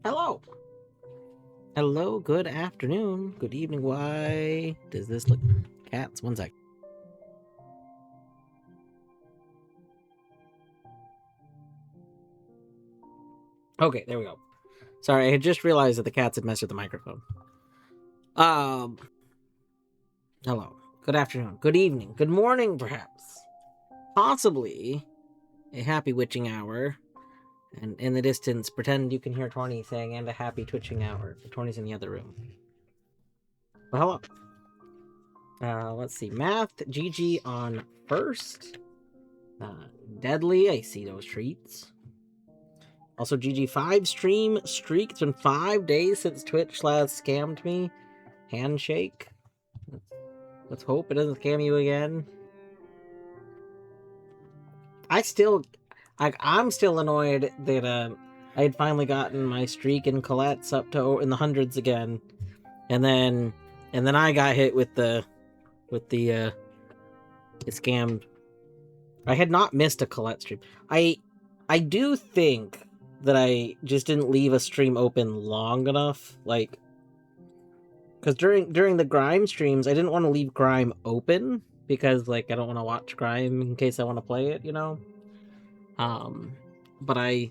Hello. Hello, good afternoon, good evening. Why does this look... Cats, one sec. Okay, there we go. Sorry, I had just realized that the cats had messed with the microphone. Um, hello. Good afternoon, good evening, good morning, perhaps. Possibly a happy witching hour. And in the distance, pretend you can hear Tawny saying, and a happy twitching hour. Tawny's in the other room. Well, hello. Let's see. Math, GG on first. Deadly, I see those treats. Also, GG5 stream streak. It's been 5 days since Twitch last scammed me. Handshake. Let's hope it doesn't scam you again. I'm still annoyed that I had finally gotten my streak in Colette's up to in the hundreds again, and then I got hit with the it scammed. I had not missed a Colette stream. I do think that I just didn't leave a stream open long enough, like, because during the Grime streams, I didn't want to leave Grime open because, like, I don't want to watch Grime in case I want to play it, you know. But I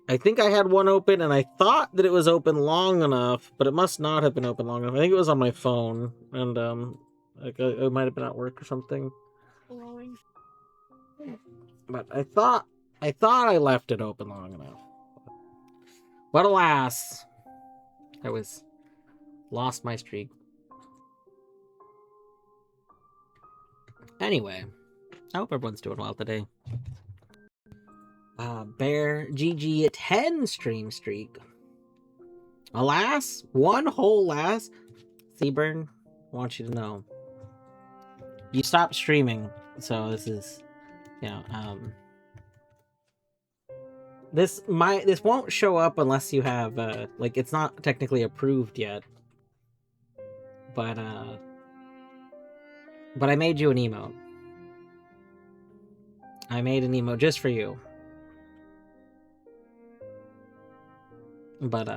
think I had one open, and I thought that it was open long enough, but it must not have been open long enough. I think it was on my phone, and like it might have been at work or something. But I thought I left it open long enough. But alas, I lost my streak. Anyway, I hope everyone's doing well today. Bear GG 10 stream streak. Alas, one whole last. Seaburn, I want you to know. You stopped streaming, so this is, you know, this won't show up unless you have like, it's not technically approved yet. But I made you an emote. I made an emote just for you. But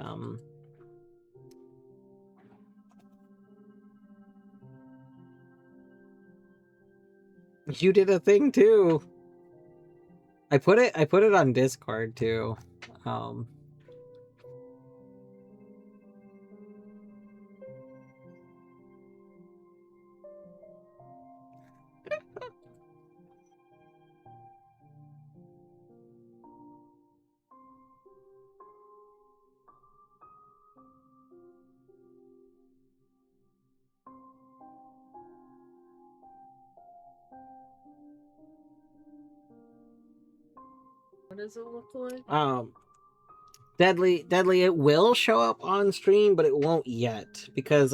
you did a thing too. I put it on Discord too. What does it look like? Deadly, it will show up on stream, but it won't yet because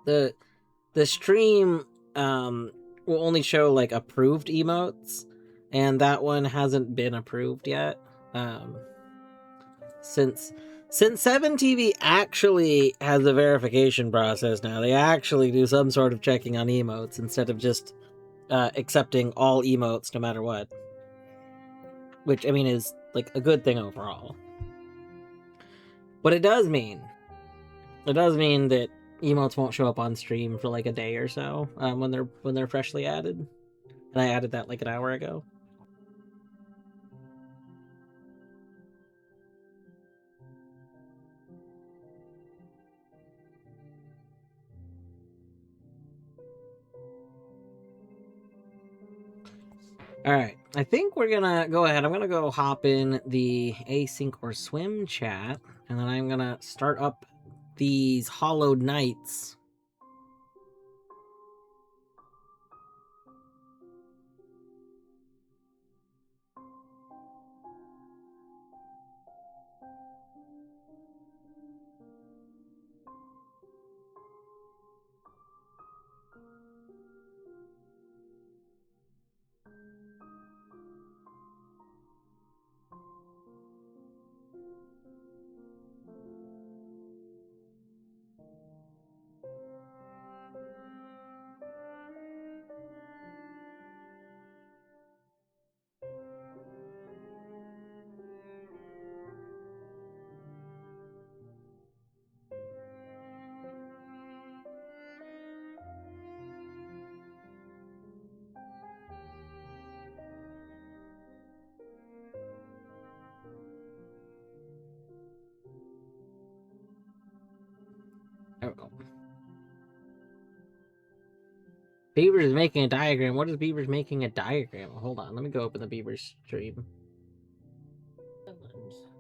the stream will only show like approved emotes, and that one hasn't been approved yet. Since 7TV actually has a verification process now, they actually do some sort of checking on emotes instead of just accepting all emotes no matter what. Which, I mean, is like a good thing overall. But it does mean that emotes won't show up on stream for like a day or so when they're freshly added. And I added that like an hour ago. Alright, I think we're gonna go ahead. I'm gonna go hop in the async or swim chat, and then I'm gonna start up these hollowed nights. Beavers is making a diagram. What is Beavers making a diagram? Hold on, let me go open the Beavers stream.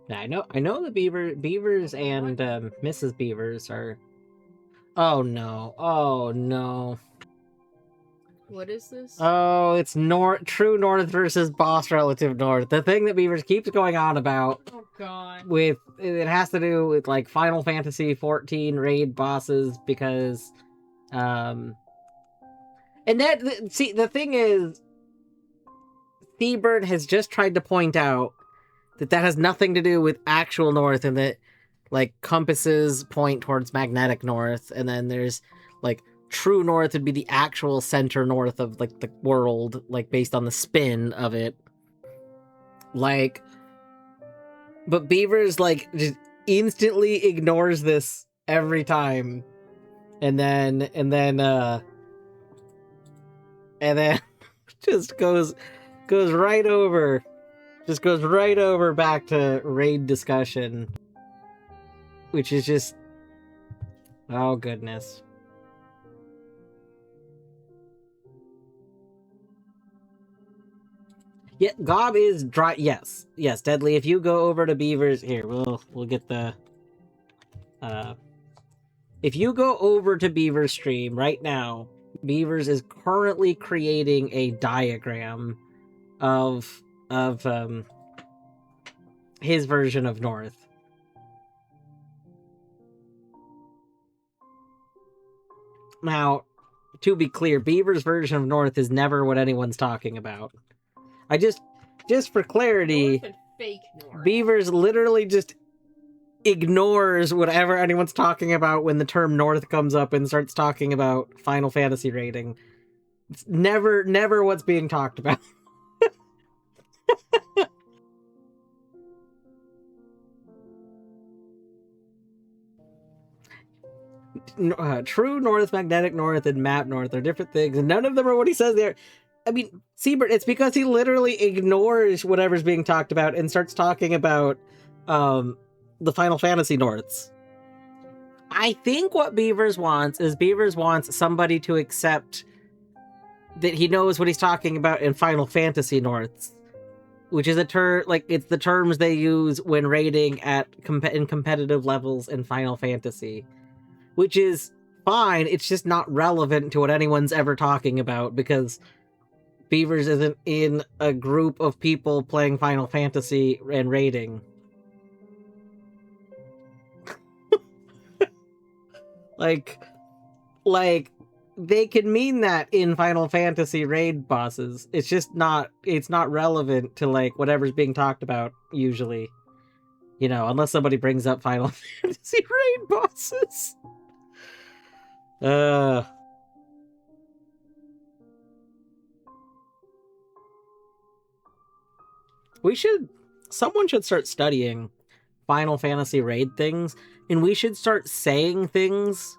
Yeah, I know the Beavers and Mrs. Beavers are. Oh no! Oh no! What is this? Oh, it's True North versus Boss Relative North. The thing that Beavers keeps going on about. Oh god. With it has to do with like Final Fantasy 14 raid bosses because, and that see the thing is, Seabird has just tried to point out that has nothing to do with actual North, and that like compasses point towards magnetic North, and then there's like true North would be the actual center North of like the world, like based on the spin of it. Like, but Beavers like just instantly ignores this every time, and then just goes right over. Just goes right over back to raid discussion. Which is just... Oh, goodness. Yeah, Gob is dry... Yes. Yes, Deadly, if you go over to Beavers... Here, we'll get the... If you go over to Beavers stream right now, Beavers is currently creating a diagram of his version of North. Now, to be clear, Beaver's version of North is never what anyone's talking about. I just for clarity, fake North. Beavers literally just ignores whatever anyone's talking about when the term North comes up and starts talking about Final Fantasy rating. It's never what's being talked about. True North, Magnetic North, and Map North are different things, and none of them are what he says there. I mean, Seabird, it's because he literally ignores whatever's being talked about and starts talking about the Final Fantasy Norths. I think what Beavers wants is somebody to accept that he knows what he's talking about in Final Fantasy Norths, which is a term, like, it's the terms they use when raiding in competitive levels in Final Fantasy. Which is fine, it's just not relevant to what anyone's ever talking about, because Beavers isn't in a group of people playing Final Fantasy and raiding. like, they can mean that in Final Fantasy raid bosses. It's just not, it's not relevant to, like, whatever's being talked about, usually. You know, unless somebody brings up Final Fantasy raid bosses. Someone should start studying Final Fantasy raid things, and we should start saying things.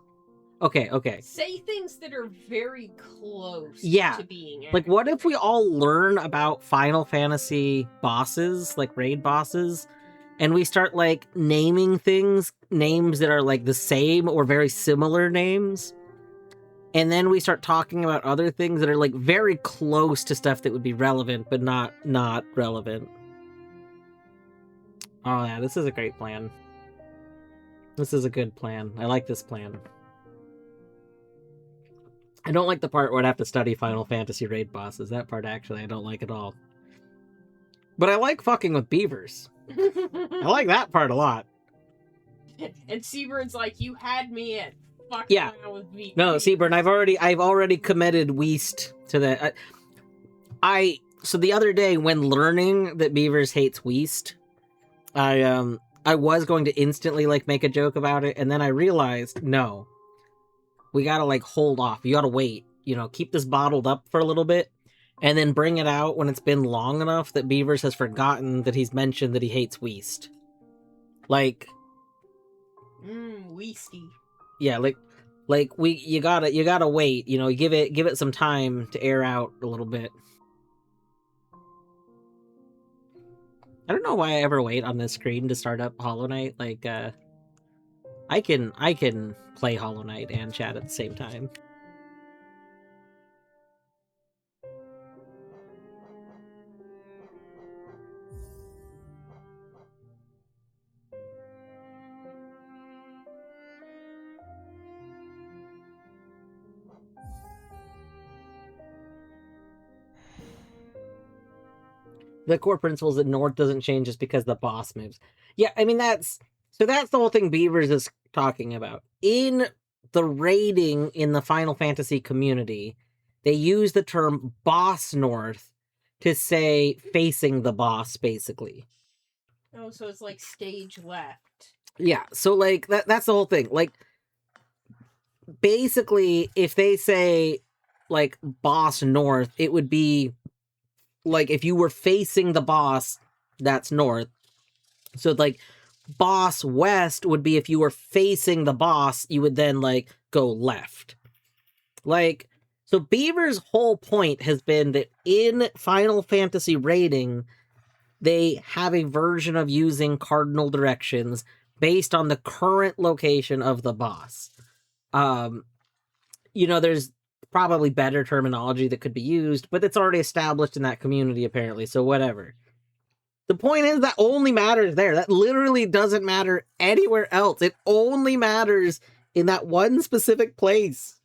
Okay. Say things that are very close to being accurate. Like, what if we all learn about Final Fantasy bosses, like raid bosses, and we start, like, naming things, names that are, like, the same or very similar names. And then we start talking about other things that are, like, very close to stuff that would be relevant, but not relevant. Oh, yeah, this is a great plan. This is a good plan. I like this plan. I don't like the part where I'd have to study Final Fantasy raid bosses. That part, actually, I don't like at all. But I like fucking with Beavers. I like that part a lot. And Seabird's like, you had me at fucking around with me. No, Seabird, I've already committed Weast to that. So the other day when learning that Beavers hates Weast, I was going to instantly, like, make a joke about it, and then I realized, no. We gotta, like, hold off. You gotta wait. You know, keep this bottled up for a little bit, and then bring it out when it's been long enough that Beavers has forgotten that he's mentioned that he hates Weast. Like... Weasty. Yeah, like you gotta wait, you know, give it some time to air out a little bit. I don't know why I ever wait on this screen to start up Hollow Knight. Like, I can play Hollow Knight and chat at the same time. the core principle is that North doesn't change just because the boss moves. Yeah, I mean, that's the whole thing Beavers is talking about. In the raiding in the Final Fantasy community, they use the term boss North to say facing the boss, basically. Oh, so it's like stage left. Yeah, so like that's the whole thing. Like, basically, if they say like boss North, it would be like if you were facing the boss, that's North. So like boss West would be if you were facing the boss, you would then like go left. Like, so Beaver's whole point has been that in Final Fantasy raiding, they have a version of using cardinal directions based on the current location of the boss. There's probably better terminology that could be used, but it's already established in that community apparently, so whatever. The point is that only matters there. That literally doesn't matter anywhere else. It only matters in that one specific place.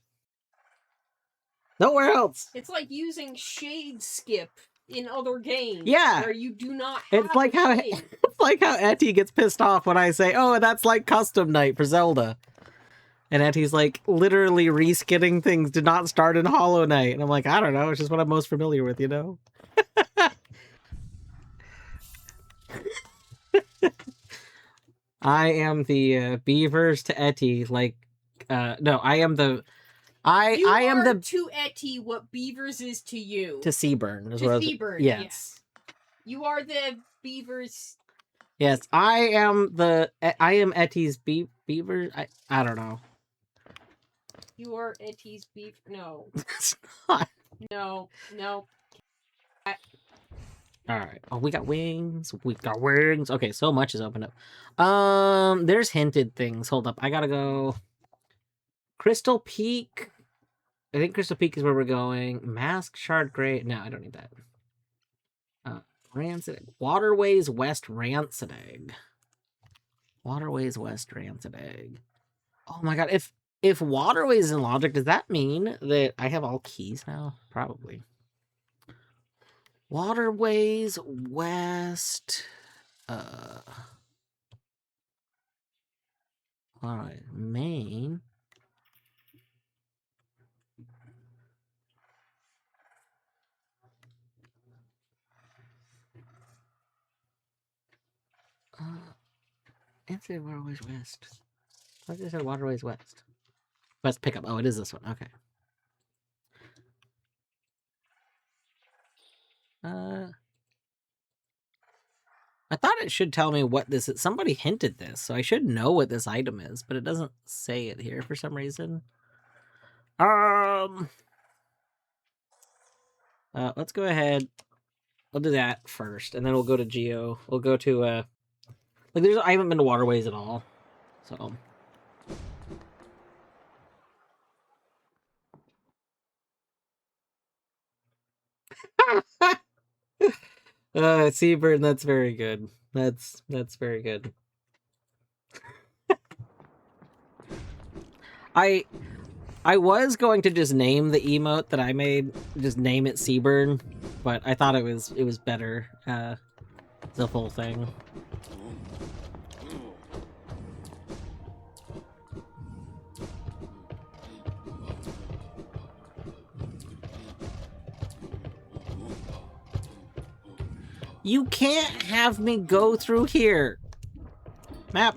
Nowhere else. It's like using shade skip in other games. Yeah. Where you do not have it's like how Etty gets pissed off when I say, oh, that's like custom night for Zelda. And Etty's like, literally reskinning things did not start in Hollow Knight. And I'm like, I don't know. It's just what I'm most familiar with, you know? I am the Beavers to Etty, like, no, I am the... I am the to Etty what Beavers is to you. To Seaburn. To Seaburn, yes. You are the Beavers. Yes, I am Etty's Beaver. I don't know. You are Etty's beef. No. It's not. No. Alright. Oh, we got wings. Okay, so much has opened up. There's hinted things. Hold up. I gotta go. Crystal Peak. I think Crystal Peak is where we're going. Mask Shard Gray. No, I don't need that. Rancid Egg. Waterways West Rancid Egg. Waterways West Rancid Egg. Oh my god. If Waterways in logic, does that mean that I have all keys now? Probably. Waterways West. Alright, Main. Answer Waterways West. I just said Waterways West. West pickup. Oh, it is this one. Okay. I thought it should tell me what this is. Somebody hinted this, so I should know what this item is, but it doesn't say it here for some reason. Let's go ahead. We'll do that first, and then we'll go to Geo. We'll go to I haven't been to Waterways at all, so. Seaburn, that's very good. That's very good. I was going to just name the emote that I made, just name it Seaburn, but I thought it was better, the full thing. You can't have me go through here. Map.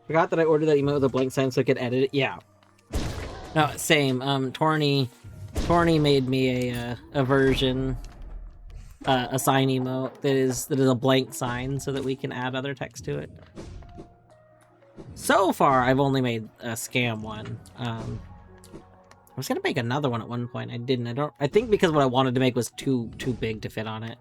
Forgot that I ordered that emote with a blank sign so I could edit it. Yeah. No, same. Torny made me a version, a sign emote that is a blank sign so that we can add other text to it. So far, I've only made a scam one. I was gonna make another one at one point. I didn't. I think because what I wanted to make was too big to fit on it.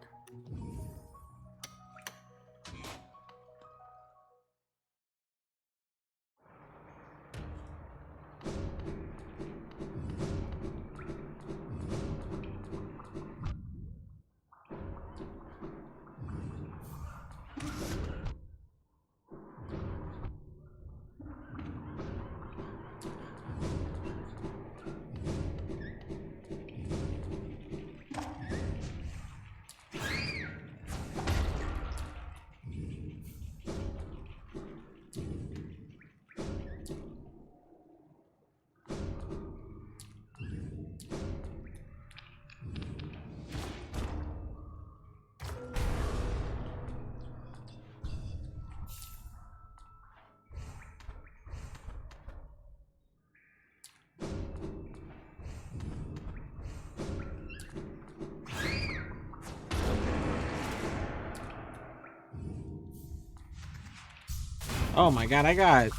Oh my god, I got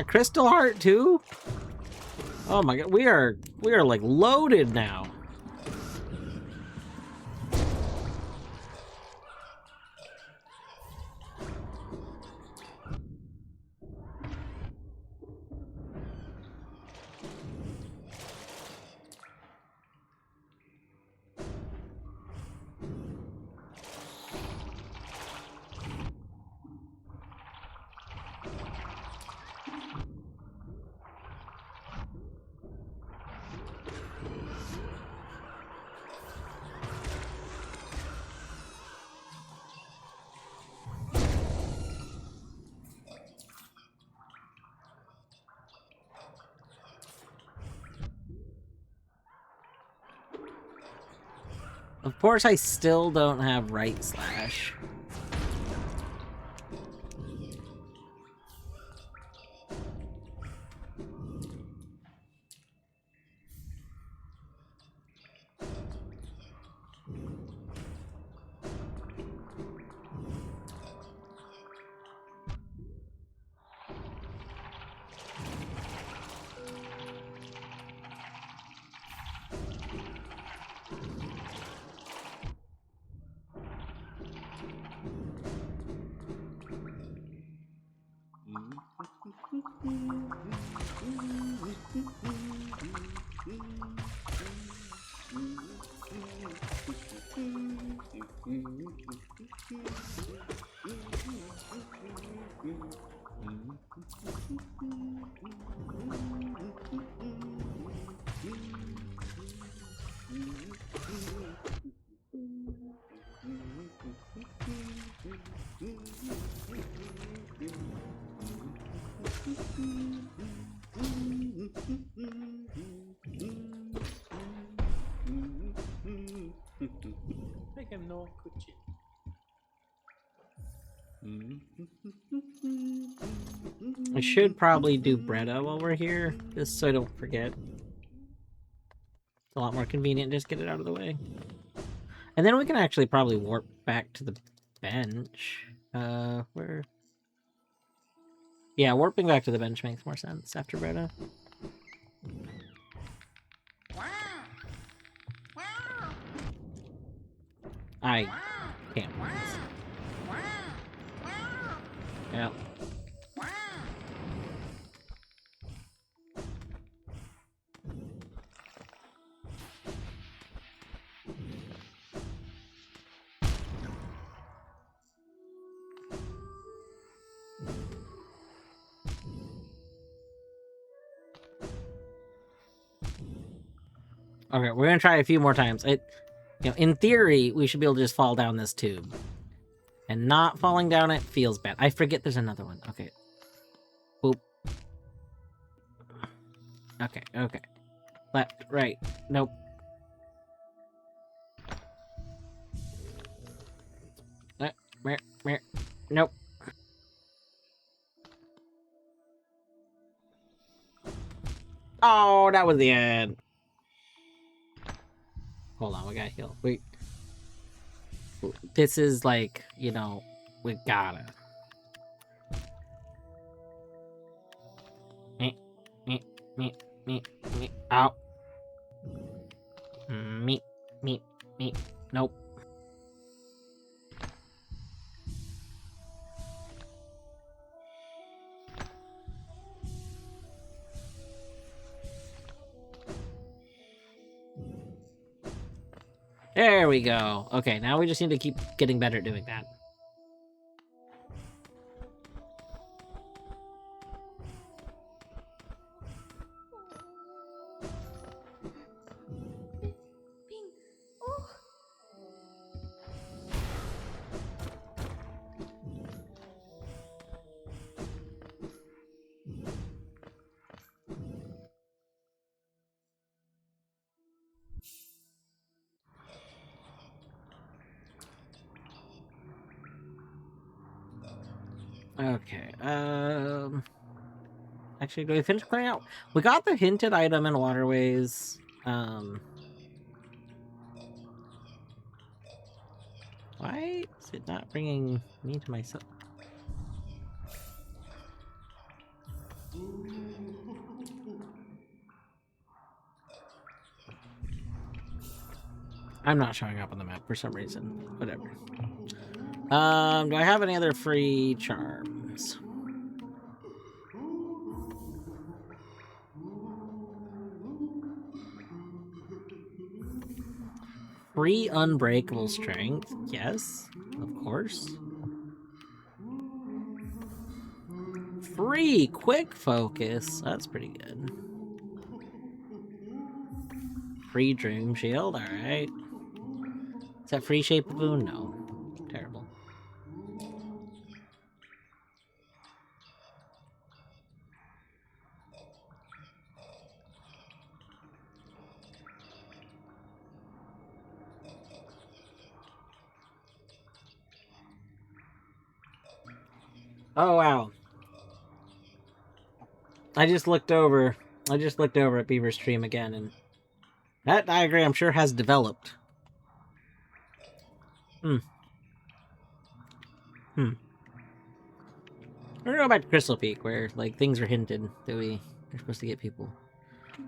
Crystal Heart too? Oh my god, we are like loaded now. Of course, I still don't have right slash. I should probably do Bretta while we're here, just so I don't forget. It's a lot more convenient, just get it out of the way. And then we can actually probably warp back to the bench. Where? Yeah, warping back to the bench makes more sense after Bretta. I can't win this. Yeah. Okay, we're gonna try a few more times. In theory, we should be able to just fall down this tube. And not falling down it feels bad. I forget there's another one. Okay. Boop. Okay. Left, right. Nope. Nope. Oh, that was the end. Hold on, we gotta heal. Wait. This is like, we gotta. Me. Ow. Me. Nope. There we go. Okay, now we just need to keep getting better at doing that. Okay, actually, do we finish clearing out? We got the hinted item in waterways. Why is it not bringing me to myself? I'm not showing up on the map for some reason. Whatever. Do I have any other free charms? Free unbreakable strength? Yes, of course. Free quick focus. That's pretty good. Free dream shield. All right. Is that free shape of boon? No. Terrible. Oh wow. I just looked over at Beaver's stream again, and that diagram sure has developed. We're gonna go back to Crystal Peak, where like things were hinted that we're supposed to get people.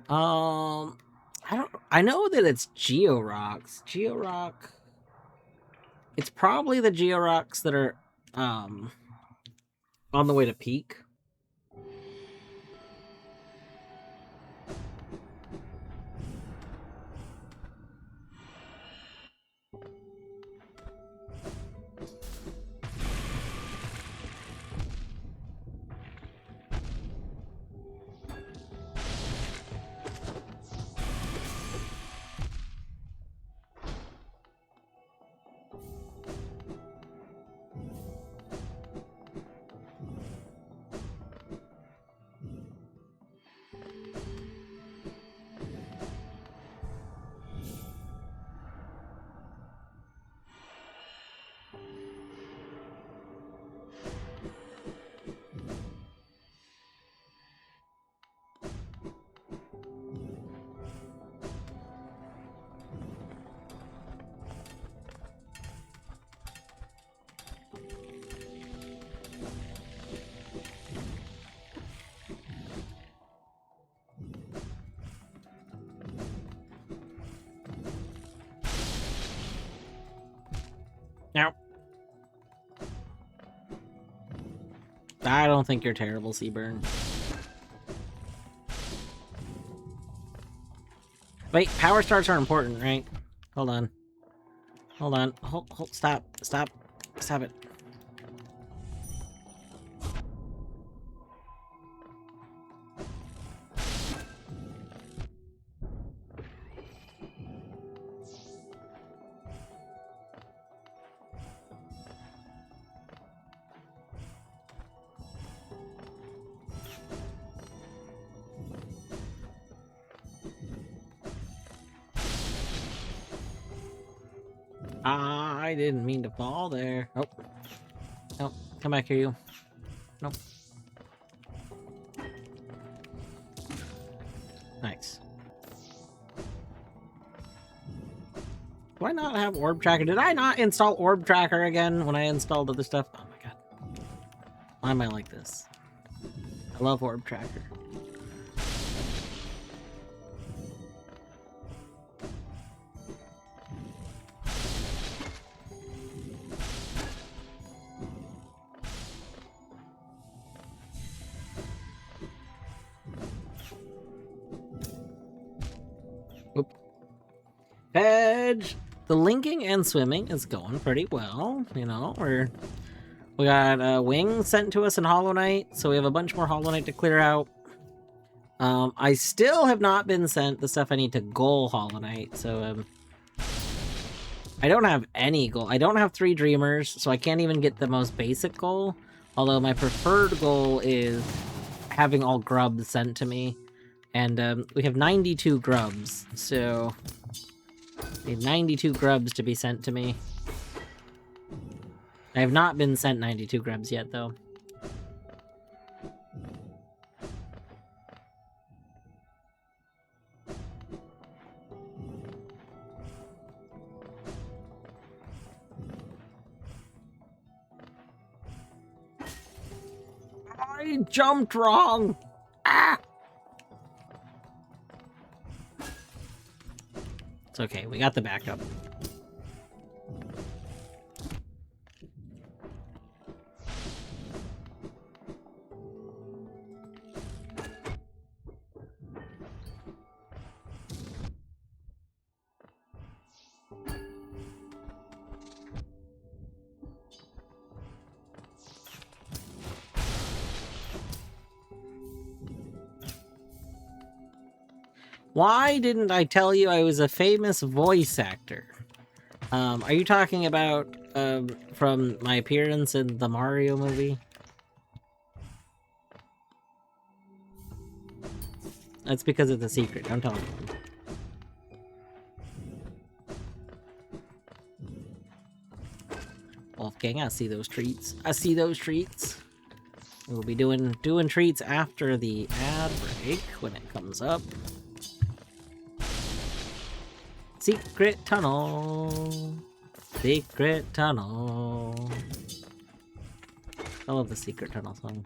I know that it's Georocks. Georock. It's probably the Georocks that are on the way to Peak. Now, I don't think you're terrible, Seaburn. Wait, power stars are important, right? Hold on. Hold, stop it. I didn't mean to fall there. Oh. Nope. Come back here, you. Nope. Nice. Do I not have Orb Tracker? Did I not install Orb Tracker again when I installed other stuff? Oh my god. Why am I like this? I love Orb Tracker. Oop. Edge! The linking and swimming is going pretty well, you know, we got wings sent to us in Hollow Knight, so we have a bunch more Hollow Knight to clear out. I still have not been sent the stuff I need to goal Hollow Knight, so I don't have any goal. I don't have 3 Dreamers, so I can't even get the most basic goal, although my preferred goal is having all grubs sent to me, and we have 92 grubs, so I need 92 grubs to be sent to me. I have not been sent 92 grubs yet, though. I jumped wrong! Ah! It's okay, we got the backup. Why didn't I tell you I was a famous voice actor? Are you talking about from my appearance in the Mario movie? That's because it's a secret. Don't tell anyone. Wolfgang, I see those treats. I see those treats. We'll be doing treats after the ad break when it comes up. Secret tunnel. Secret tunnel. I love the secret tunnel song.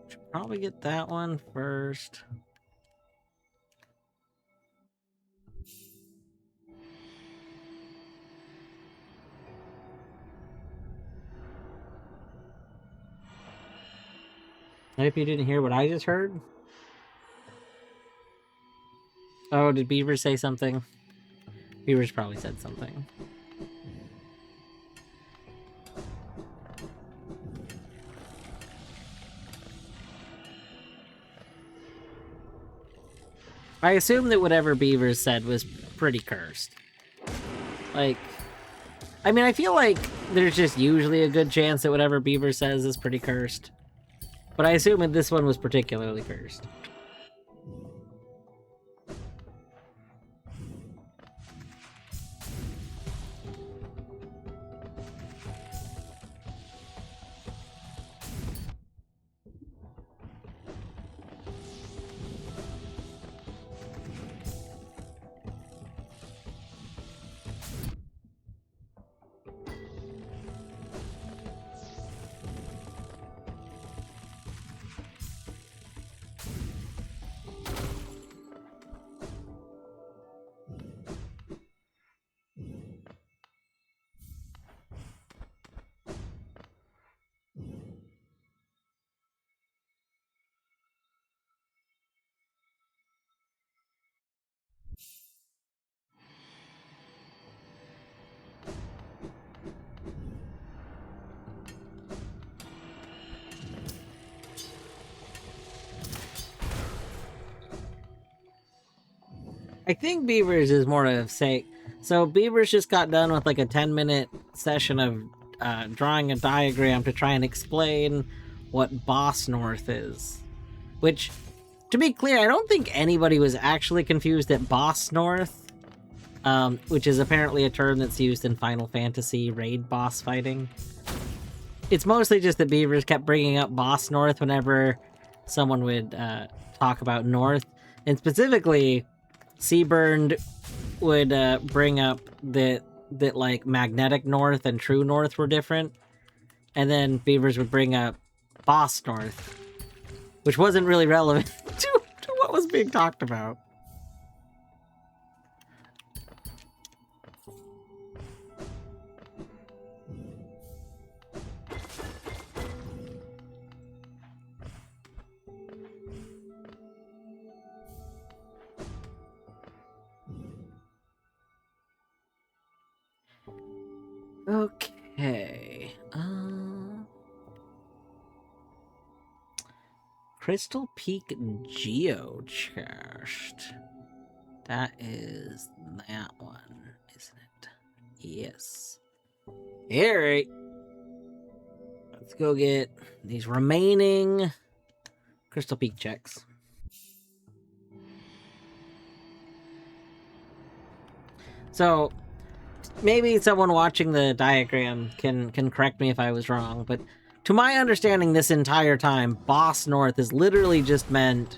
Should probably get that one first. I hope you didn't hear what I just heard. Oh, did Beaver say something? Beaver's probably said something. I assume that whatever Beaver said was pretty cursed. Like, I mean, I feel like there's just usually a good chance that whatever Beaver says is pretty cursed. But I assume that this one was particularly cursed. I think Beavers is more of say. So Beavers just got done with like a 10-minute session of drawing a diagram to try and explain what Boss North is. Which, to be clear, I don't think anybody was actually confused at Boss North, which is apparently a term that's used in Final Fantasy raid boss fighting. It's mostly just that Beavers kept bringing up Boss North whenever someone would talk about North, and specifically Seaburned would bring up that like Magnetic North and True North were different, and then Beavers would bring up Boss North, which wasn't really relevant to what was being talked about. Okay. Crystal Peak Geochest. That is that one, isn't it? Yes. Alright. Let's go get these remaining Crystal Peak checks. So, maybe someone watching the diagram can correct me if I was wrong, but to my understanding this entire time, Boss North has literally just meant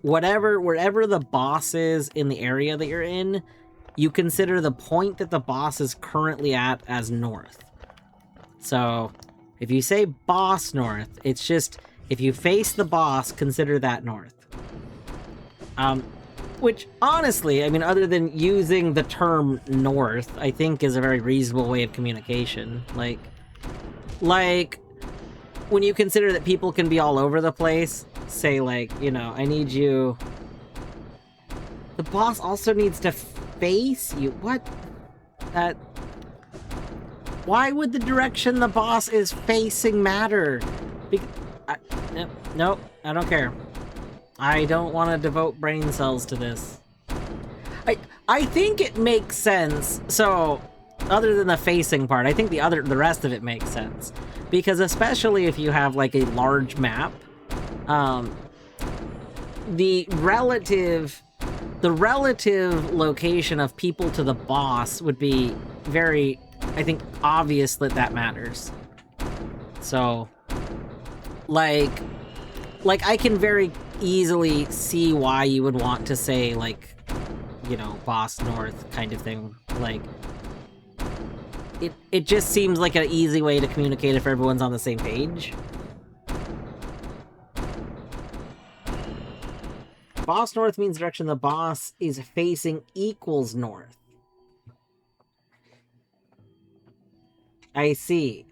wherever the boss is in the area that you're in, you consider the point that the boss is currently at as north. So, if you say Boss North, it's just, if you face the boss, consider that north. Which, honestly, I mean, other than using the term north, I think is a very reasonable way of communication. Like, when you consider that people can be all over the place, say, like, you know, I need you... The boss also needs to face you. What? That... Why would the direction the boss is facing matter? Nope, I don't care. I don't want to devote brain cells to this. I think it makes sense. So, other than the facing part, I think the rest of it makes sense. Because especially if you have, like, a large map, the relative location of people to the boss would be very, I think, obvious that matters. So, like I can very easily see why you would want to say, like, you know, Boss North kind of thing. Like, it just seems like an easy way to communicate if everyone's on the same page. Boss North means direction the boss is facing equals north. I see.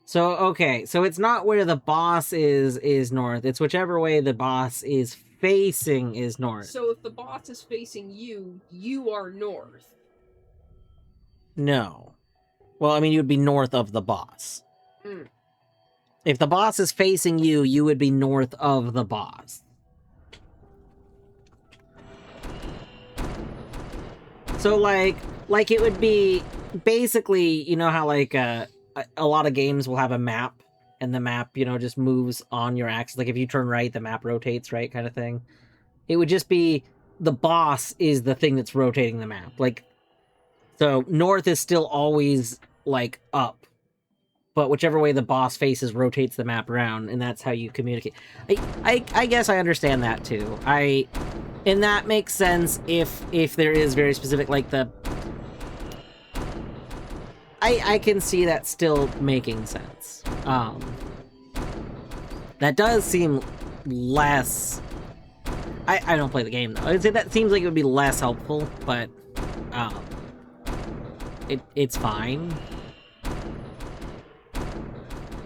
So, okay, so it's not where the boss is north, it's whichever way the boss is facing is north. So if the boss is facing you, you are north. No. Well, I mean, you would be north of the boss. Mm. If the boss is facing you, you would be north of the boss. So, like it would be, basically, you know how, like, a lot of games will have a map, and the map, you know, just moves on your axis. Like, if you turn right, the map rotates, right, kind of thing. It would just be, the boss is the thing that's rotating the map. Like, so, north is still always, like, up. But whichever way the boss faces rotates the map around, and that's how you communicate. I guess I understand that, too. And that makes sense if there is very specific, like, the... I can see that still making sense. That does seem less... I don't play the game, though. I'd say that seems like it would be less helpful, but... It's fine.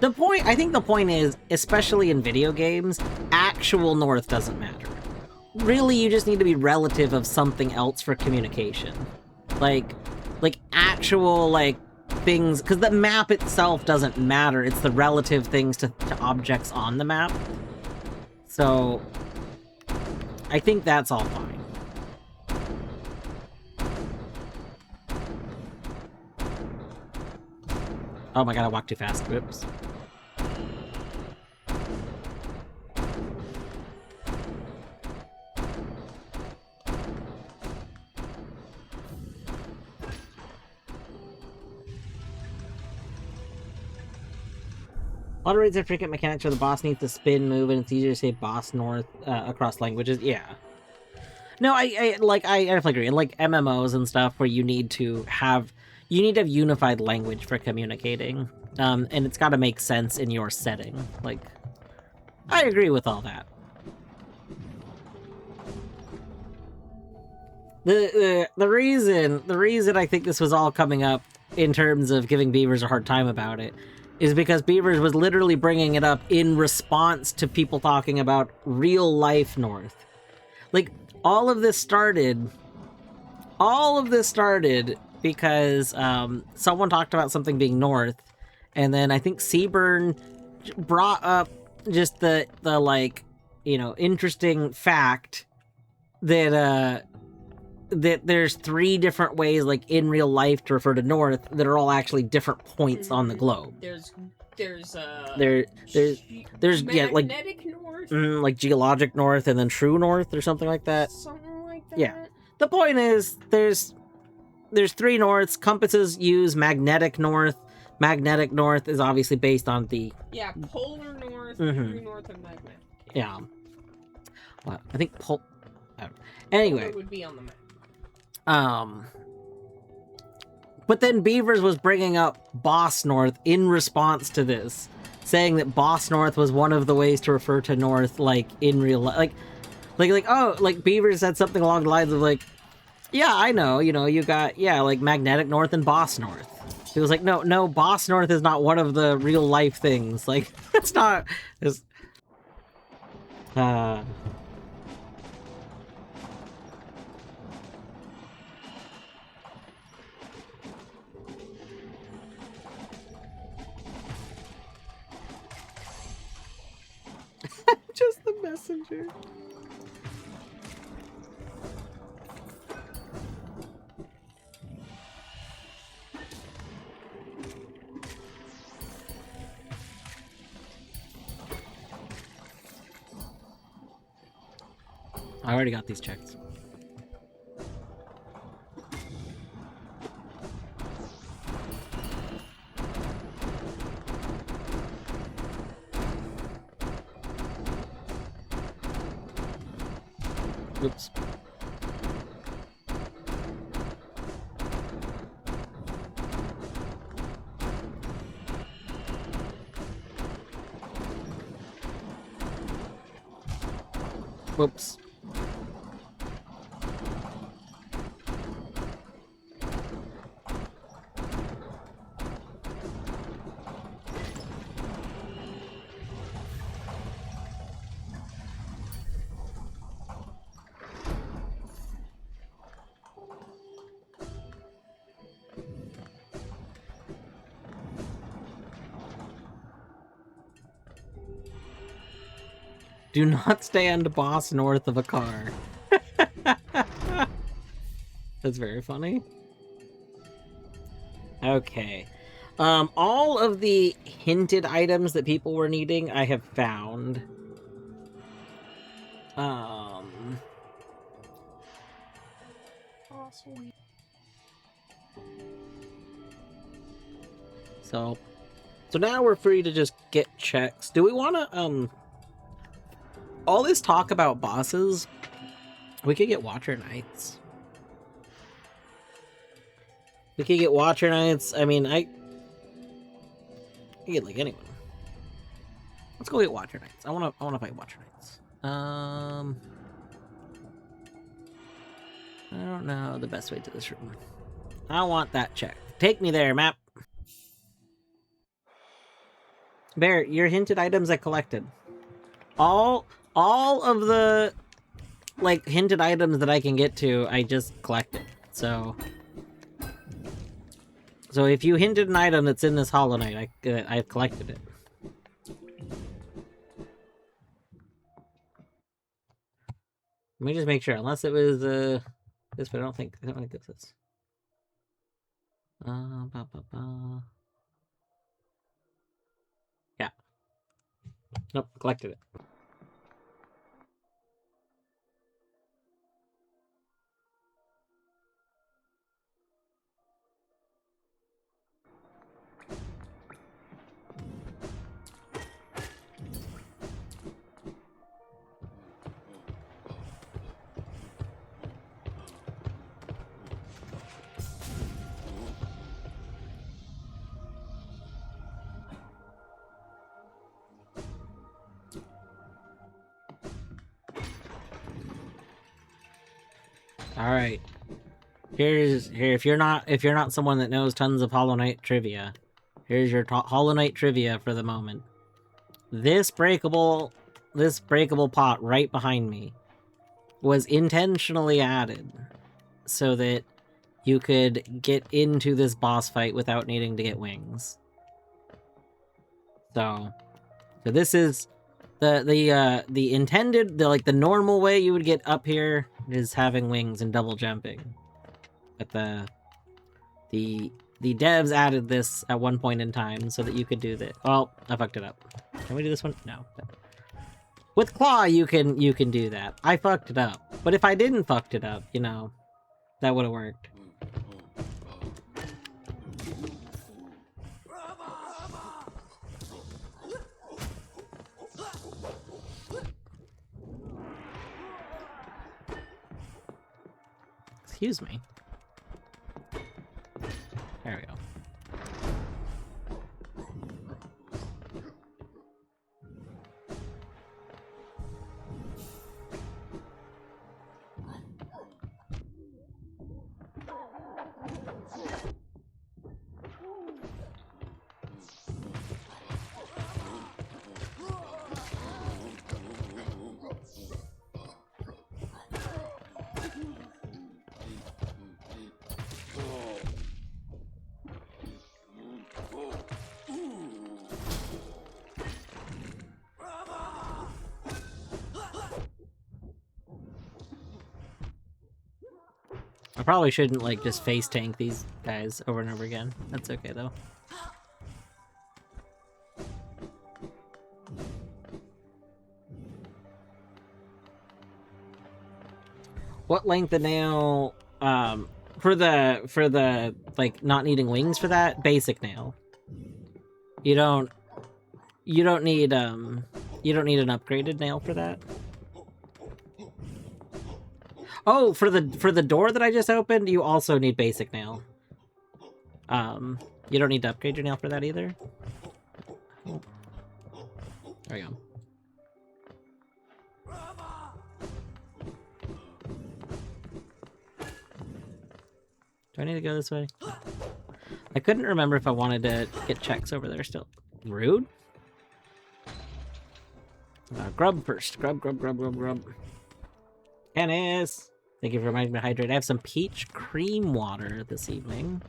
I think the point is, especially in video games, actual north doesn't matter. Really, you just need to be relative of something else for communication. Like actual, like, things, because the map itself doesn't matter, it's the relative things to objects on the map. So, I think that's all fine. Oh my god, I walked too fast. Whoops. A lot of raids have frequent mechanics where the boss needs to spin move, and it's easier to say boss north across languages. Yeah. No, I definitely agree. And like MMOs and stuff where you need to have unified language for communicating. And it's got to make sense in your setting. Like, I agree with all that. The reason I think this was all coming up in terms of giving Beavers a hard time about it is because Beavers was literally bringing it up in response to people talking about real life North. Like, all of this started because someone talked about something being north, and then I think Seaburn brought up just the like, you know, interesting fact that that there's 3 different ways, like in real life, to refer to north that are all actually different points on the globe. There's yeah, like magnetic north, like geologic north, and then true north or something like that. something like that. Yeah. The point is, there's 3 norths. Compasses use magnetic north. Magnetic north is obviously based on the polar north, true north, and magnetic. Yeah. Well, I think anyway, polar would be on the map. But then Beavers was bringing up Boss North in response to this, saying that Boss North was one of the ways to refer to North, like in real life, like Beavers said something along the lines of like, yeah, I know, you know, you got like Magnetic North and Boss North. He was like, no, Boss North is not one of the real life things. Like, it's not. It's, just the messenger. I already got these checked. Oops. Whoops. Do not stand boss north of a car. That's very funny. Okay. All of the hinted items that people were needing, I have found. So now we're free to just get checks. Do we want to, all this talk about bosses, we could get Watcher Knights. We could get Watcher Knights. I mean, I get like anyone. Let's go get Watcher Knights. I wanna fight Watcher Knights. I don't know the best way to this room. I want that check. Take me there, map. Bear, your hinted items I collected. All of the like hinted items that I can get to, I just collected. So if you hinted an item that's in this Hollow Knight, I've collected it. Let me just make sure, unless it was this, but I don't think this is. Yeah. Nope, collected it. All right. Here, if you're not someone that knows tons of Hollow Knight trivia, here's your Hollow Knight trivia for the moment. This breakable pot right behind me was intentionally added so that you could get into this boss fight without needing to get wings. So this is the intended, the normal way you would get up here is having wings and double jumping. But the devs added this at one point in time so that you could do that. Well, I fucked it up. Can we do this one? No. With Claw, you can do that. I fucked it up. But if I didn't fucked it up, you know, that would have worked. Excuse me. There we go. I probably shouldn't, like, just face tank these guys over and over again. That's okay, though. What length of nail, for the, like, not needing wings for that? Basic nail. You don't need an upgraded nail for that. Oh, for the door that I just opened, you also need basic nail. You don't need to upgrade your nail for that either. There we go. Do I need to go this way? I couldn't remember if I wanted to get checks over there still. Rude? Grub first. Grub. Canis! Thank you for reminding me to hydrate. I have some peach cream water this evening.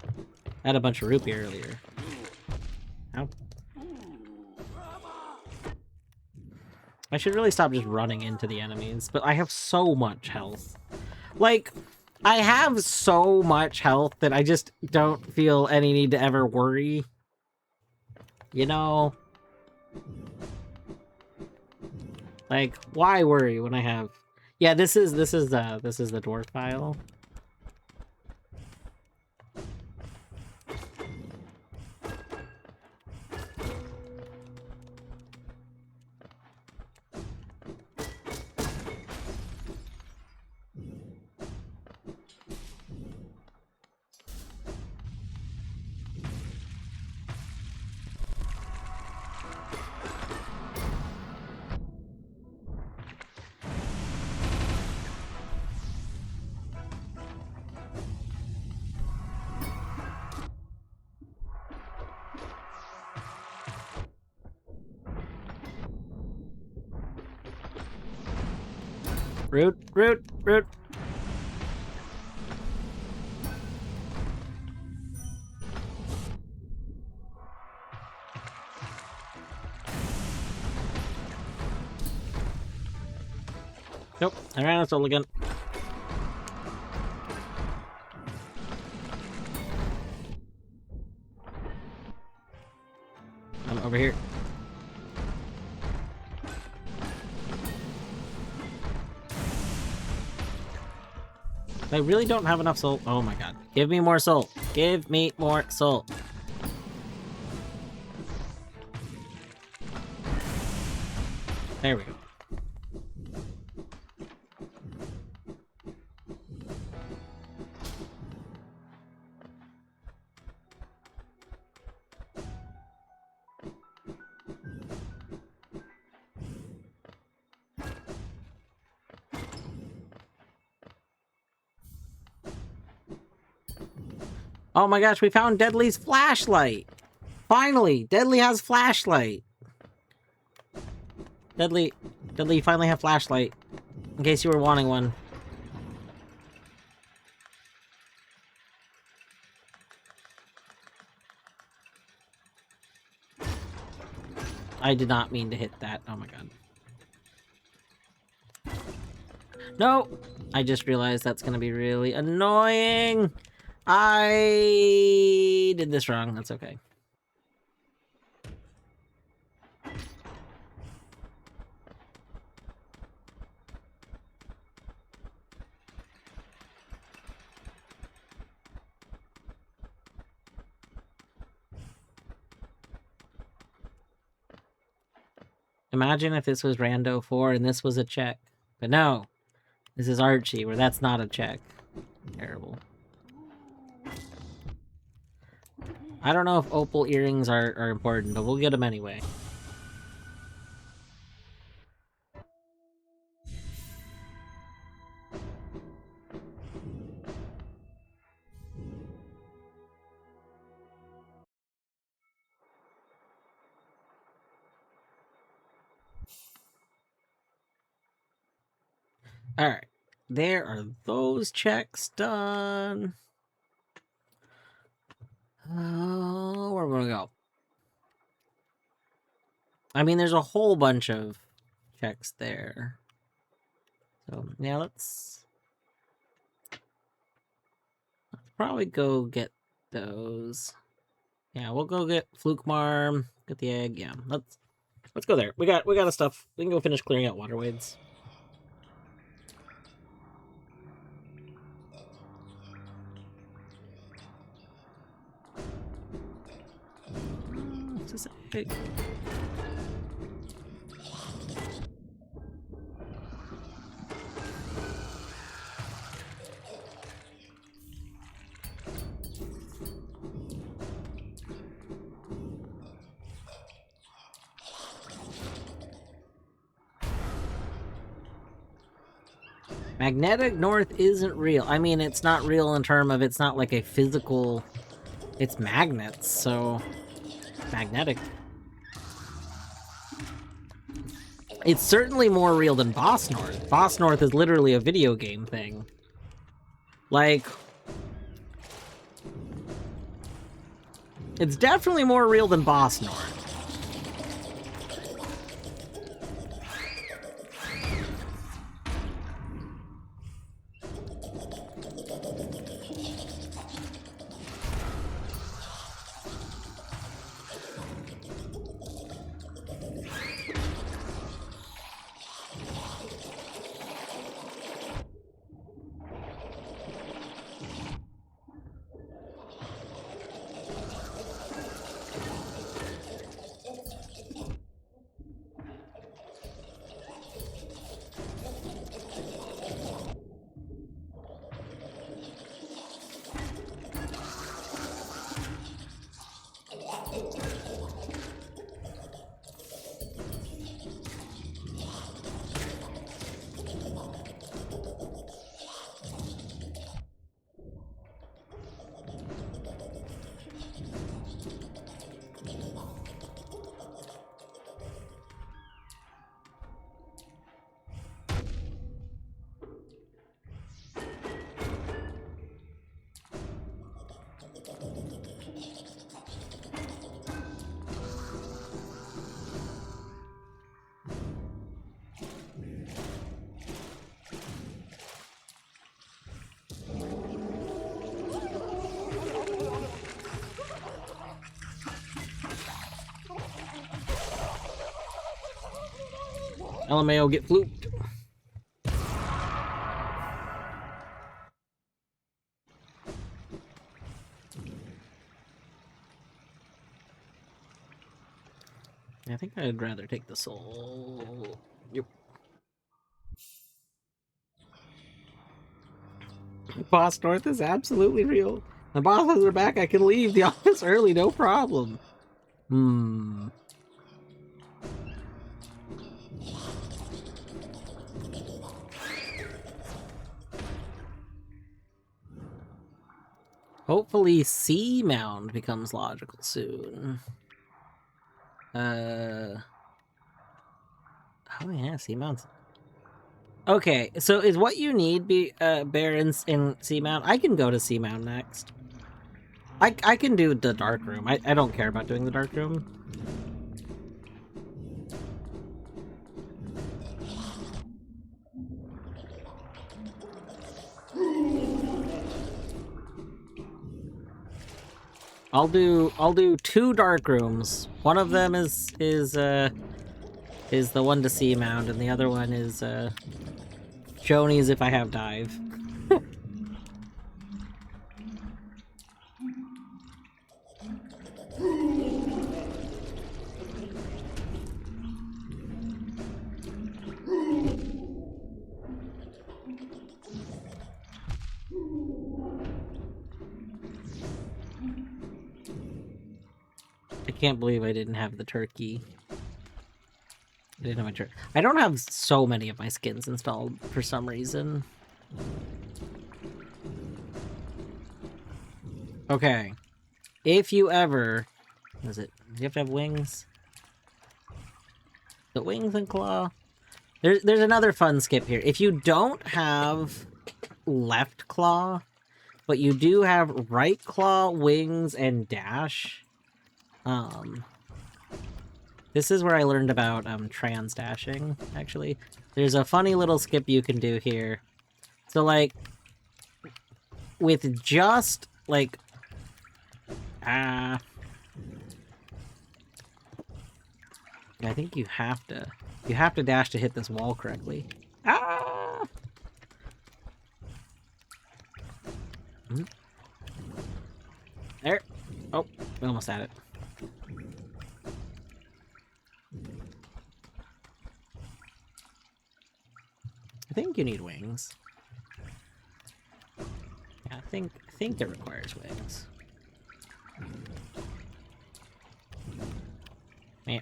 I had a bunch of root beer earlier. Ow. I should really stop just running into the enemies, but I have so much health. Like, I have so much health that I just don't feel any need to ever worry. You know? Like, why worry when I have... Yeah, this is the dwarf file. Root. Nope, I ran out of soul again. I'm over here. I really don't have enough soul. Oh my god. Give me more soul. Give me more soul. There we go. Oh my gosh, we found Deadly's flashlight! Finally! Deadly has flashlight! Deadly, you finally have flashlight. In case you were wanting one. I did not mean to hit that. Oh my god. No! I just realized that's gonna be really annoying! I did this wrong. That's okay. Imagine if this was Rando 4 and this was a check. But no. This is Archie, where that's not a check. Terrible. I don't know if opal earrings are important, but we'll get them anyway. Alright. There are those checks done. Where are we gonna go? I mean, there's a whole bunch of checks there. So, yeah, let's probably go get those. Yeah, we'll go get Fluke Marm, get the egg. Yeah, let's go there. We got the stuff. We can go finish clearing out waterways. What's this egg? Magnetic North isn't real. I mean, it's not real in terms of it's not like a physical... It's magnets, so... Magnetic. It's certainly more real than Boss North. Boss North is literally a video game thing. Like... It's definitely more real than Boss North. LMAO get fluked. I think I'd rather take the soul. Yep. Boss North is absolutely real. The bosses are back. I can leave the office early, no problem. Hopefully Seamound becomes logical soon. Oh yeah, Seamound's... Okay, so is what you need Barons in Seamound? I can go to Seamound next. I can do the Dark Room. I don't care about doing the Dark Room. I'll do 2 dark rooms. One of them is the one to see mound, and the other one is Joni's if I have dive. I can't believe I didn't have the turkey. I didn't have my turkey. I don't have so many of my skins installed for some reason. Okay. If you ever... What is it? Do you have to have wings? The wings and claw? There's another fun skip here. If you don't have left claw, but you do have right claw, wings, and dash... This is where I learned about trans dashing, actually. There's a funny little skip you can do here. So, like, with just, like, I think you have to dash to hit this wall correctly. There. Oh, we almost had it. I think you need wings. Yeah, I think it requires wings. Yeah.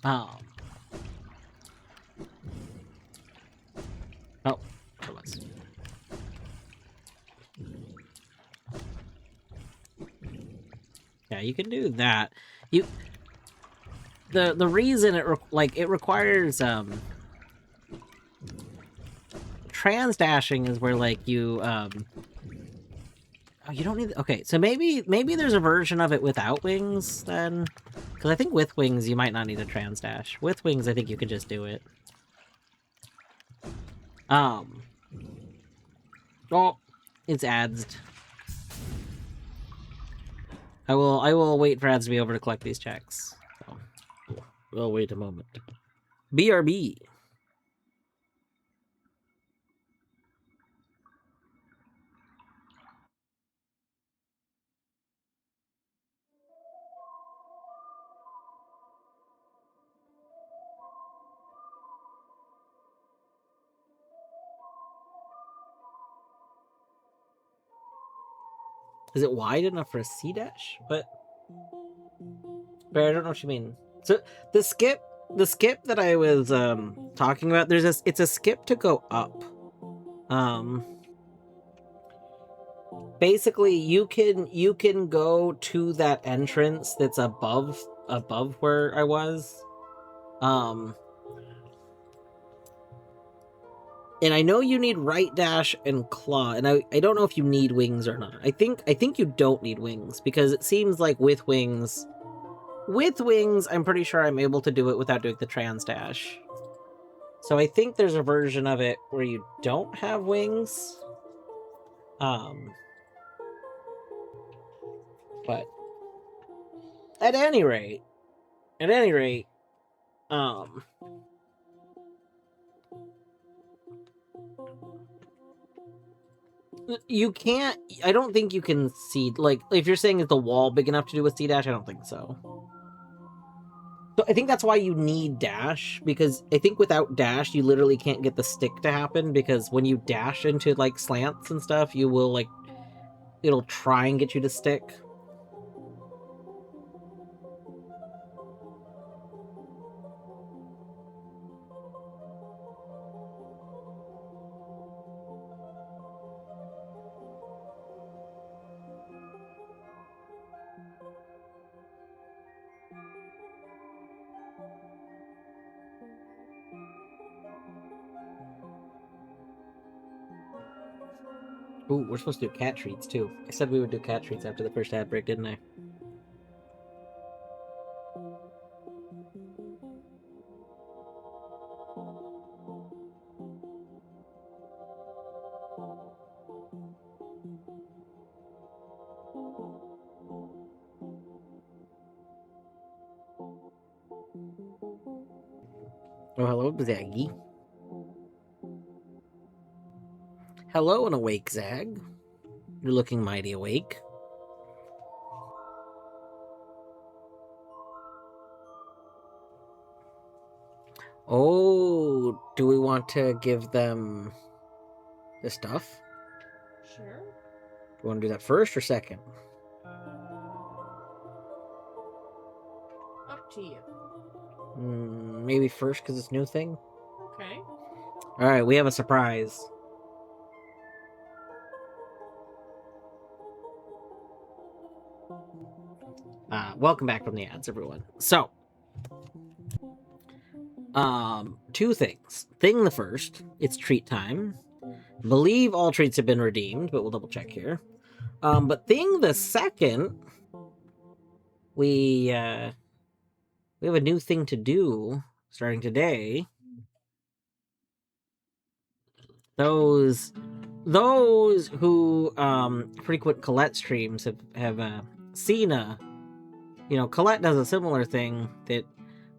Oh, there was. Yeah, you can do that. The reason it requires trans dashing is where like you oh, you don't need... Okay, so maybe there's a version of it without wings then, because I think with wings you might not need a trans dash. With wings I think you can just do it. Oh, it's ads. I will wait for ads to be over to collect these checks. So, we'll wait a moment. BRB. Is it wide enough for a C dash? But I don't know what you mean. So the skip that I was talking about, it's a skip to go up. Basically you can go to that entrance that's above where I was. And I know you need right dash and claw, and I don't know if you need wings or not. I think you don't need wings, because it seems like with wings, I'm pretty sure I'm able to do it without doing the trans dash. So I think there's a version of it where you don't have wings. But at any rate, you can't... I don't think you can see, like, if you're saying is the wall big enough to do a C dash, I don't think so. So I think that's why you need dash, because I think without dash you literally can't get the stick to happen, because when you dash into like slants and stuff, you will like... it'll try and get you to stick. Ooh, we're supposed to do cat treats too. I said we would do cat treats after the first ad break, didn't I? Oh, hello, Zaggy. Hello, and awake, Zag. You're looking mighty awake. Oh, do we want to give them the stuff? Sure. Do you want to do that first or second? Up to you. Maybe first because it's a new thing. Okay. All right, we have a surprise. Welcome back from the ads, everyone. So, two things. Thing the first, it's treat time. Believe all treats have been redeemed, but we'll double check here. But thing the second, we have a new thing to do starting today. Those who frequent Colette streams have seen Colette does a similar thing that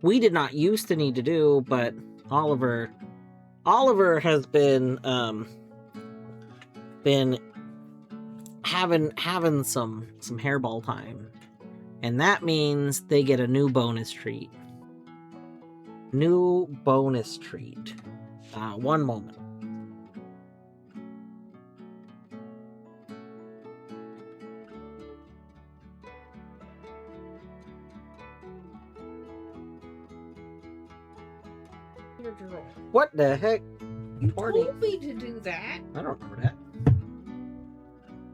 we did not used to need to do, but Oliver has been having some hairball time, and that means they get a new bonus treat. One moment. What the heck? You told me to do that. I don't remember that.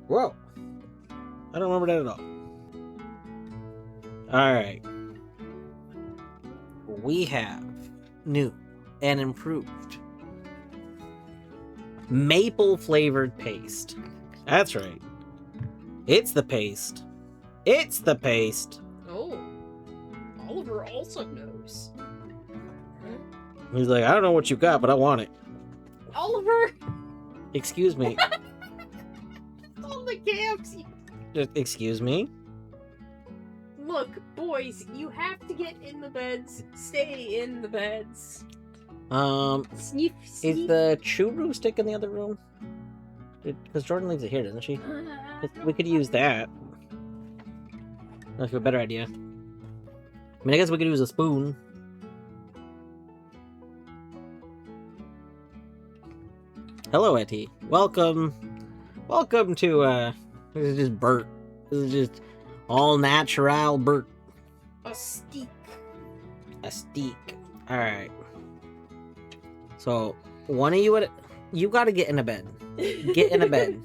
Whoa. I don't remember that at all. Alright. We have new and improved maple flavored paste. That's right. It's the paste. Oh. Oliver also knows. He's like, I don't know what you got, but I want it. Oliver! Excuse me. On the camps. Excuse me? Look, boys, you have to get in the beds. Stay in the beds. Is Sniff. the churu stick in the other room? Because Jordan leaves it here, doesn't she? We could use that. That's a better idea. I mean, I guess we could use a spoon. Hello, Etty. Welcome to, this is just Bert. This is just all natural Bert. A steak. Alright. So, one of you gotta get in a bed. Get in a bed.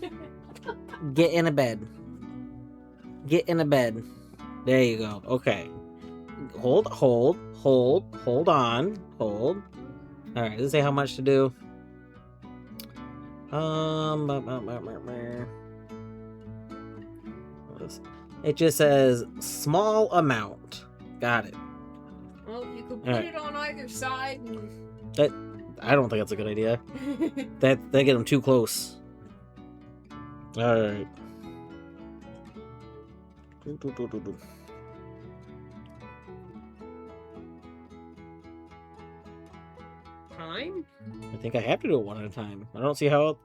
There you go. Okay. Hold on. Alright, does it say how much to do? It just says small amount. Got it. Well, you could put it on either side and... I don't think that's a good idea. They get them too close. Alright. Time? I think I have to do it one at a time. I don't see how...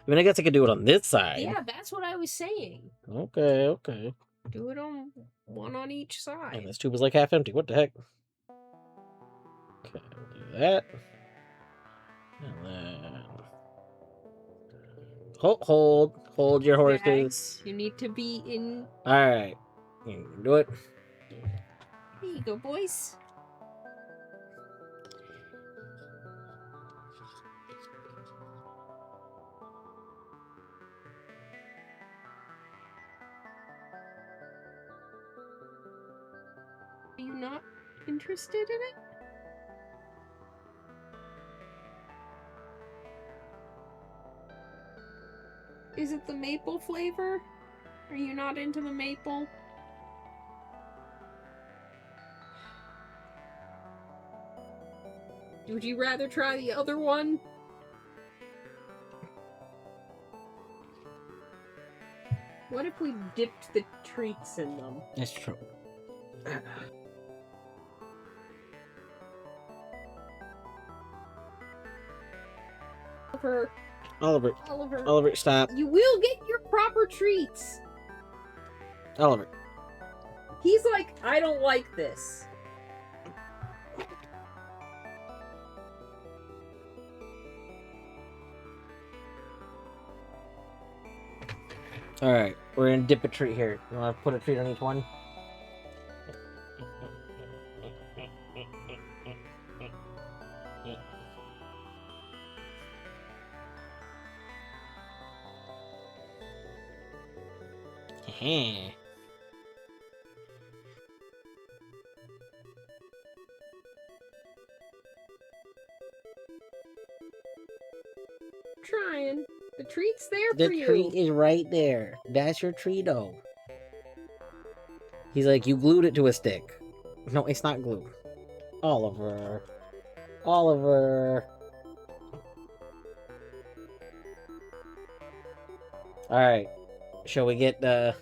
I mean, I guess I could do it on this side. Yeah, that's what I was saying. Okay. Do it on one on each side. And this tube is like half empty. What the heck? Okay, we'll do that. And then... Hold your horses. You need to be in... Alright. You can do it. There you go, boys. Are you not interested in it? Is it the maple flavor? Are you not into the maple? Would you rather try the other one? What if we dipped the treats in them? That's true. Oliver. Oliver. Oliver. Oliver, stop. You will get your proper treats. Oliver. He's like, I don't like this. Alright, we're gonna dip a treat here. You wanna put a treat on each one? Heh. Trying. The treat's there The for you. treat is right there. That's your Treato. He's like, you glued it to a stick. No, it's not glue. Oliver. Oliver. Alright. Shall we get the...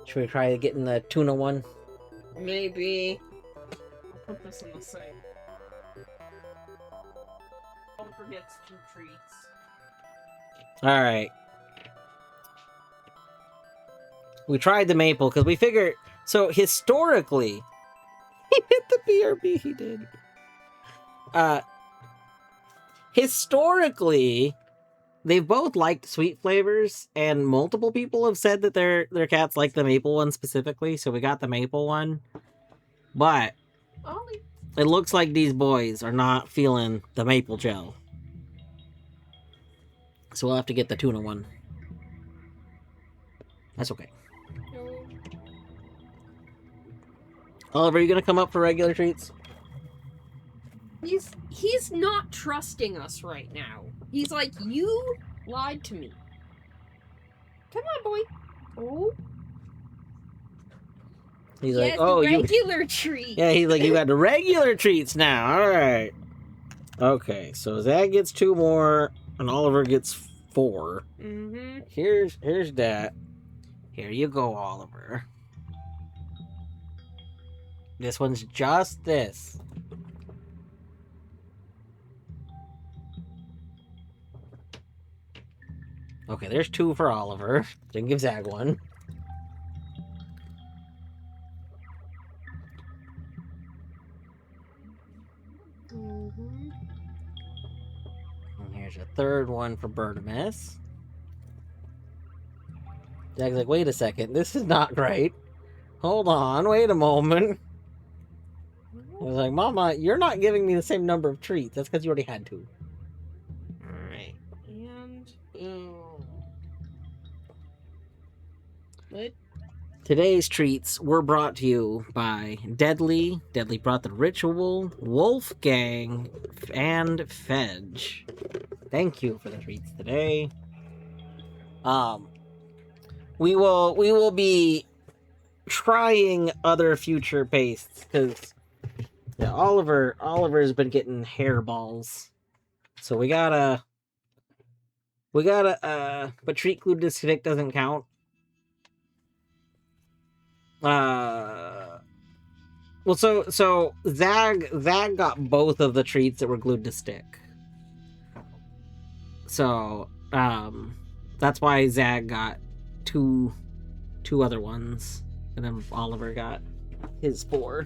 Should we try getting the tuna one? Maybe. I'll put this in the sink. Don't forget 2 treats. Alright. We tried the maple because we figured... So, historically... He hit the BRB, he did. Historically... They've both liked sweet flavors, and multiple people have said that their cats like the maple one specifically, so we got the maple one. But Ollie. it looks like these boys are not feeling the maple gel. So we'll have to get the tuna one. That's okay. No. Oliver, you gonna come up for regular treats? He's not trusting us right now. He's like, you lied to me. Come on, boy. Oh. He's He like, has oh, the you... regular treat. Yeah, he's like, you got the regular treats now. Alright. Okay, so Zach gets 2 more, and Oliver gets 4. Mm-hmm. Here's that. Here you go, Oliver. This one's just this. Okay, there's 2 for Oliver. Then give Zach 1. Mm-hmm. And here's a 3rd one for Bertimus. Zach's like, wait a second, this is not right. Hold on, wait a moment. I was like, Mama, you're not giving me the same number of treats. That's because you already had 2. Alright. And what? Today's treats were brought to you by Deadly. Deadly brought the Ritual, Wolfgang, and Fedge. Thank you for the treats today. We will be trying other future pastes because yeah, Oliver's been getting hairballs. So we gotta but treat glued to stick doesn't count. Well, so Zag got both of the treats that were glued to stick. So, that's why Zag got two other ones, and then Oliver got his 4.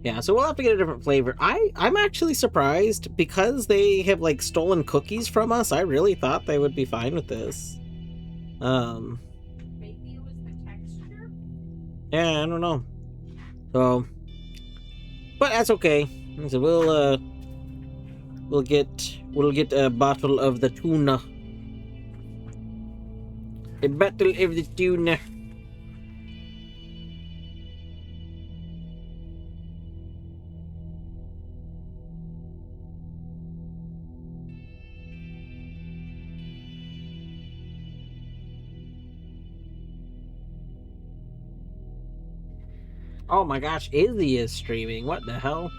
Yeah, so we'll have to get a different flavor. I'm actually surprised because they have like stolen cookies from us. I really thought they would be fine with this. Maybe it was the texture? Yeah, I don't know. So, but that's okay. So we'll get a bottle of the tuna. A bottle of the tuna. Oh my gosh, Izzy is streaming. What the hell?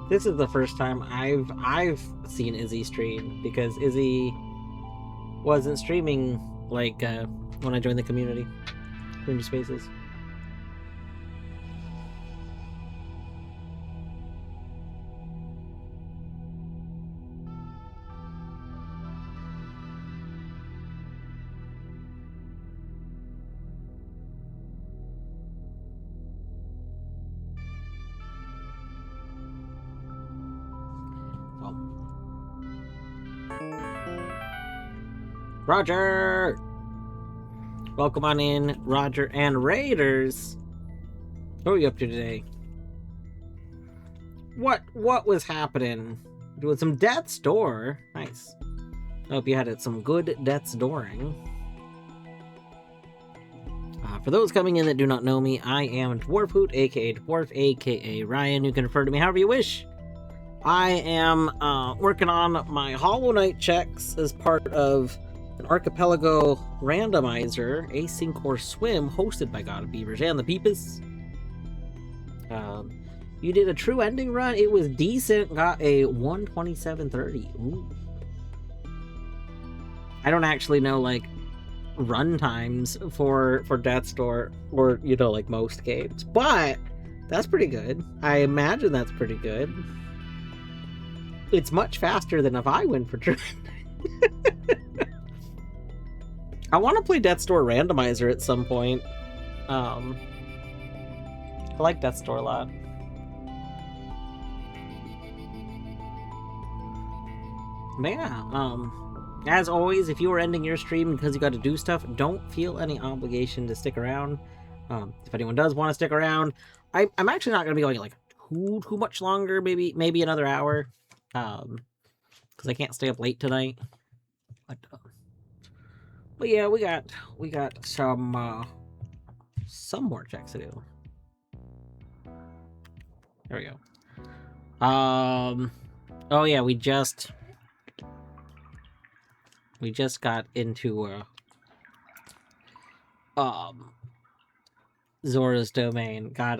This is the first time I've seen Izzy stream because Izzy wasn't streaming like when I joined the community spaces. Roger! Welcome on in, Roger and Raiders. What are you up to today? What was happening? Doing some death's door. Nice. Hope you had some good death's dooring. For those coming in that do not know me, I am Dwarfhoot, aka Dwarf, aka Ryan. You can refer to me however you wish. I am working on my Hollow Knight checks as part of an Archipelago randomizer, Async or Swim, hosted by God of Beavers and the Peepus. You did a true ending run. It was decent. Got a 127.30. Ooh. I don't actually know, like, run times for Death's Door, or, you know, like most games, but that's pretty good. I imagine that's pretty good. It's much faster than if I went for true. I want to play Death's Door randomizer at some point. I like Death's Door a lot. But yeah, as always, if you are ending your stream because you got to do stuff, don't feel any obligation to stick around. If anyone does want to stick around, I'm actually not going to be going like too much longer. Maybe another hour. Because I can't stay up late tonight. But yeah, we got some more checks to do. There we go. Oh yeah, we just got into Zora's domain. God,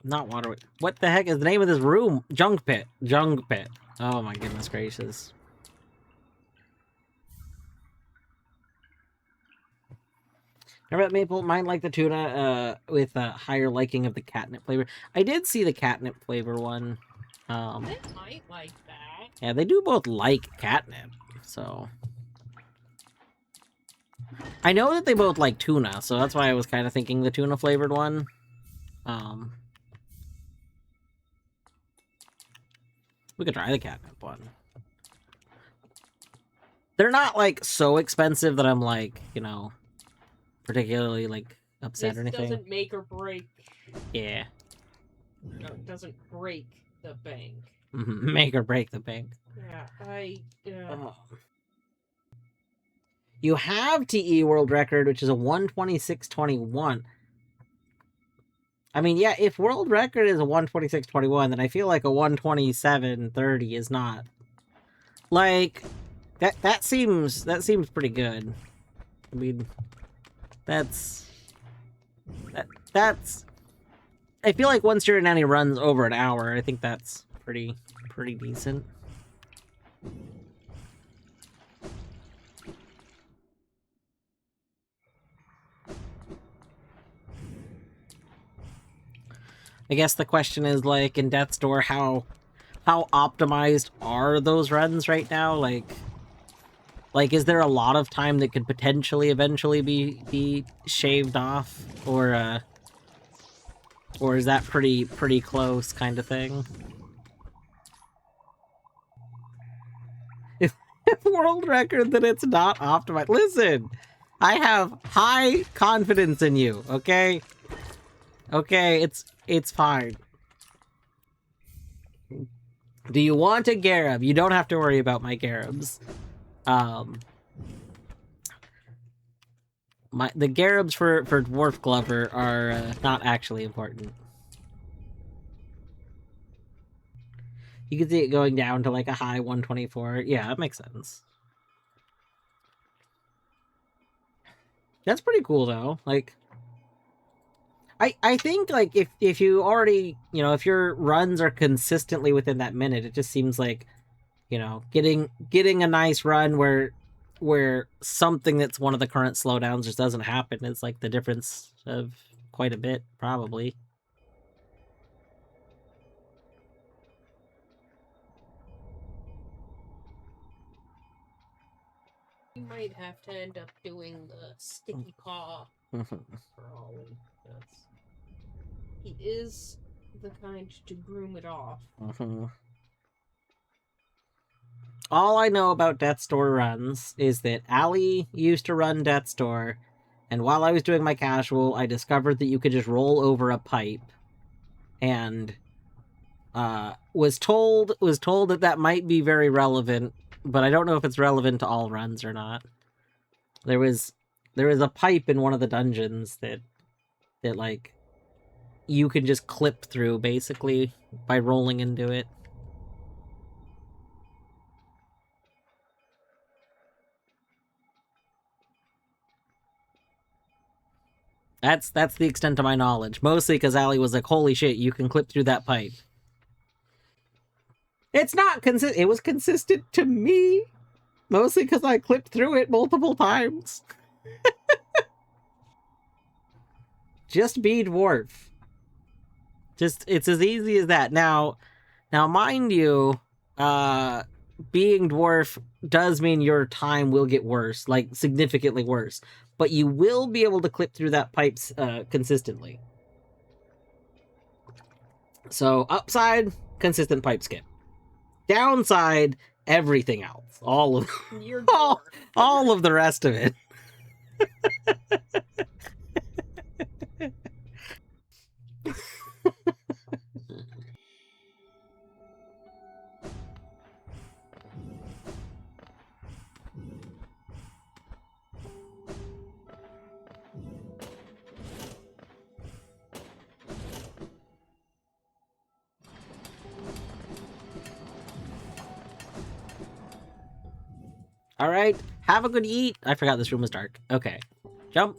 not water. What the heck is the name of this room? Junk pit. Oh my goodness gracious. Remember that Maple? Mine like the tuna with a higher liking of the catnip flavor. I did see the catnip flavor one. They might like that. Yeah, they do both like catnip, so. I know that they both like tuna, so that's why I was kind of thinking the tuna flavored one. We could try the catnip one. They're not like so expensive that I'm like, you know, particularly like upset or anything. This doesn't make or break. Yeah. No, it doesn't break the bank. Make or break the bank. Yeah, You have TE world record, which is a 126.21. I mean, yeah, if world record is a 126.21, then I feel like a 127.30 is not. Like, that seems pretty good. I mean, that's. I feel like once your nanny runs over an hour, I think that's pretty decent. I guess the question is, like, in Death's Door, how optimized are those runs right now? Like, is there a lot of time that could potentially eventually be shaved off, or is that pretty close kind of thing? If world record, then it's not optimized. Listen, I have high confidence in you. Okay, it's fine. Do you want a Garab? You don't have to worry about my Garabs. The Garabs for Dwarf Glover are not actually important. You can see it going down to like a high 124. Yeah, that makes sense. That's pretty cool though. Like, I think like if you already, you know, if your runs are consistently within that minute, it just seems like, you know, getting a nice run where something that's one of the current slowdowns just doesn't happen is like the difference of quite a bit, probably. you might have to end up doing the sticky paw for Ollie. He is the kind to groom it off. All I know about Death's Door runs is that Allie used to run Death's Door, and while I was doing my casual, I discovered that you could just roll over a pipe, and was told that might be very relevant, but I don't know if it's relevant to all runs or not. There was a pipe in one of the dungeons that like you can just clip through basically by rolling into it. That's the extent of my knowledge. Mostly because Allie was like, "Holy shit, you can clip through that pipe." It's not consistent. It was consistent to me, mostly because I clipped through it multiple times. Just be dwarf. Just it's as easy as that. Now, mind you, being dwarf does mean your time will get worse, like significantly worse. But you will be able to clip through that pipes consistently. So upside, consistent pipe skip. Downside, everything else. All of all of the rest of it. All right, have a good eat. I forgot this room was dark. Okay, jump,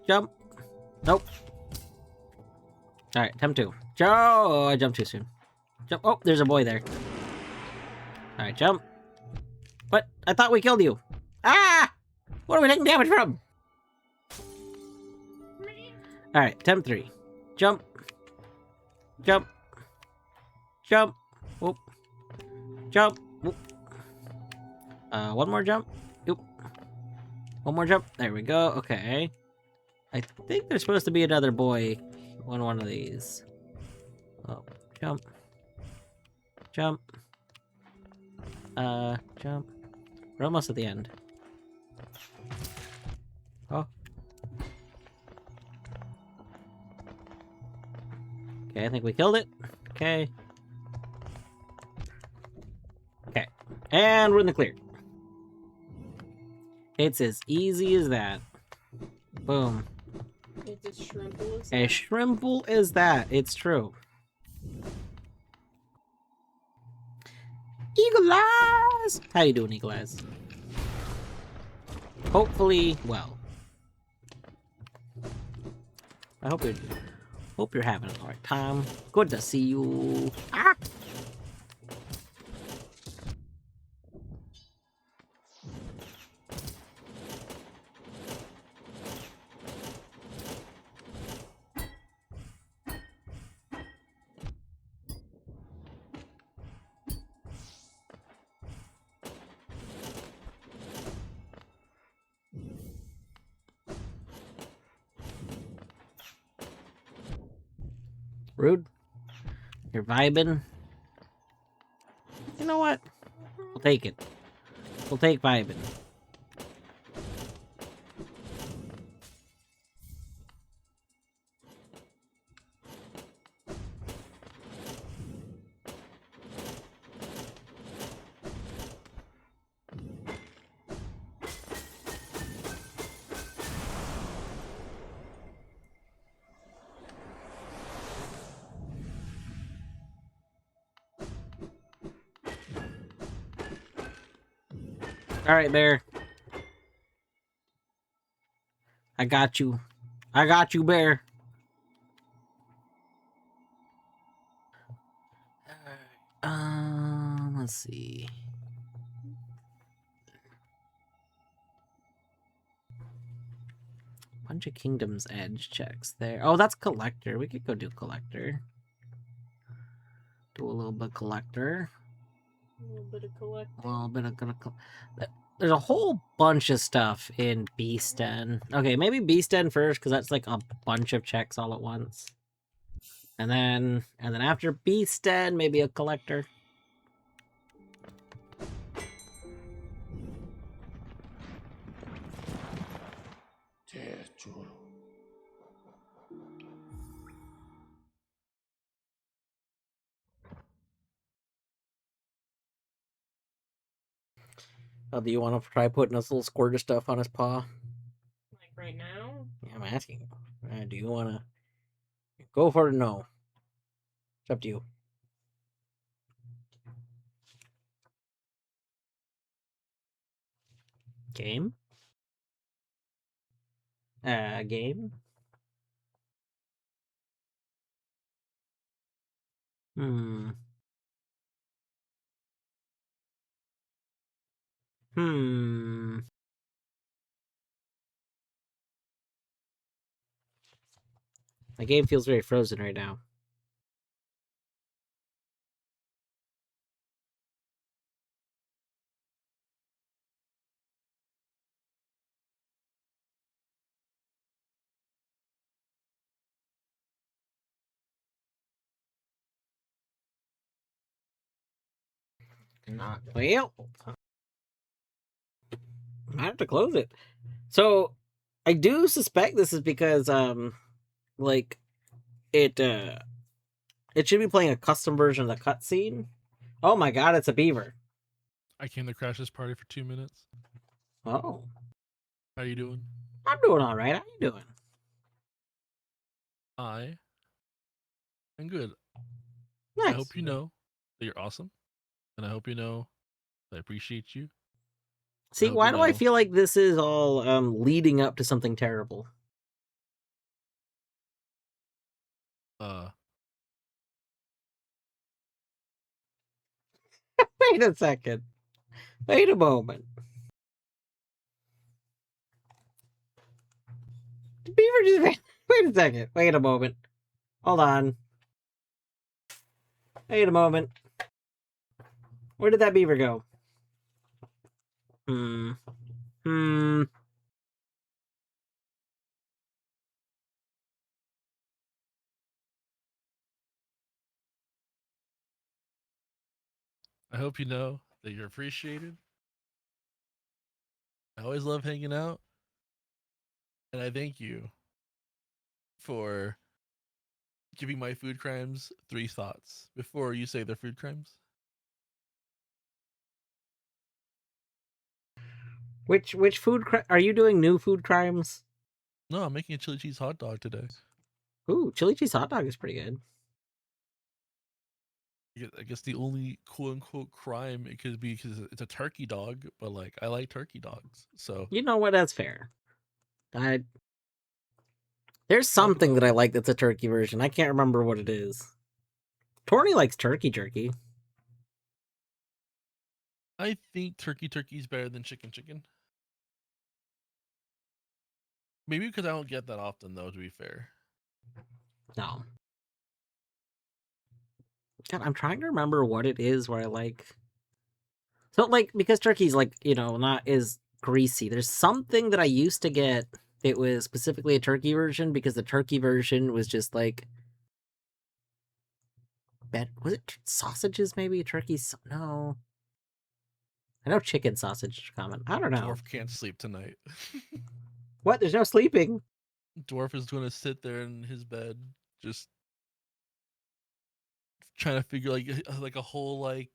jump. Nope. All right, attempt 2. Oh, I jumped too soon. Jump. Oh, there's a boy there. All right, jump. What? I thought we killed you. Ah! What are we taking damage from? All right, attempt 3. Jump. Jump. Jump. Whoop. Jump. Whoop. One more jump. Oop. One more jump. There we go. Okay. I think there's supposed to be another boy on one of these. Oh, jump. Jump. Jump. We're almost at the end. Oh. Okay, I think we killed it. Okay. Okay. And we're in the clear. It's as easy as that. Boom. It's as shrimpable as that. As shrimpable as that. It's true. Eagle Eyes! How you doing, Eagle Eyes? Hopefully, well. I hope you're having an alright time. Good to see you. Ah! Rude. You're vibing. You know what? We'll take it. We'll take vibing. Alright, Bear. I got you. I got you, Bear. Let's see. Bunch of Kingdom's Edge checks there. Oh, that's Collector. We could go do Collector. Do a little bit of Collector. A little bit of collecting. A little bit of... There's a whole bunch of stuff in Beast Den. Okay, maybe Beast Den first, because that's like a bunch of checks all at once. And then after Beast Den, maybe a Collector. Oh, do you want to try putting this little squirt of stuff on his paw? Like right now? Yeah, I'm asking you. Do you want to go for it or no? It's up to you. Game? Game? Hmm. Hmm. My game feels very frozen right now. Not well. I have to close it. So I do suspect this is because like it it should be playing a custom version of the cutscene. Oh my god, it's a beaver. I came to crash this party for 2 minutes. Oh. How you doing? I'm doing alright. How you doing? I am good. Nice. I hope you know that you're awesome. And I hope you know that I appreciate you. See, hope why you do I know. feel like this is all leading up to something terrible? Wait a second. Wait a moment. The beaver just ran. Wait a second. Wait a moment. Hold on. Wait a moment. Where did that beaver go? Hmm. Hmm. I hope you know that you're appreciated. I always love hanging out. And I thank you for giving my food crimes 3 thoughts before you say they're food crimes. Which food are you doing? New food crimes? No, I'm making a chili cheese hot dog today. Ooh, chili cheese hot dog is pretty good. I guess the only quote unquote crime it could be because it's a turkey dog, but like I like turkey dogs, so You know what? That's fair. There's help it something out. that I like that's a turkey version. I can't remember what it is. Torny likes turkey jerky. I think turkey is better than chicken. Maybe because I don't get that often, though. To be fair, No. God, I'm trying to remember what it is where I like. So, like, because turkey's, like, not as greasy. There's something that I used to get. It was specifically a turkey version because the turkey version was just like. Was it sausages, maybe? Turkey? No. I know chicken sausage is common. I don't know. Dwarf can't sleep tonight. What? There's no sleeping. Dwarf is going to sit there in his bed, just trying to figure like a whole like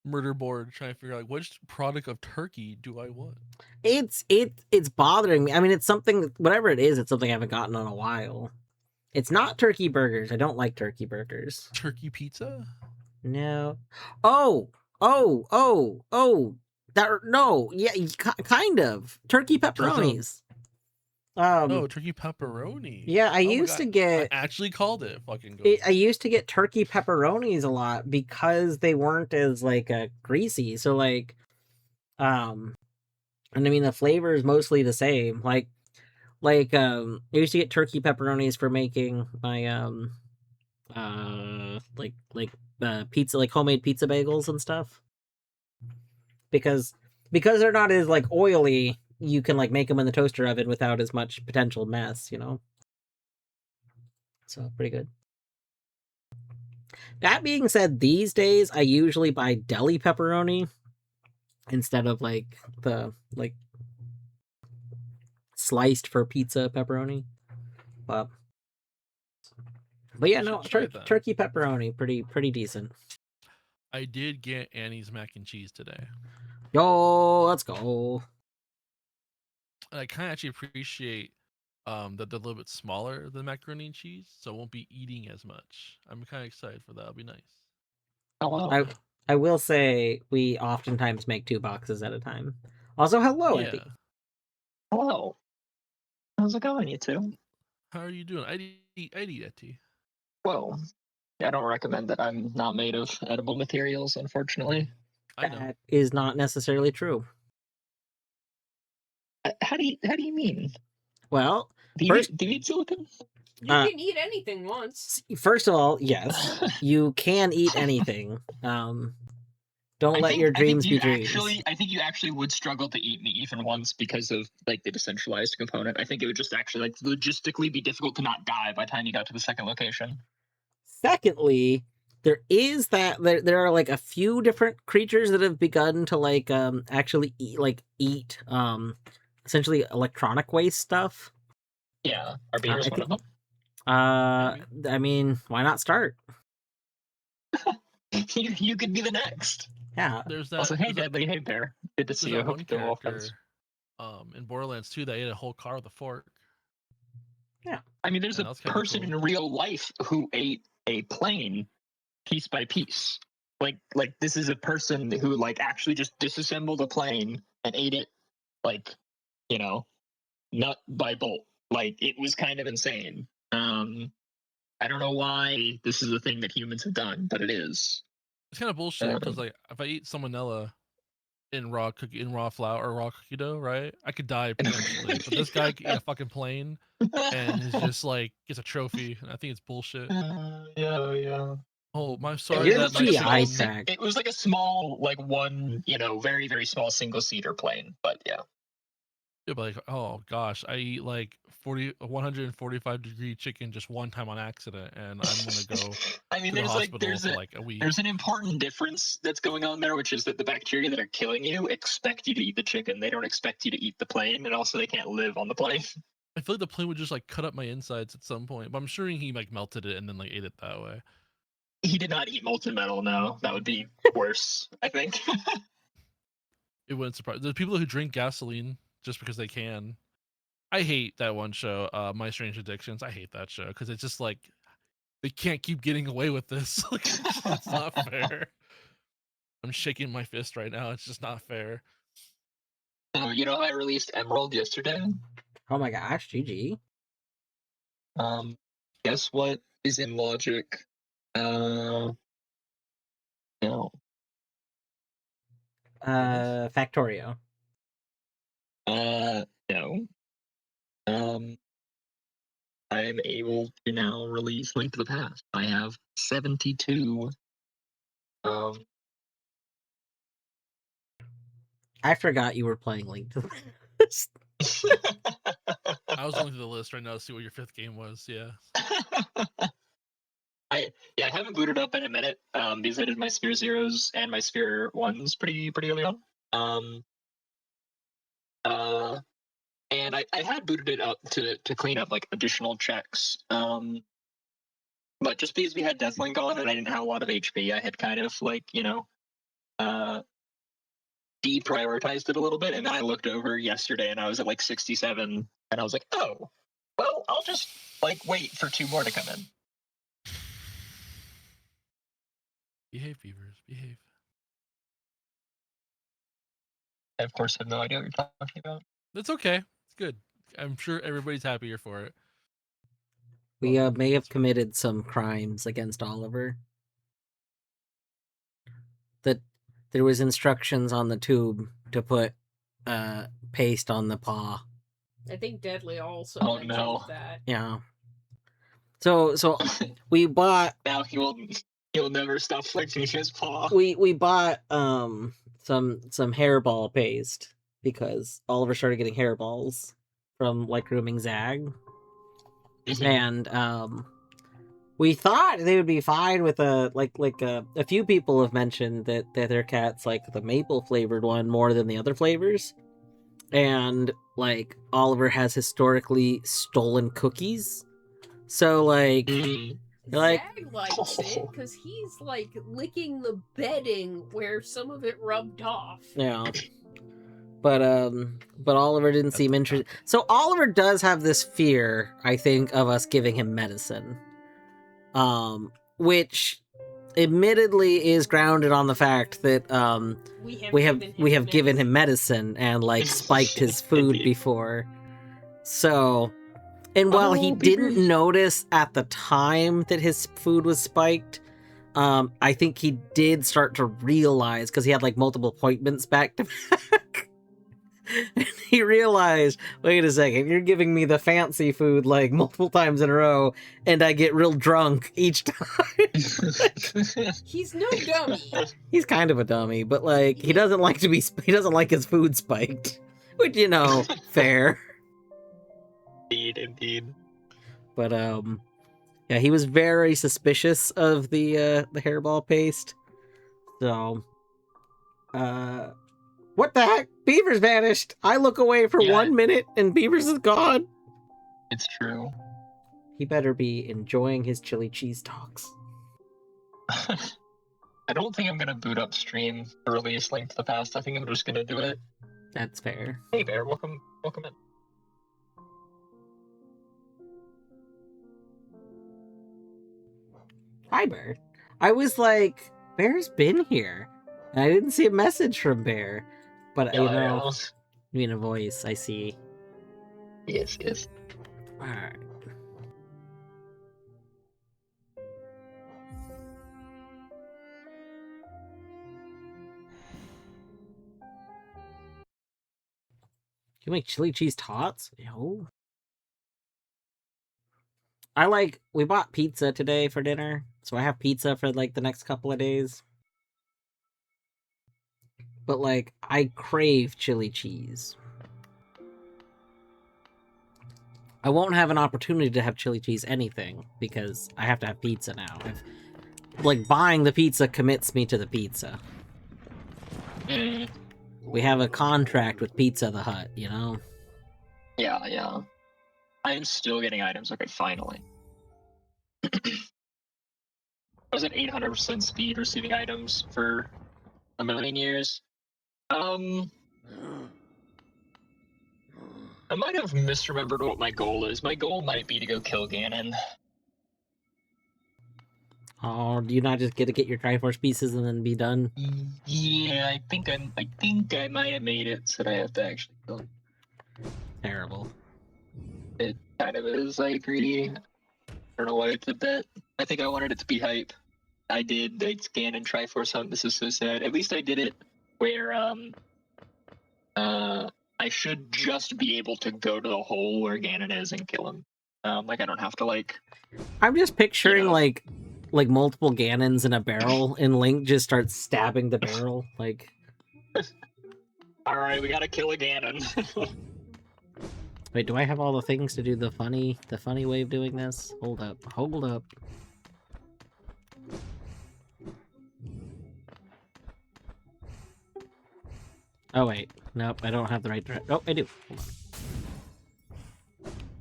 murder board, trying to figure out like which product of turkey do I want. It's bothering me. I mean, it's something. Whatever it is, it's something I haven't gotten in a while. It's not turkey burgers. I don't like turkey burgers. Turkey pizza? No. Oh, oh. That no. Yeah, kind of turkey pepperonis. No, turkey pepperoni. Yeah, I Oh my used God, to get. I actually called it. Fucking go. I used to get turkey pepperonis a lot because they weren't as like greasy. So like, and I mean the flavor is mostly the same. I used to get turkey pepperonis for making my pizza, like homemade pizza bagels and stuff, because they're not as like oily. You can like make them in the toaster oven without as much potential mess. So pretty good. That being said, these days I usually buy deli pepperoni instead of like the like sliced for pizza pepperoni. But yeah, no, turkey pepperoni, pretty decent. I did get Annie's mac and cheese today. Yo, let's go. And I kind of actually appreciate that they're a little bit smaller than macaroni and cheese, so I won't be eating as much. I'm kind of excited for that. It'll be nice. Oh wow. I will say we oftentimes make 2 boxes at a time. Also, hello, Yeah. Eddie. Hello. How's it going, you two? How are you doing? I'd eat Etty. Well, I don't recommend that. I'm not made of edible materials, unfortunately. I know. That is not necessarily true. How do you mean? Well, Do you, first, do you eat silicon? You can eat anything once. first of all, yes, you can eat anything. Don't let your dreams be dreams. I think you actually would struggle to eat me even once because of like the decentralized component. I think it would just actually like logistically be difficult to not die by the time you got to the second location. Secondly, there is that there are like a few different creatures that have begun to like actually eat essentially electronic waste stuff. Yeah, our beaver's one of them. I mean, why not start? You could be the next. Yeah. There's that. Also, hey Deadly, hey Bear. Good to see you. There's that Hope one you're doing well, friends. character in Borderlands 2 that ate a whole car with a fork. Yeah. I mean, there's Yeah, a that's kinda person cool. in real life who ate a plane piece by piece. Like this is a person who like actually just disassembled a plane and ate it, like, you know, nut by bolt. Like it was kind of insane. I don't know why this is a thing that humans have done, but it is. It's kind of bullshit because like if I eat salmonella in raw flour or raw cookie dough, right? I could die potentially, but this guy could eat a fucking plane and he's just like gets a trophy, and I think it's bullshit. Yeah. Oh, my It sorry You're was that like a nice GI small, track. it was like a small, like one, very, very small single seater plane. But yeah. Yeah, but like, oh gosh, I eat like 145-degree chicken just one time on accident, and I'm gonna go I mean, to the hospital for like a week. there's an important difference that's going on there, which is that the bacteria that are killing you expect you to eat the chicken. They don't expect you to eat the plane, and also they can't live on the plane. I feel like the plane would just like cut up my insides at some point, but I'm sure he like melted it and then like ate it that way. He did not eat molten metal. No, that would be worse, I think. It wouldn't surprise. There's people who drink gasoline just because they can. I hate that one show, My Strange Addictions. I hate that show because it's just like they can't keep getting away with this. Like, it's not fair. I'm shaking my fist right now. It's just not fair. I released Emerald yesterday. Oh my gosh, GG. Guess what is in Logic? No. Factorio. No. I am able to now release Link to the Past. I have 72. I forgot you were playing Link to the Past. I was looking through the list right now to see what your 5th game was. Yeah. I haven't booted up in a minute. Because I did my Sphere Zeros and my Sphere Ones pretty early on. And I had booted it up to clean up like additional checks. But just because we had Deathlink on and I didn't have a lot of HP, I had kind of like, deprioritized it a little bit. And then I looked over yesterday and I was at like 67. And I was like, oh, well, I'll just like wait for 2 more to come in. Behave, beavers. Behave. I, of course, have no idea what you're talking about. That's okay. It's good. I'm sure everybody's happier for it. We may have committed some crimes against Oliver. That there was instructions on the tube to put paste on the paw. I think Deadly also Oh, mentioned no. that. Yeah. So we bought. Now he'll never stop flicking his paw. We bought some hairball paste because Oliver started getting hairballs from like grooming Zag. And we thought they would be fine with a few people have mentioned that their cats like the maple flavored one more than the other flavors. And like Oliver has historically stolen cookies. So like Like- Zag likes it because he's like licking the bedding where some of it rubbed off. Yeah. But Oliver didn't seem interested. So Oliver does have this fear, I think, of us giving him medicine. Which admittedly is grounded on the fact that we have given him medicine and like spiked his food Indeed. before. So, and while he didn't Beavers. notice at the time that his food was spiked, I think he did start to realize, because he had like multiple appointments back to back. And he realized, wait a second, you're giving me the fancy food like multiple times in a row, and I get real drunk each time. He's no dummy. He's kind of a dummy, but like he doesn't like his food spiked, which, you know, fair. Indeed. But yeah, he was very suspicious of the hairball paste. So, what the heck? Beaver's vanished. I look away for Yeah. 1 minute and Beaver's is gone. It's true. He better be enjoying his chili cheese talks. I don't think I'm gonna boot up stream to release Link to the Past. I think I'm just gonna do it. That's fair. Hey Bear, welcome in. Hi, Bear. I was like, Bear's been here. And I didn't see a message from Bear. But, you know, you mean a voice, I see. Yes. Alright. You make chili cheese tots? Yo. We bought pizza today for dinner, so I have pizza for like the next couple of days. But like, I crave chili cheese. I won't have an opportunity to have chili cheese anything because I have to have pizza now. Like, buying the pizza commits me to the pizza. We have a contract with Pizza the Hut, you know? Yeah. I am still getting items. Okay, finally. I was at 800% speed receiving items for a million years. I might have misremembered what my goal is. My goal might be to go kill Ganon. Oh, do you not just get to get your Triforce pieces and then be done? Yeah, I think I might have made it so that I have to actually kill him. Terrible. It kind of is. I agree. I don't know why I did that. I think I wanted it to be hype. I did. I scanned and Triforce Hunt. This is so sad. At least I did it where I should just be able to go to the hole where Ganon is and kill him. Like I don't have to like. I'm just picturing know. like multiple Ganons in a barrel, and Link just starts stabbing the barrel. Like, All right, we gotta kill a Ganon. wait, do I have all the things to do the funny way of doing this? Hold up. Oh wait, nope, I don't have the right direction. Oh, I do. Hold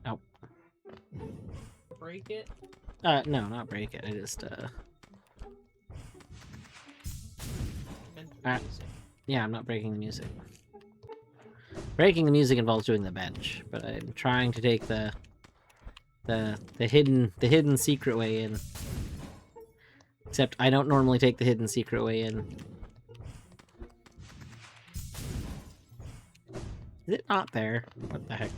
on. Break it. No, not break it. I just yeah, I'm not breaking the music. Breaking the music involves doing the bench, but I'm trying to take the hidden secret way in. Except I don't normally take the hidden secret way in. Is it not there? What the heck?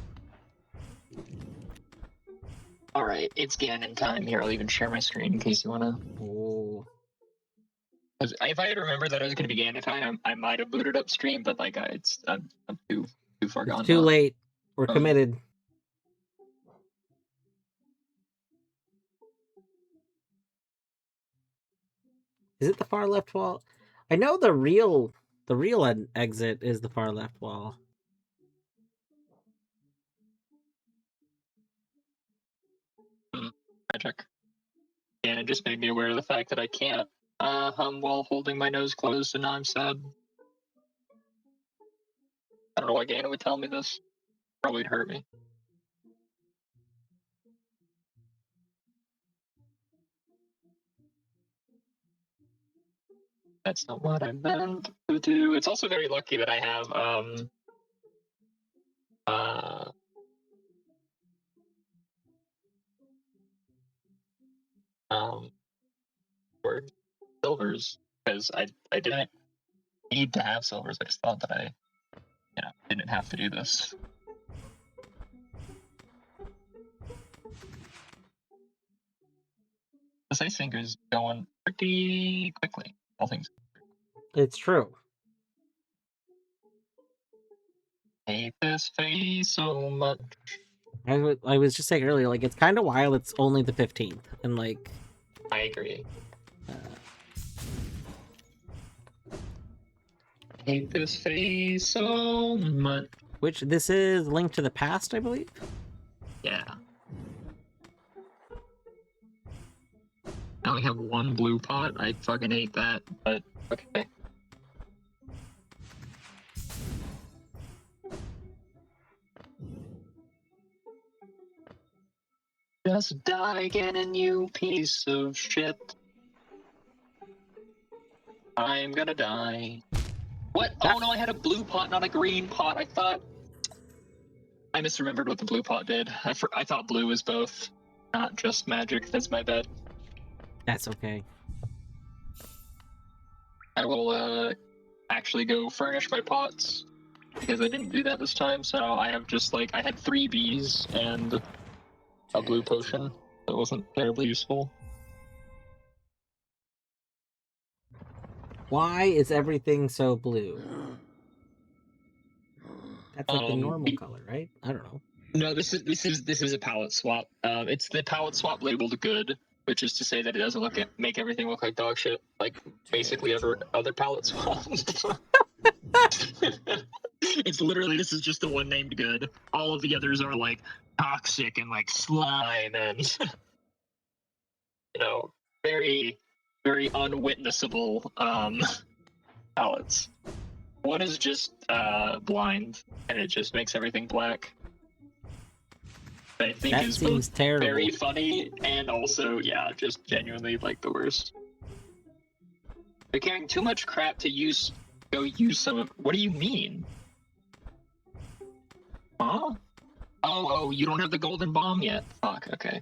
All right, it's Ganon time. Here, I'll even share my screen in case you wanna. Oh. 'Cause if I had remembered that it was gonna be Ganon time, I might have booted up stream. But like, I'm too far gone. It's too now. late. We're committed. Is it the far left wall? I know the real exit is the far left wall. Magic. And it just made me aware of the fact that I can't hum while holding my nose closed, and now I'm sad. I don't know why Ganon would tell me this. Probably hurt me. That's not what I meant to do. It's also very lucky that I have for silvers, because I didn't need to have silvers. I just thought that I didn't have to do this. This async is going pretty quickly, all things. It's true. Hate this face so much. I was just saying earlier, like, it's kind of wild it's only the 15th, and, like... I agree. Hate this face so much. Which, this is Link to the Past, I believe? Yeah. I only have one blue pot. I fucking hate that, but okay. Just die again, you piece of shit. I'm gonna die. What? Oh no, I had a blue pot, not a green pot. I thought... I misremembered what the blue pot did. I thought blue was both, not just magic. That's my bad. That's okay. I will actually go furnish my pots, because I didn't do that this time, so I have just, like, I had 3 bees and a blue potion. That wasn't terribly useful. Why is everything so blue? That's like the normal color, right? I don't know. No, this is a palette swap. It's the palette swap labeled good, which is to say that it doesn't make everything look like dog shit, like basically other palette swaps. It's literally, this is just the one named good. All of the others are like toxic and like slime and very, very unwitnessable palettes. One is just blind, and it just makes everything black. I think That is seems both terrible. very funny and also, yeah, just genuinely like the worst. They're carrying too much crap to go use some of... What do you mean? Huh? Oh, you don't have the golden bomb yet. Fuck, okay.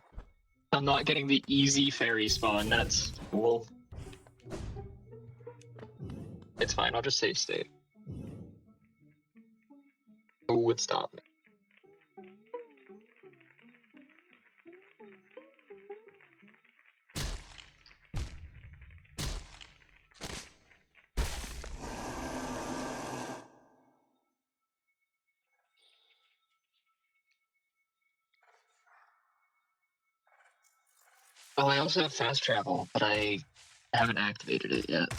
I'm not getting the easy fairy spawn. That's cool. It's fine, I'll just save state. Who would stop me? Oh, I also have fast travel, but I haven't activated it yet.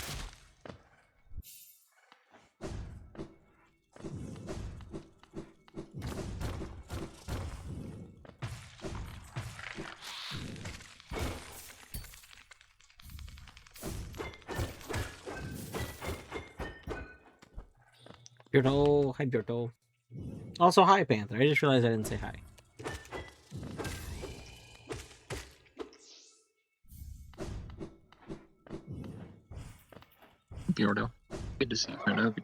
Beardo, hi Beardo. Also, hi Panther. I just realized I didn't say hi. Beardo. Good to see you, Beardo.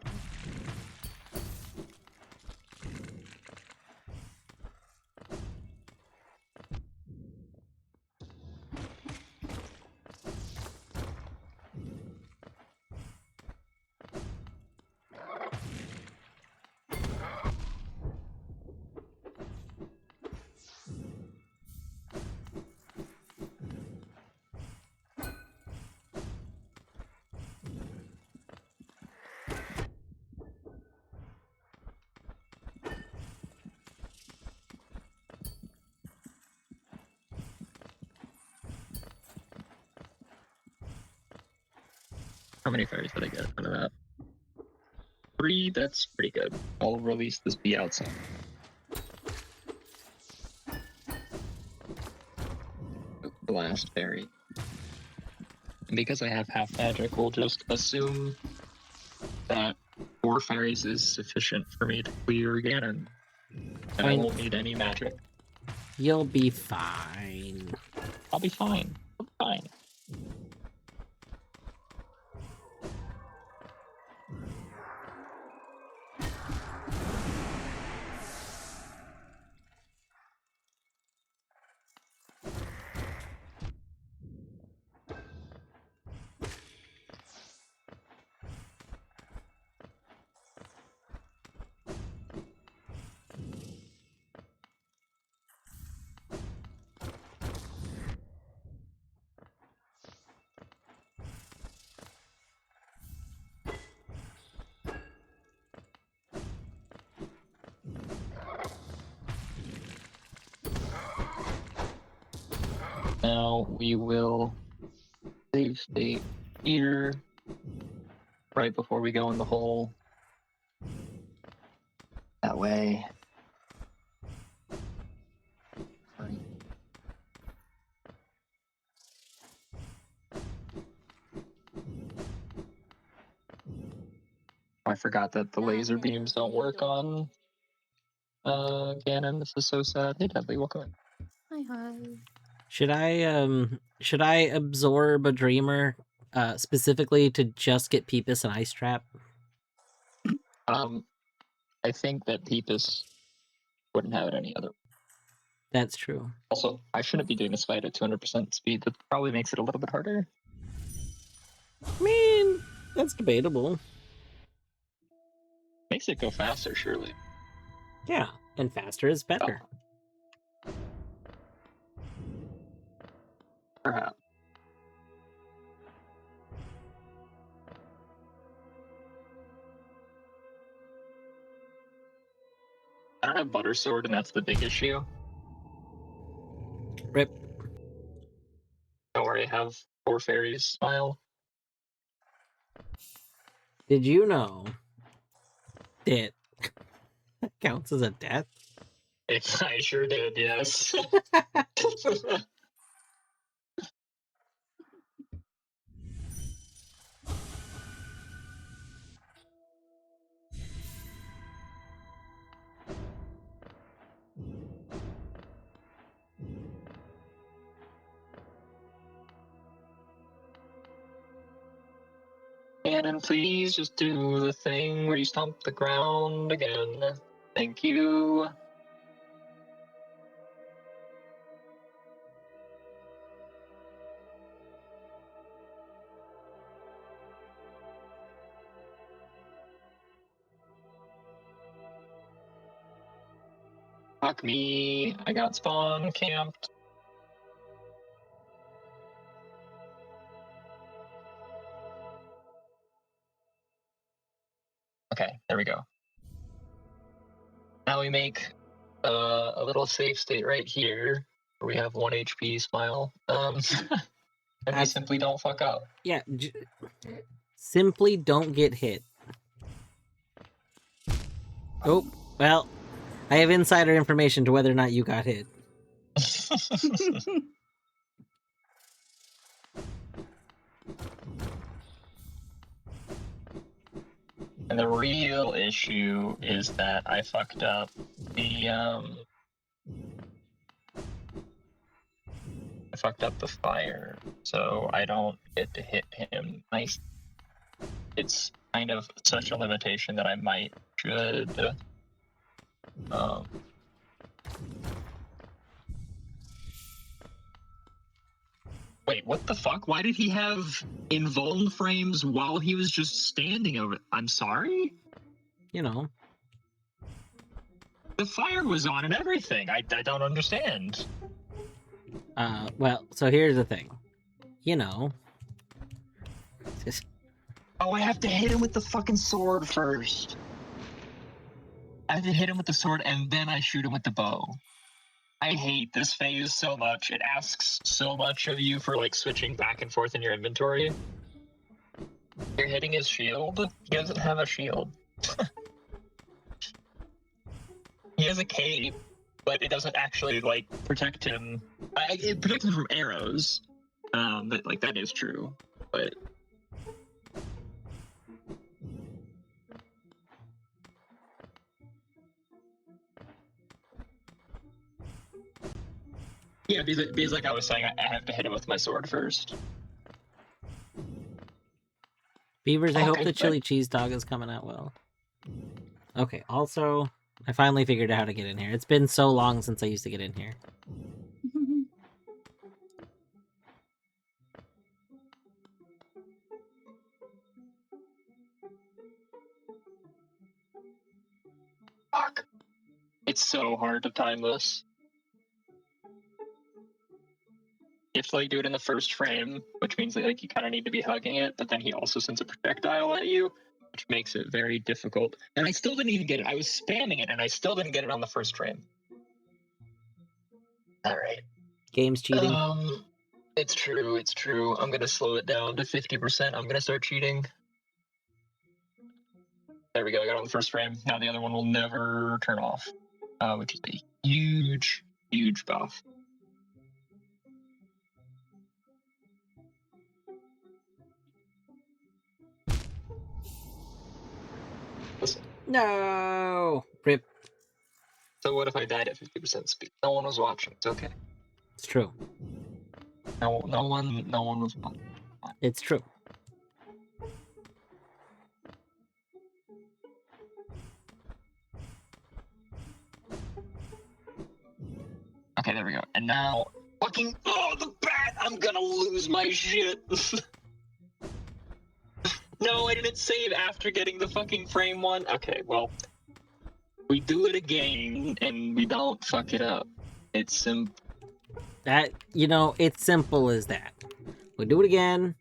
How many fairies did I get out of that? 3, that's pretty good. I'll release this bee outside. Blast fairy. And because I have half magic, we'll just assume that 4 fairies is sufficient for me to clear Ganon. And I won't need any magic. You'll be fine. I'll be fine. I'm fine. Now we will save state here right before we go in the hole. That way. I forgot that the laser beams don't work on Ganon. This is so sad. Hey, Deadly, welcome in. Hi. Should I absorb a dreamer specifically to just get Peepus an ice trap? I think that Peepus wouldn't have it any other. That's true. Also, I shouldn't be doing this fight at 200% speed. That probably makes it a little bit harder. I mean, that's debatable. Makes it go faster, surely. Yeah, and faster is better. Oh. Perhaps. I don't have Butter Sword, and that's the big issue. Rip. Don't worry, I have 4 fairies. Smile. Did you know that counts as a death? I sure did, yes. Ganon, please just do the thing where you stomp the ground again. Thank you. Fuck me. I got spawn camped. Okay, there we go. Now we make a little safe state right here where we have 1 HP. Smile. And we simply don't fuck up. Yeah, simply don't get hit. Oh, well, I have insider information to whether or not you got hit. And the real issue is that I fucked up the fire, so I don't get to hit him. It's kind of such a limitation that I should. Wait, what the fuck? Why did he have invuln frames while he was just standing over? I'm sorry? You know. The fire was on and everything. I don't understand. Well, so here's the thing. You know. Oh, I have to hit him with the fucking sword first. I have to hit him with the sword and then I shoot him with the bow. I hate this phase so much. It asks so much of you for like switching back and forth in your inventory. You're hitting his shield. He doesn't have a shield. He has a cape, but it doesn't actually like protect him. It protects him from arrows. But like that is true. But yeah, because like I was saying, I have to hit him with my sword first. Beavers, I hope the chili cheese dog is coming out well. Okay, also, I finally figured out how to get in here. It's been so long since I used to get in here. Fuck. It's so hard to time this. You have to like do it in the first frame, which means that like you kind of need to be hugging it, but then he also sends a projectile at you, which makes it very difficult. And I still didn't even get it. I was spamming it, and I still didn't get it on the first frame. All right. Game's cheating. It's true, it's true. I'm gonna slow it down to 50%. I'm gonna start cheating. There we go, I got on the first frame. Now the other one will never turn off. Which is a huge, huge buff. Listen, No. Rip. so what if I died at 50% speed? No one was watching. It's okay. It's true. No one was watching. It's true. Okay, there we go. And now, fucking, the bat! I'm gonna lose my shit. No, I didn't save after getting the fucking frame one. Okay, well, we do it again and we don't fuck it up. It's simple. That, it's simple as that. We do it again.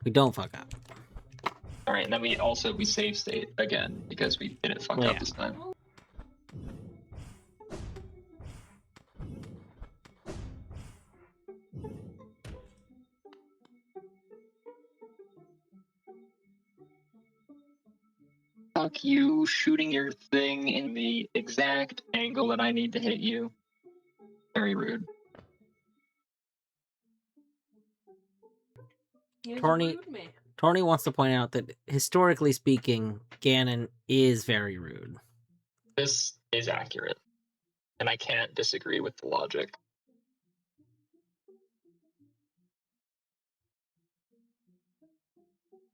We don't fuck up. All right, and then we save state again because we didn't fuck up this time. Fuck you, shooting your thing in the exact angle that I need to hit you. Very rude. He's a Torny- rude man. Tony wants to point out that, historically speaking, Ganon is very rude. This is accurate, and I can't disagree with the logic.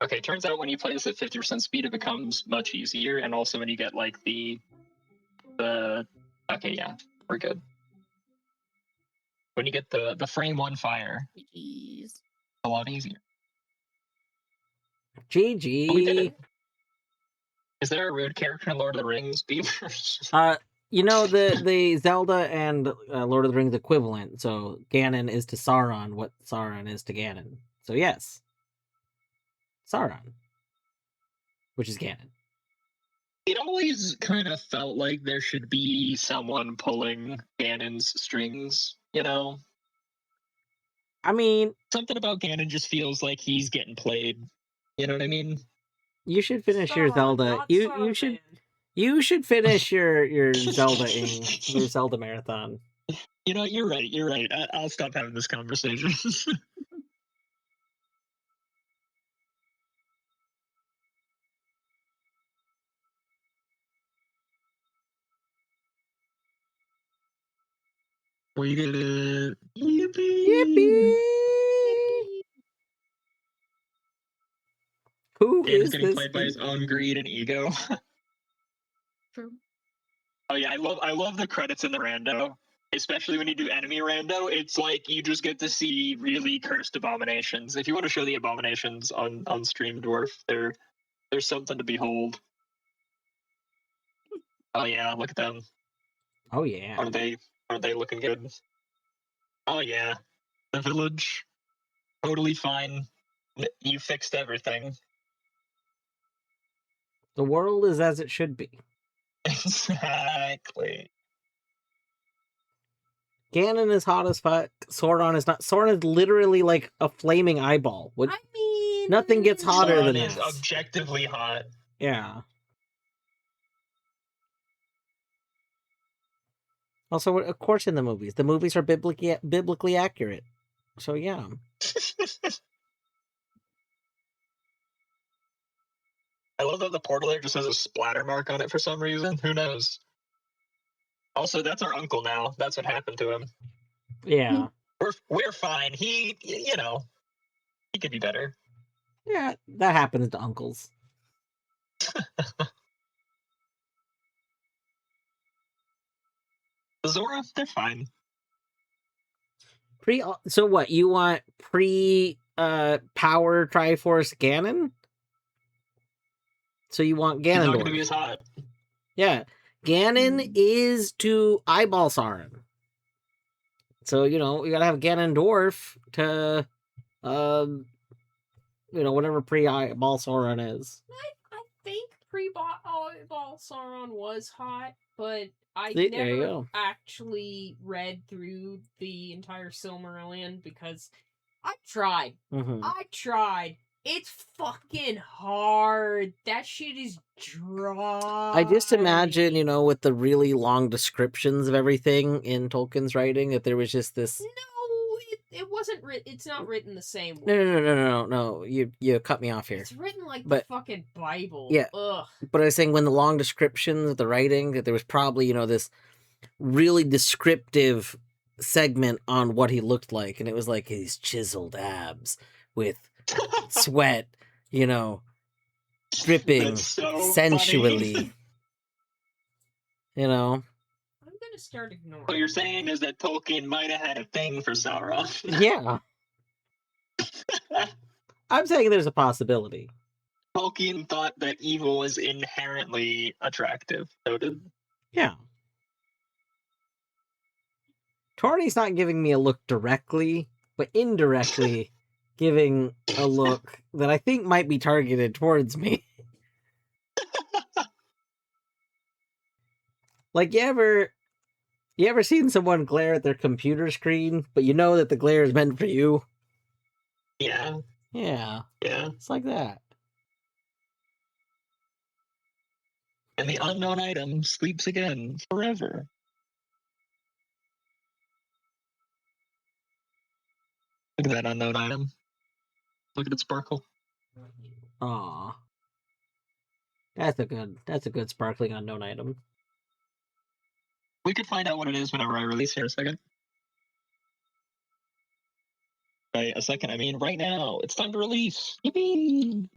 Okay, turns out when you play this at 50% speed, it becomes much easier, and also when you get like the okay, yeah, we're good. When you get the frame one fire, Jeez. a lot easier. GG. But we did it. Is there a rude character in Lord of the Rings, Beavers? The Zelda and Lord of the Rings equivalent. So Ganon is to Sauron what Sauron is to Ganon. So yes, Sauron, which is Ganon. It always kind of felt like there should be someone pulling Ganon's strings, you know? I mean, Something about Ganon just feels like he's getting played. You know what I mean? you should finish your Sauron, Zelda. not You should Saruman. you should finish your your Zelda marathon. You know, you're right. You're right. I'll stop having this conversation. We did it. Yippee! Yippee! Who Ganon's is getting this? played by his own greed and ego. True. Oh yeah, I love the credits in the rando. Especially when you do enemy rando, it's like you just get to see really cursed abominations. If you want to show the abominations on stream, Dwarf, there's something to behold. Oh yeah, look at them. Oh yeah. Are they looking good? Oh yeah, the village, totally fine. You fixed everything. The world is as it should be. Exactly. Ganon is hot as fuck. Sauron is not. Sauron is literally like a flaming eyeball. What? I mean, Nothing gets hotter Sauron than is this. objectively hot. Yeah. Also, of course, in the movies are biblically accurate. So yeah. I love that the portal there just has a splatter mark on it for some reason. Who knows? Also, that's our uncle now. That's what happened to him. Yeah. We're fine. He could be better. Yeah, that happens to uncles. Zora, they're fine. So what? You want power Triforce Ganon? So you want He's not Ganondorf? going to be as hot. Yeah, Ganon is to eyeball Sauron. So you gotta have Ganondorf to, whatever pre-eyeball Sauron is. I think pre-ball Sauron was hot, but I See, there you never go. actually read through the entire Silmarillion because I tried. Mhm. I tried. It's fucking hard. That shit is dry. I just imagine, you know, with the really long descriptions of everything in Tolkien's writing, that there was just this. No, it wasn't written. It's not written the same way. No. You cut me off here. It's written like But- the fucking Bible. Yeah. Ugh. But I was saying when the long descriptions of the writing, that there was probably, you know, this really descriptive segment on what he looked like, and it was like his chiseled abs with sweat, you know, dripping That's so sensually. funny. You know, I'm gonna start ignoring. What you're saying is that Tolkien might have had a thing for Sauron. yeah. I'm saying there's a possibility. Tolkien thought that evil was inherently attractive. So did Yeah. Torny's not giving me a look directly, but indirectly giving a look that I think might be targeted towards me. Like, you ever seen someone glare at their computer screen, but you know that the glare is meant for you? yeah, Yeah, yeah. it's like that. And the unknown item sleeps again forever. Look at that unknown item. Look at it sparkle. Aw. That's a good sparkling unknown item. We could find out what it is whenever I release here in a second. By a second, I mean right now. It's time to release. Yippee!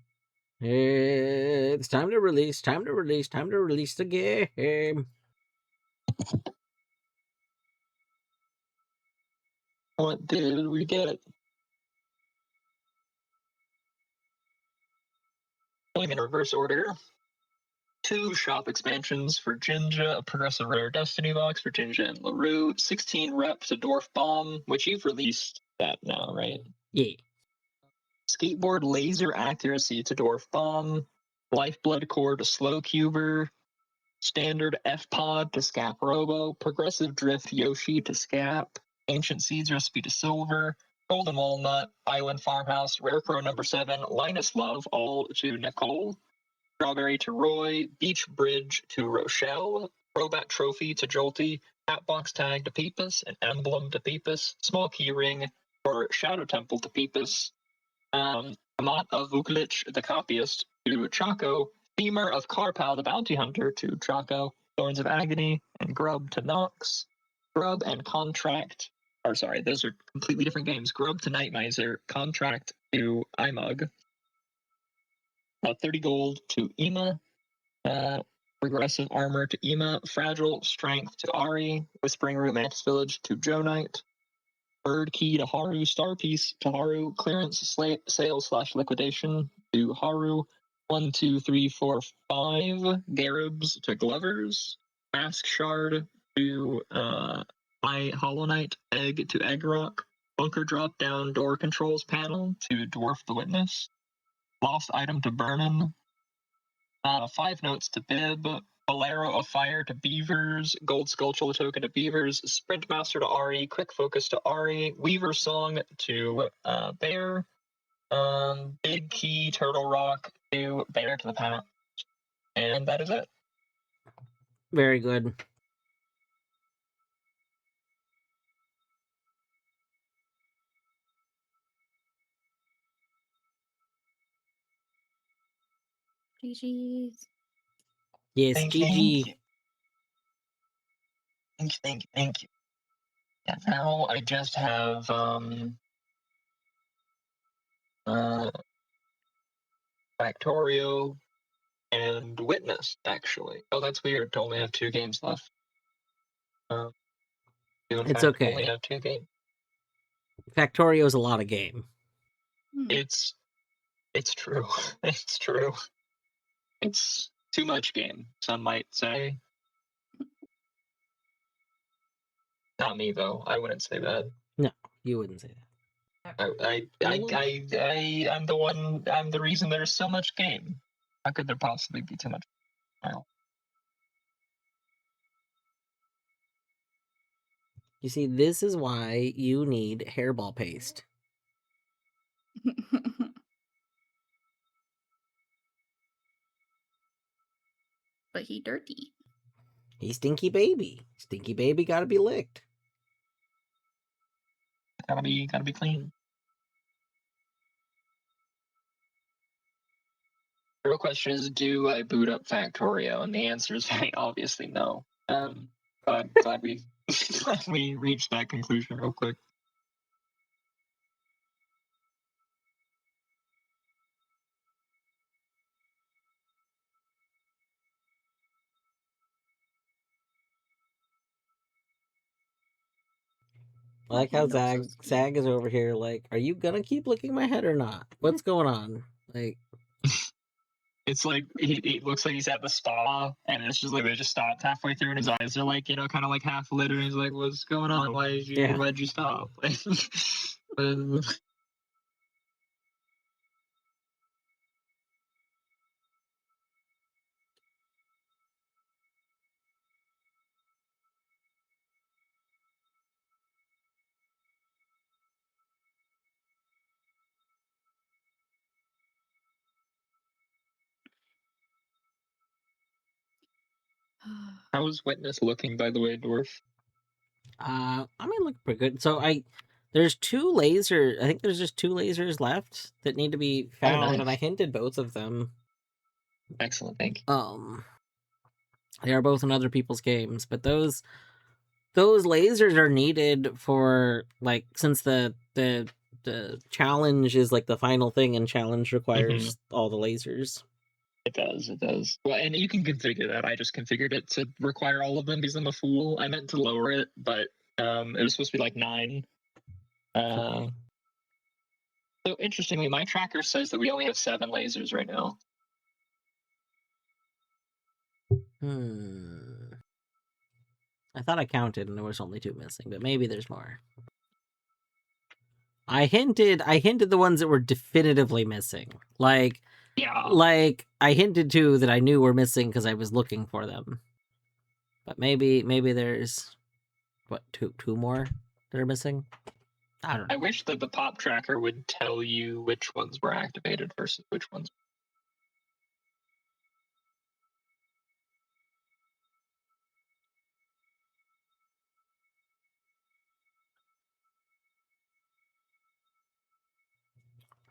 It's time to release the game. What did we get? Going in reverse order. 2 shop expansions for Jinja, a progressive rare destiny box for Jinja and LaRue, 16 rep to Dwarf Bomb, which you've released that now, right? Yeah. Skateboard laser accuracy to Dwarf Bomb, Lifeblood Core to Slow Cuber, Standard F Pod to Scap Robo, Progressive Drift Yoshi to Scap, Ancient Seeds Recipe to Silver, Golden Walnut, Island Farmhouse, Rare Crow number 7, Linus Love, all to Nicole, Strawberry to Roy, Beach Bridge to Rochelle, Probat Trophy to Jolty, Hatbox Tag to Peepus, an Emblem to Peepus, Small Key Ring for Shadow Temple to Peepus, Amat of Vuklich the Copyist to Chaco, Femur of Karpal the Bounty Hunter to Chaco, Thorns of Agony and Grub to Nox, Grub and Contract, or sorry, those are completely different games. Grub to Night Miser, Contract to iMug, 30 gold to Ema, Regressive Armor to Ema, Fragile Strength to Ari, Whispering Root Max Village to Joe Knight, Bird Key to Haru, Star Piece to Haru, Clearance Sale / Liquidation to Haru, 1, 2, 3, 4, 5, Garibs to Glovers, Mask Shard to Hollow Knight, Egg to Egg Rock, Bunker Drop Down Door Controls Panel to Dwarf the Witness, Lost Item to Burnin, 5 Notes to Bib, Bolero of Fire to Beavers, Gold Sculpture Token to Beavers, Sprint Master to Ari, Quick Focus to Ari, Weaver Song to Bear, Big Key Turtle Rock to Bear to the Path. And that is it. Very good. GG's. Yes, Thank you. GG. Thank you. Yeah, now I just have Factorio and Witness, actually. Oh, that's weird to only have 2 games left. Do in It's fact okay. only have 2 games. Factorio is a lot of game. It's true. It's true. It's too much game, some might say. Not me though. I wouldn't say that. No, you wouldn't say that. I'm the one. I'm the reason there's so much game. How could there possibly be too much smile? You see, this is why you need hairball paste. But he dirty. He's stinky baby. Stinky baby gotta be licked. Gotta be clean. The real question is, do I boot up Factorio? And the answer is very obviously no. But glad we reached that conclusion real quick. I like how Okay, no, so Zag is over here like, are you gonna keep licking my head or not? What's going on? Like, It's like he looks like he's at the spa, and it's just like they just stopped halfway through, and his eyes are like, kind of like half lit, and he's like, "What's going on? Why'd you stop?" How is Witness looking, by the way, Dwarf? I mean, look pretty good. So there's I think there's just 2 lasers left that need to be found, and I Nice. hinted both of them. Excellent, thank you. They are both in other people's games, but those lasers are needed for, like, since the challenge is like the final thing, and challenge requires all the lasers. It does. Well, and you can configure that. I just configured it to require all of them because I'm a fool. I meant to lower it, but it was supposed to be like 9. Okay. So interestingly, my tracker says that we only have 7 lasers right now. I thought I counted and there was only 2 missing, but maybe there's more. I hinted the ones that were definitively missing. Like I hinted 2 that I knew were missing because I was looking for them. But maybe there's what, 2 more that are missing? I don't know. I wish that the pop tracker would tell you which ones were activated versus which ones.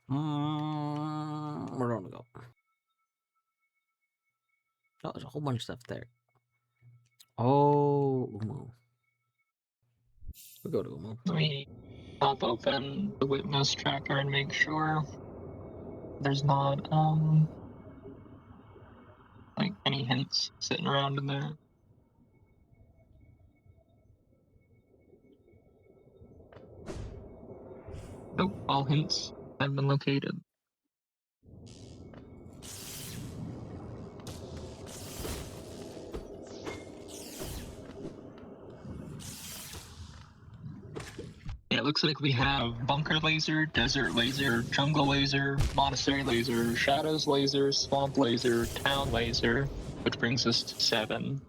Where do I want to go? Oh, there's a whole bunch of stuff there. Oh, Umu. We'll go to Umu. Let me pop open the Witness tracker and make sure there's not like any hints sitting around in there. Nope, all hints have been located. Yeah, it looks like we have bunker laser, desert laser, jungle laser, monastery laser, shadows laser, swamp laser, town laser, which brings us to 7.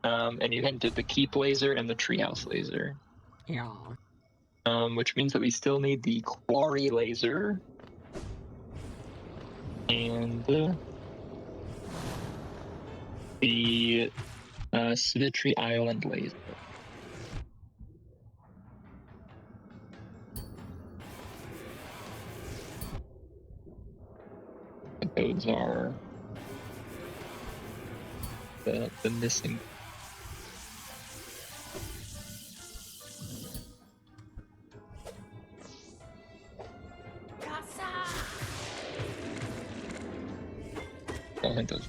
And you hinted the keep laser and the treehouse laser. Yeah. Which means that we still need the quarry laser and the Svitri Island laser. Those are the missing. I'll hint those.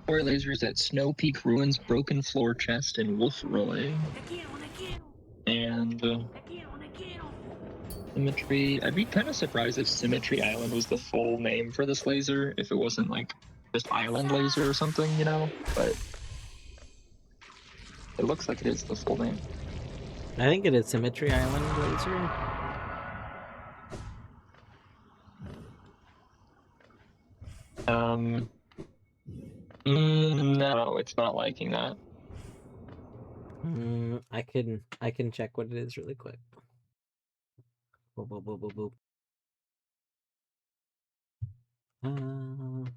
Four lasers at Snow Peak Ruins, Broken Floor Chest, and Wolf Roy. And Symmetry. I'd be kind of surprised if Symmetry Island was the full name for this laser, if it wasn't like just Island Laser or something, you know? But it looks like it is the full name. I think it is Symmetry Island laser. No, it's not liking that. I can check what it is really quick. Boop, boop, boop, boop, boop.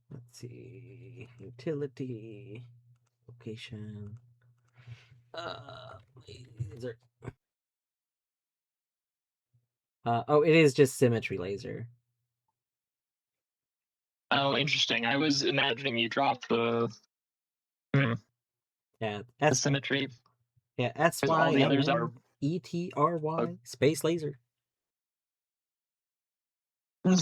Let's see. Utility. Location. Laser. Oh, it is just Symmetry Laser. Oh, interesting. I was imagining you dropped the Yeah, Symmetry. Yeah, All the others are SYMMETRY Space Laser. Am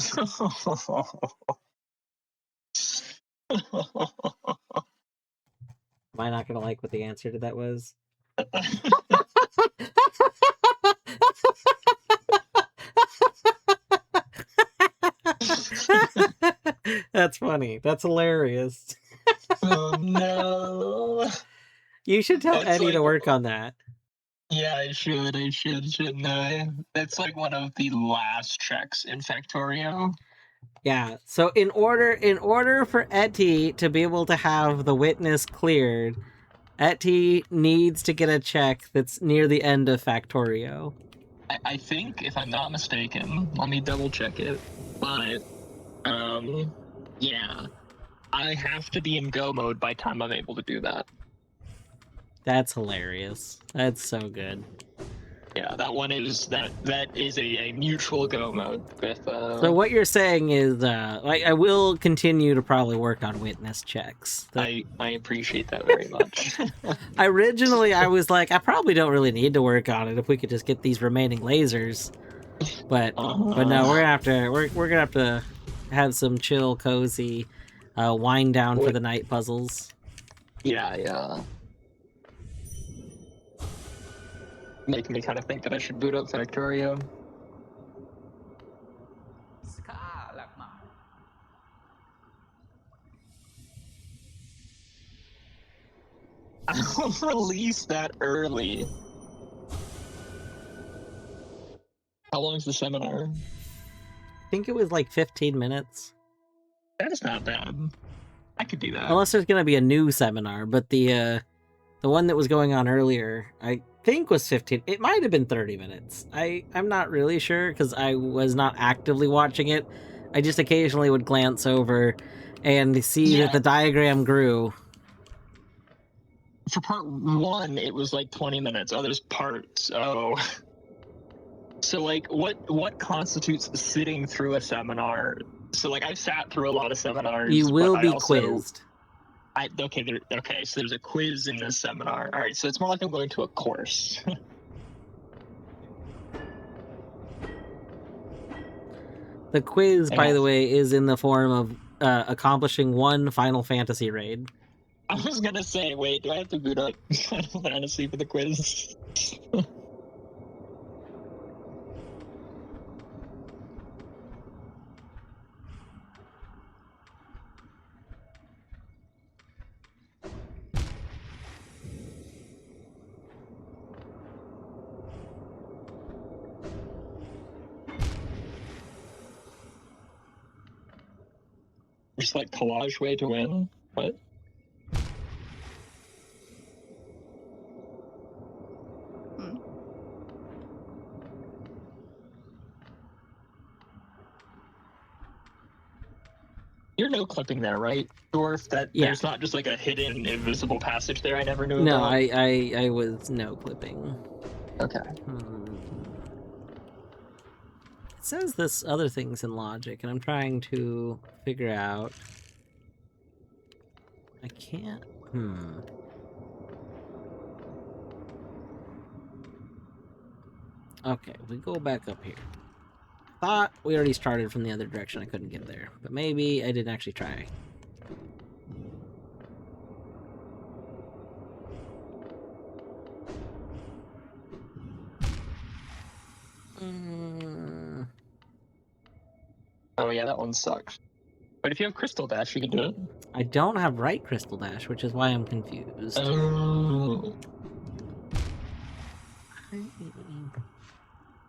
I not gonna like what the answer to that was? That's funny. That's hilarious. Oh no. You should tell It's Eddie like, to work on that. Yeah, I should, shouldn't I? That's like one of the last checks in Factorio. Yeah. So in order for Etty to be able to have the witness cleared, Etty needs to get a check that's near the end of Factorio. I think, if I'm not mistaken, let me double check it. But yeah, I have to be in go mode by the time I'm able to do that. That's hilarious. That's so good. Yeah, that one is that is a mutual go mode with. So what you're saying is, I will continue to probably work on witness checks. I appreciate that very much. Originally, I was like, I probably don't really need to work on it if we could just get these remaining lasers. But no, we're gonna have to have some chill, cozy, wind down for the night puzzles. Yeah. Making me kind of think that I should boot up Factorio. I don't release that early. How long is the seminar? I think it was like 15 minutes. That is not bad. I could do that. Unless there's gonna be a new seminar, but the one that was going on earlier, I think was 15. It might have been 30 minutes. I'm not really sure because I was not actively watching it. I just occasionally would glance over and see that the diagram grew. For part 1, it was like 20 minutes. Oh, there's parts. Oh. So, like, what constitutes sitting through a seminar? So, like, I've sat through a lot of seminars. You will but be quizzed. Okay, so there's a quiz in this seminar. All right, so it's more like I'm going to a course. The quiz, by the way, is in the form of accomplishing one Final Fantasy raid. I was gonna say, wait, do I have to boot up Final Fantasy for the quiz? Just like collage way to win? What? You're no clipping there, right, Dwarf? That there's not just like a hidden invisible passage there I never knew No, about? I was no clipping. Okay. It says this other thing's in logic, and I'm trying to figure out. I can't. Okay, we go back up here. Thought we already started from the other direction. I couldn't get there, but maybe I didn't actually try. Oh yeah, that one sucks. But if you have Crystal Dash, you can do it. I don't have right Crystal Dash, which is why I'm confused. Oh.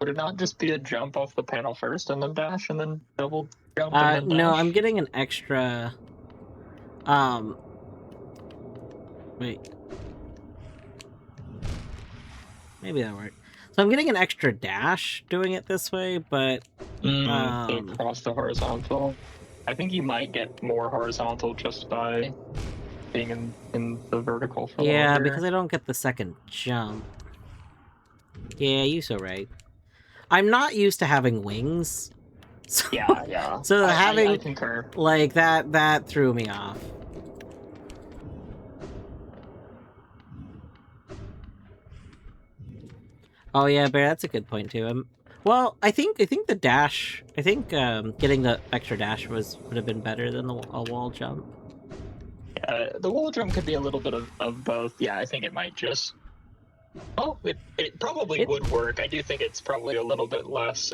Would it not just be a jump off the panel first and then dash and then double jump and then dash? No, I'm getting an extra. Wait. Maybe that worked. So I'm getting an extra dash doing it this way, but across the horizontal. I think you might get more horizontal just by being in the vertical for yeah, longer. because I don't get the second jump. Yeah, you're so right. I'm not used to having wings. So, Yeah. So having I concur. like that threw me off. Oh yeah, Bear, that's a good point too. Well, I think the dash. I think getting the extra dash would have been better than a wall jump. The wall jump could be a little bit of both. Yeah, I think it might just. Oh, it probably would work. I do think it's probably a little bit less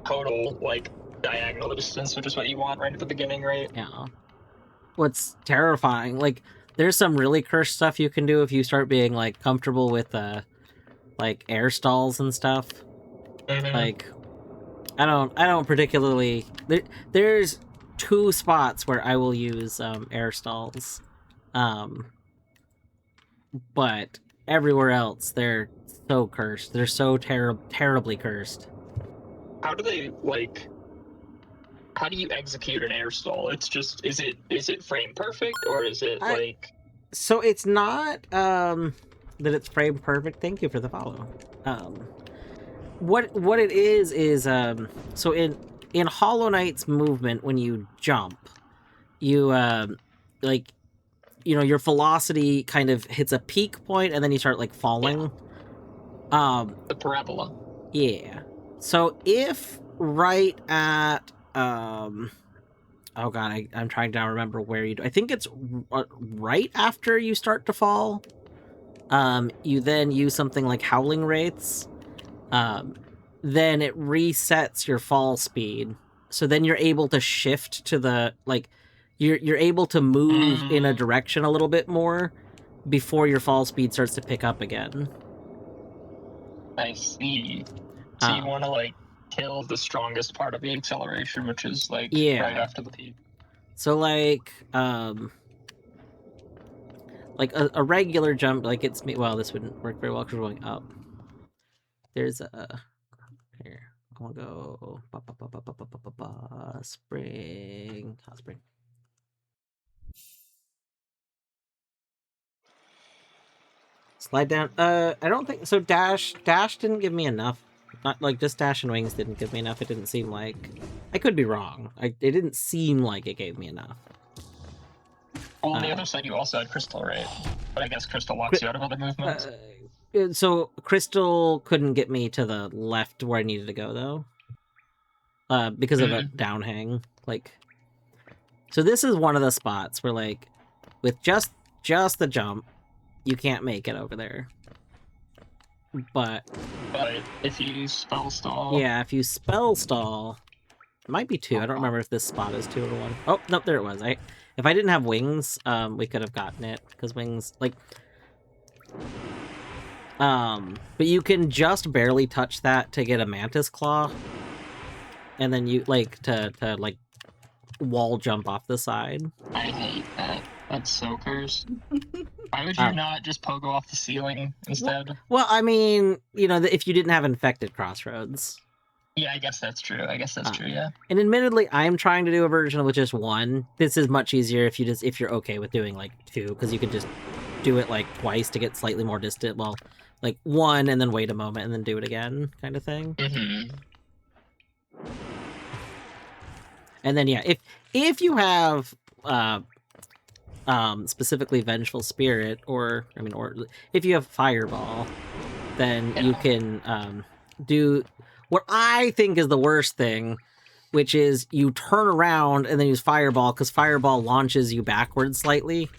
total like diagonal distance, which is what you want right at the beginning, right? Yeah. What's terrifying, like, there's some really cursed stuff you can do if you start being like comfortable with like air stalls and stuff. Like, I don't particularly. There's 2 spots where I will use air stalls, but everywhere else they're so cursed. They're so terribly cursed. How do they like? How do you execute an air stall? It's just is it frame perfect or is it like? So it's not that it's frame perfect. Thank you for the follow. What it is so in Hollow Knight's movement, when you jump, you like, you know, your velocity kind of hits a peak point and then you start like falling. The parabola. Yeah. So if right at oh god, I'm trying to now remember where you do. I think it's right after you start to fall. You then use something like Howling Wraiths. Then it resets your fall speed. So then you're able to shift to the like you're able to move in a direction a little bit more before your fall speed starts to pick up again. I see. So you want to like kill the strongest part of the acceleration, which is like right after the peak. So like a regular jump, like it's well, this wouldn't work very well because we're going up. There's a here. I want to go spring. Hot spring. Slide down. I don't think so. Dash didn't give me enough. Not like just dash and wings didn't give me enough. It didn't seem like. I could be wrong. It didn't seem like it gave me enough. Well, on the other side, you also had Crystal, right? But I guess Crystal locks you out of other movements. So Crystal couldn't get me to the left where I needed to go though, because of a down hang. Like, so this is one of the spots where like, with just the jump, you can't make it over there. But if you spell stall, yeah, if you spell stall, it might be 2. I don't remember if this spot is 2 or 1. Oh no, there it was. If I didn't have wings, we could have gotten it because wings like. But you can just barely touch that to get a Mantis Claw. And then you, like, to like, wall jump off the side. I hate that. That's so cursed. Why would you not just pogo off the ceiling instead? Well, I mean, you know, if you didn't have Infected Crossroads. Yeah, I guess that's true. Yeah. And admittedly, I'm trying to do a version with just 1. This is much easier if you're okay with doing, like, 2, because you can just do it, like, twice to get slightly more distant. Well, like 1 and then wait a moment and then do it again, kind of thing. And then yeah, if you have specifically Vengeful Spirit, or if you have Fireball, then you can do what I think is the worst thing, which is you turn around and then use Fireball, because Fireball launches you backwards slightly.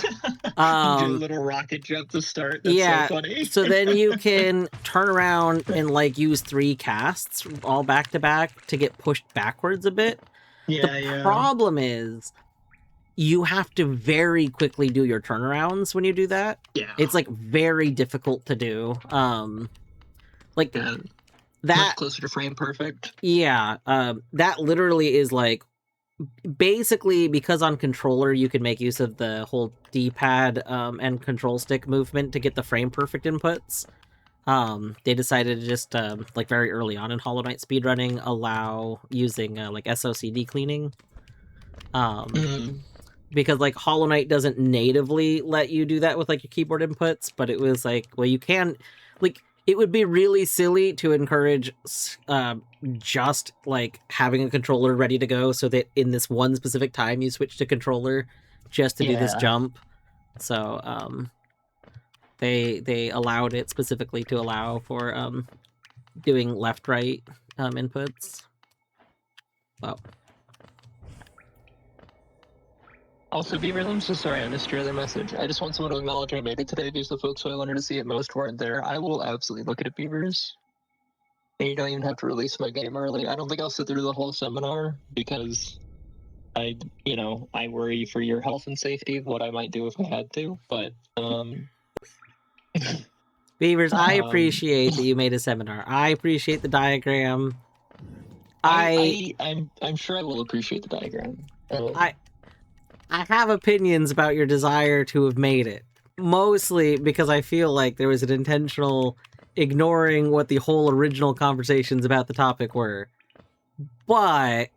You do a little rocket jump to start. That's yeah, so funny. so then you can turn around and like use 3 casts all back to back to get pushed backwards a bit. The problem is you have to very quickly do your turnarounds when you do that. Yeah. It's like very difficult to do. Like Yeah. that Much closer to frame perfect. Yeah, that literally is like basically because on controller you can make use of the whole D-pad and control stick movement to get the frame perfect inputs. They decided to just like very early on in Hollow Knight speedrunning allow using like SOCD cleaning. Because like Hollow Knight doesn't natively let you do that with like your keyboard inputs, but it was like, well, you can, like, it would be really silly to encourage just like having a controller ready to go so that in this one specific time you switch to controller just to do this jump. So they allowed it specifically to allow for doing left-right inputs. Wow. Also, Beavers, I'm so sorry I missed your other message. I just want someone to acknowledge I made it today because the folks who I wanted to see it most weren't there. I will absolutely look at it, Beavers. And you don't even have to release my game early. I don't think I'll sit through the whole seminar because I worry for your health and safety, what I might do if I had to, but Beavers, I appreciate that you made a seminar. I appreciate the diagram. I'm sure I will appreciate the diagram. I have opinions about your desire to have made it. Mostly because I feel like there was an intentional ignoring what the whole original conversations about the topic were. But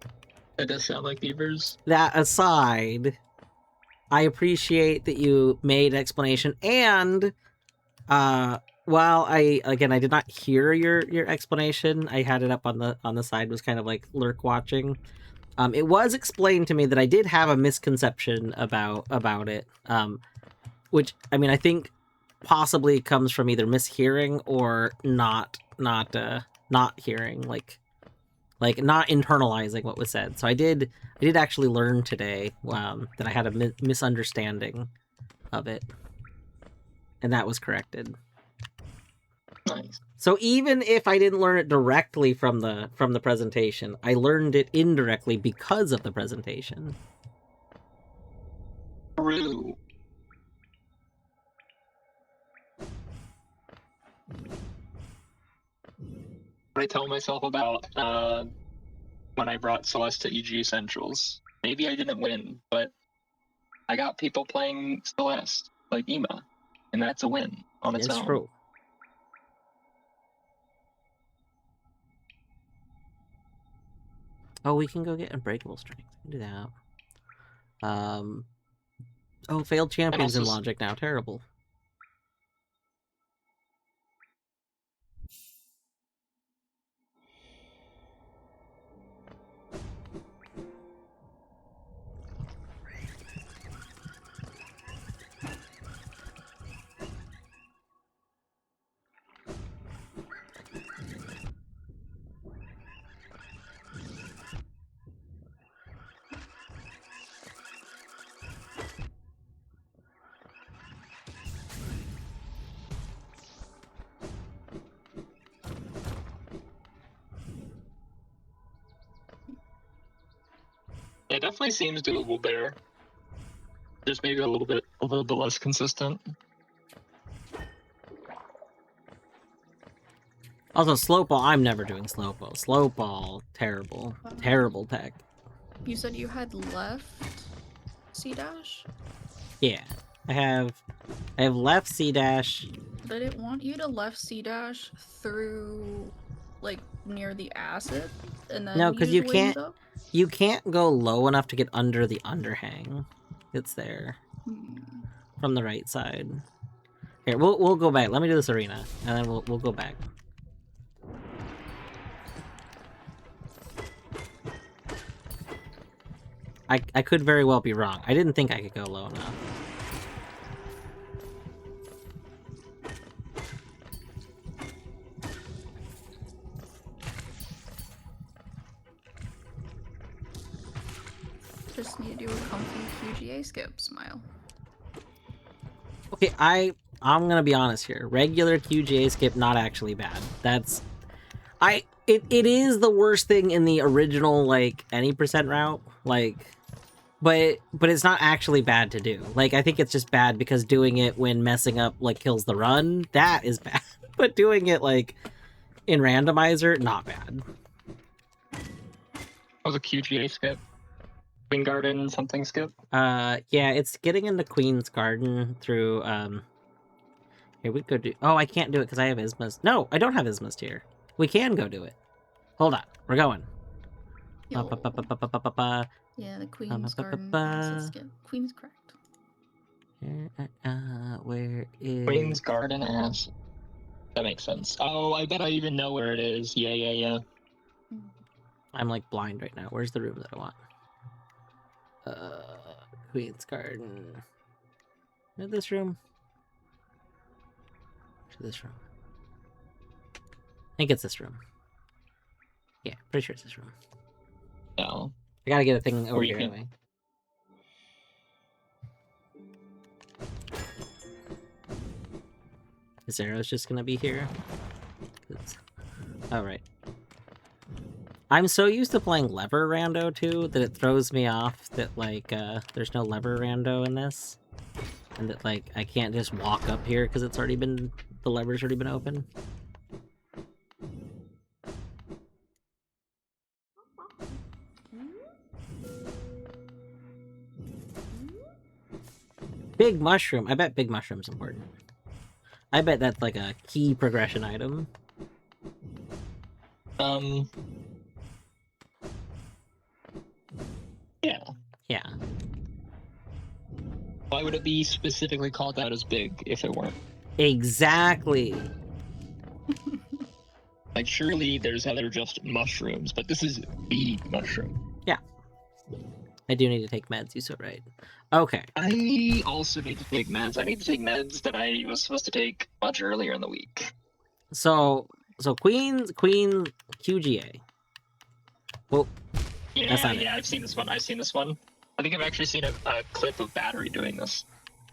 it does sound like Beavers. That aside, I appreciate that you made an explanation, and while I did not hear your explanation, I had it up on the side, was kind of like lurk watching. It was explained to me that I did have a misconception about it, which I mean I think possibly comes from either mishearing or not hearing, like not internalizing what was said. So I did actually learn today that I had a misunderstanding of it, and that was corrected. Nice. So even if I didn't learn it directly from the presentation, I learned it indirectly because of the presentation. True. I tell myself about when I brought Celeste to EG Essentials. Maybe I didn't win, but I got people playing Celeste, like Ema, and that's a win on its own. It's true. Oh, we can go get Unbreakable Strength. We can do that. Oh, failed champions in Logic now. Terrible. It definitely seems doable there. Just maybe a little bit less consistent. Also, slow ball. I'm never doing slow ball. Slow ball, terrible, terrible tech. You said you had left C dash? Yeah, I have left C dash. Did it want you to left C dash through, like, near the acid, and then No, because you can't. Up? You can't go low enough to get under the underhang. It's there from the right side. Here, we'll go back. Let me do this arena, and then we'll go back. I could very well be wrong. I didn't think I could go low enough. Just need to do a comfy QGA skip, smile. Okay, I'm gonna be honest here. Regular QGA skip not actually bad. It is the worst thing in the original like any percent route, like, but it's not actually bad to do. Like, I think it's just bad because doing it when messing up like kills the run, that is bad. But doing it like in randomizer, not bad. Was a QGA skip? Queen Garden something skip? Yeah, it's getting into Queen's Garden through here we could do. Oh, I can't do it because I have Ismast. No, I don't have Ismast here. We can go do it. Hold on, we're going. Yo. Ba-ba-ba-ba-ba-ba-ba. Yeah, the Queen's Garden ba-ba-ba-ba. acid skip. Queen's cracked. Where is Queen's Garden ass. That makes sense. Oh, I bet I even know where it is. Yeah. I'm like blind right now. Where's the room that I want? Queen's Garden. Is it this room? Is it this room? I think it's this room. Yeah, pretty sure it's this room. No. I gotta get a thing over Or you here can- anyway. Zero's just gonna be here. Oh, right. I'm so used to playing lever rando too that it throws me off that like there's no lever rando in this, and that like I can't just walk up here because it's already been the lever's already been open. Big mushroom. I bet big mushroom's important. I bet that's like a key progression item. Yeah. Yeah. Why would it be specifically called out as big if it weren't? Exactly. Like, surely there's other just mushrooms, but this is the mushroom. I do need to take meds, you so right. Okay. I also need to take meds. I need to take meds that I was supposed to take much earlier in the week. So Queen QGA. Well, That's Yeah, not it. I've seen this one. I think I've actually seen a clip of Battery doing this.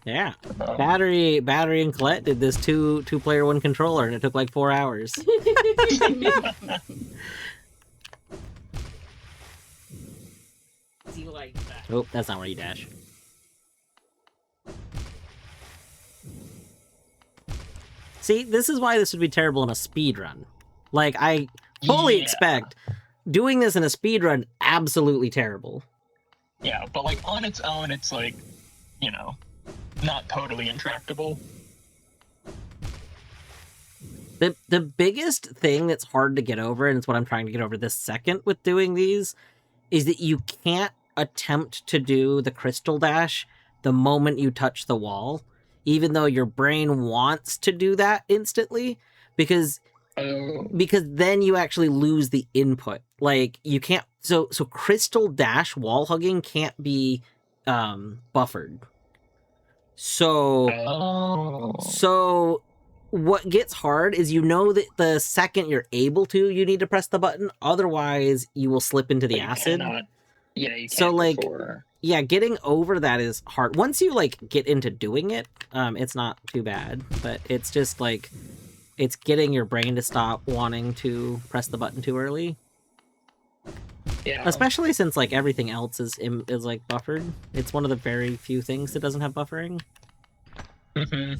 yeah. Um, Battery and Colette did this two player one controller and it took like 4 hours. Do you like that? Oh, that's not where you dash. See, this is why this would be terrible in a speed run. Like, I fully Yeah. expect doing this in a speed run absolutely terrible. Yeah, but like on its own, it's like, you know, not totally intractable. The biggest thing that's hard to get over, and it's what I'm trying to get over this second with doing these, is that you can't attempt to do the crystal dash the moment you touch the wall, even though your brain wants to do that instantly, because then you actually lose the input. Like, you can't, so crystal dash wall hugging can't be buffered. So what gets hard is you know that the second you're able to, you need to press the button. Otherwise, you will slip into the you acid. cannot- Yeah, you can't So, like, before. Yeah, getting over that is hard. Once you like get into doing it, it's not too bad. But it's just like it's getting your brain to stop wanting to press the button too early. Yeah. Especially since like everything else is like buffered. It's one of the very few things that doesn't have buffering. Mm-hmm.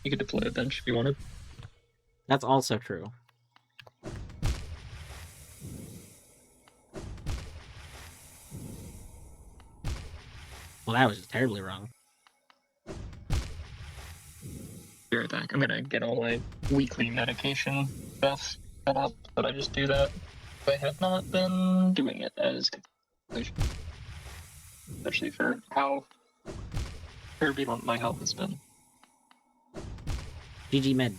You could deploy a bench if you wanted. That's also true. Well, that was just terribly wrong. Be right back. I'm gonna get all my weekly medication stuff set up, but I just do that. I have not been doing it as especially for how turbulent my health has been. GG med.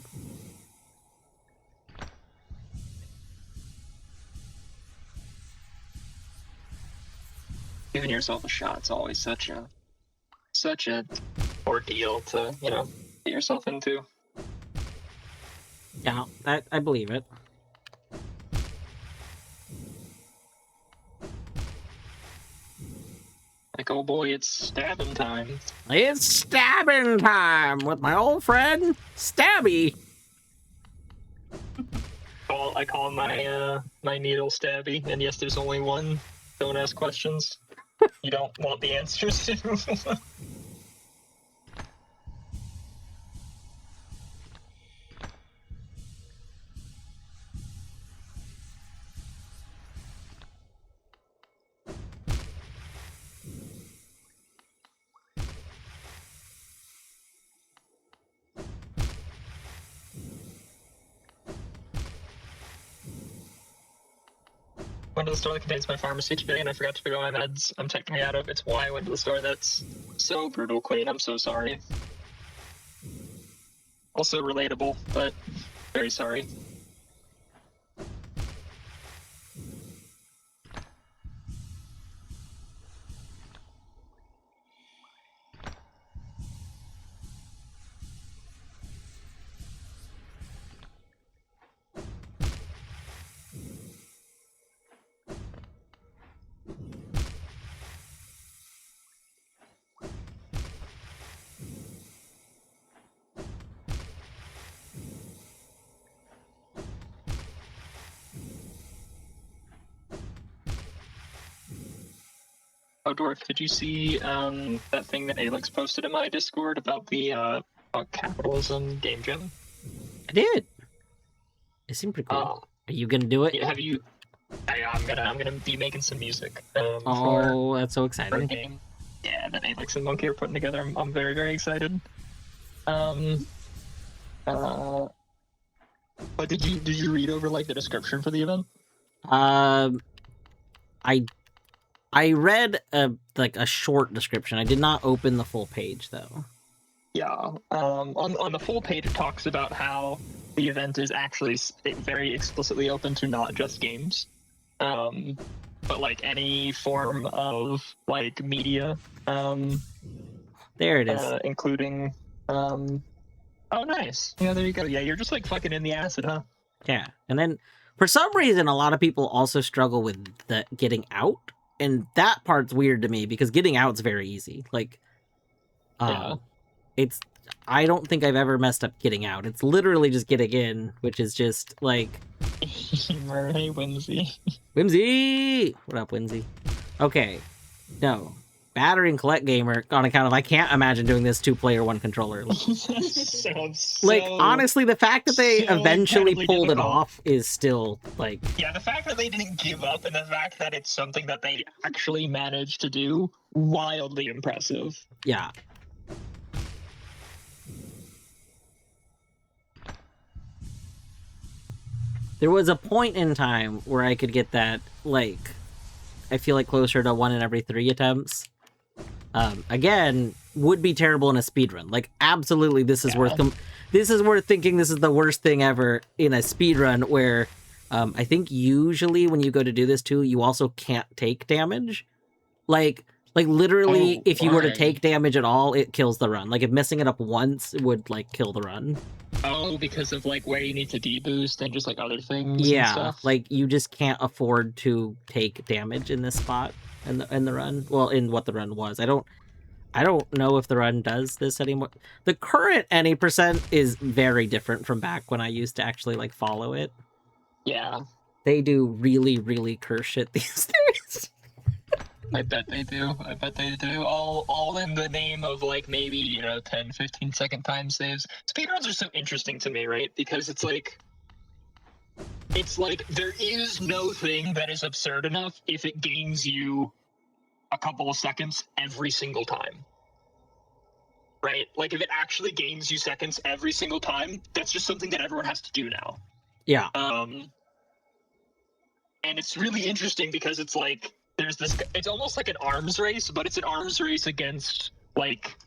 Giving yourself a shot's always such a ordeal to, you know, get yourself into. Yeah, I believe it. Like, oh boy, it's stabbing time. It's stabbing time with my old friend Stabby. I call my my needle Stabby, and yes, there's only one. Don't ask questions you don't want the answers to. Went to the store that contains my pharmacy today, and I forgot to pick up my meds. I'm technically out of. It's why I went to the store. That's so brutal, Queen. I'm so sorry. Also relatable, but very sorry. Oh, Dwarf, did you see that thing that Alex posted in my Discord about the about capitalism game jam? I did. It seemed pretty cool. Are you gonna do it? Yeah, have you? I'm gonna be making some music. Oh, that's so For a exciting. game. Yeah, that Alex and Monkey are putting together. I'm very, very excited. But did you read over like the description for the event? I read a short description. I did not open the full page though. Yeah. On the full page, it talks about how the event is actually very explicitly open to not just games, but like any form of like media. There it is. Including. Oh, nice. Yeah, there you go. Yeah, you're just like fucking in the acid, huh? Yeah, and then for some reason, a lot of people also struggle with the getting out, and that part's weird to me because getting out's very easy. Like, Yeah. it's I don't think I've ever messed up getting out. It's literally just getting in, which is just like Hey, Whimsy. Whimsy. What up, Whimsy? Okay, no. Battery and collect gamer on account of I can't imagine doing this 2-player 1 controller. Like honestly, the fact that they eventually pulled it off is still like the fact that they didn't give up and the fact that it's something that they actually managed to do, wildly impressive. Yeah. There was a point in time where I could get that, like, I feel like closer to 1 in every 3 attempts. Again, would be terrible in a speedrun. Like, absolutely, this is worth thinking this is the worst thing ever in a speedrun where I think usually when you go to do this too, you also can't take damage. Like literally, if you were to take damage at all, it kills the run. Like, if messing it up once would, like, kill the run. Oh, because of, like, where you need to deboost and just, like, other things and Yeah, stuff? like, you just can't afford to take damage in this spot in the run. Well, in what the run was. I don't know if the run does this anymore. The current any percent is very different from back when I used to actually, like, follow it. Yeah. They do really, really curse shit these days. I bet they do. All in the name of, like, maybe, 10, 15-second time saves. Speedruns are so interesting to me, right? Because it's like, there is no thing that is absurd enough if it gains you a couple of seconds every single time. Right? Like, if it actually gains you seconds every single time, that's just something that everyone has to do now. Yeah. And it's really interesting because it's like, it's almost like an arms race, but it's an arms race against, like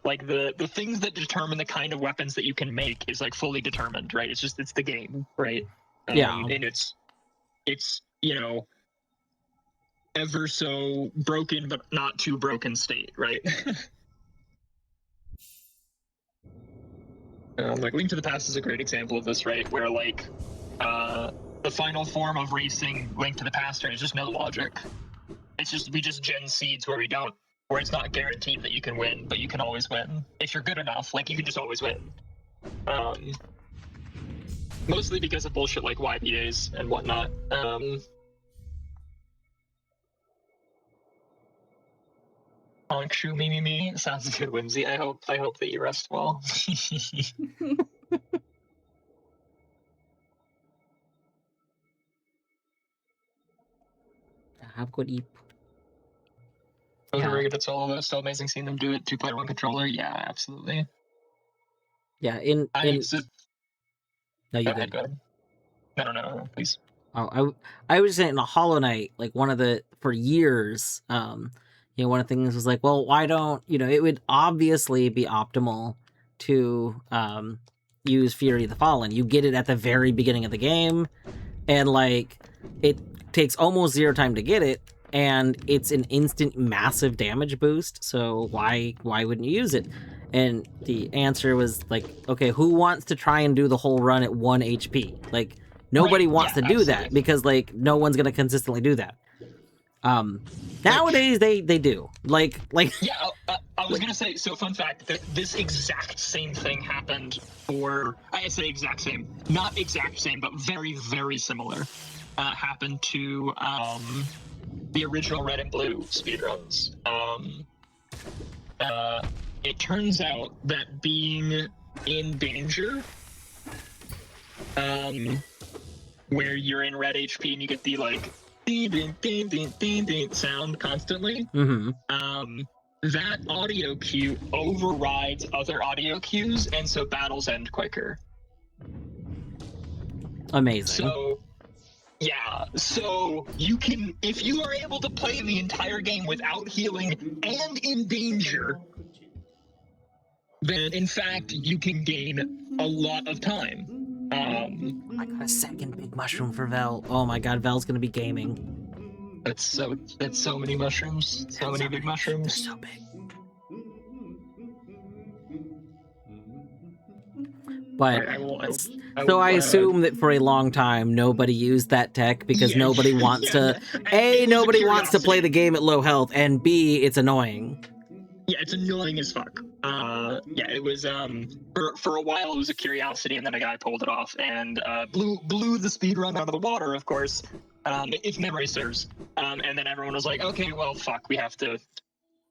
the things that determine the kind of weapons that you can make is, like, fully determined, right? It's the game, right? Yeah. And it's ever so broken, but not too broken state, right? Like, Link to the Past is a great example of this, right? Where, like, the final form of racing Link to the Past, there's just no logic. It's just, we just gen seeds where we don't where it's not guaranteed that you can win, but you can always win if you're good enough. Like, you can just always win. Mostly because of bullshit like YPAs and whatnot. Honkshu me. Sounds good, Whimsy. I hope that you rest well. Have good eat. Those Yeah. are very good at solo, though. Still amazing seeing them do it. 2-player, 1 controller. Yeah, absolutely. Yeah, No, no, you go good. ahead, go ahead. No, please. Oh, I was saying in a Hollow Knight, like one of the for years, one of the things was like, well, why don't it would obviously be optimal to use Fury of the Fallen. You get it at the very beginning of the game, and like it takes almost zero time to get it, and it's an instant massive damage boost. So why wouldn't you use it? And the answer was like, okay, who wants to try and do the whole run at 1 HP? Like, nobody wants to do that because like no one's gonna consistently do that. Nowadays they do like yeah. I was gonna say, so fun fact that this exact same thing happened for, I say exact same, not exact same, but very, very similar. Happened to the original Red and Blue speedruns. It turns out that being in danger, where you're in red HP and you get the like ding sound constantly, that audio cue overrides other audio cues, and so battles end quicker. Amazing. So you can, if you are able to play the entire game without healing and in danger, then in fact you can gain a lot of time. I got a second big mushroom for Vel. Oh my god, Vel's gonna be gaming. That's so many mushrooms. So many big mushrooms. They're so big. But I assume that for a long time nobody used that tech because nobody wants to. Nobody wants to play the game at low health, and B, it's annoying. Yeah, it's annoying as fuck. It was for a while it was a curiosity, and then a guy pulled it off and blew the speedrun out of the water, of course, if memory serves. And then everyone was like, okay, well, fuck, we have to.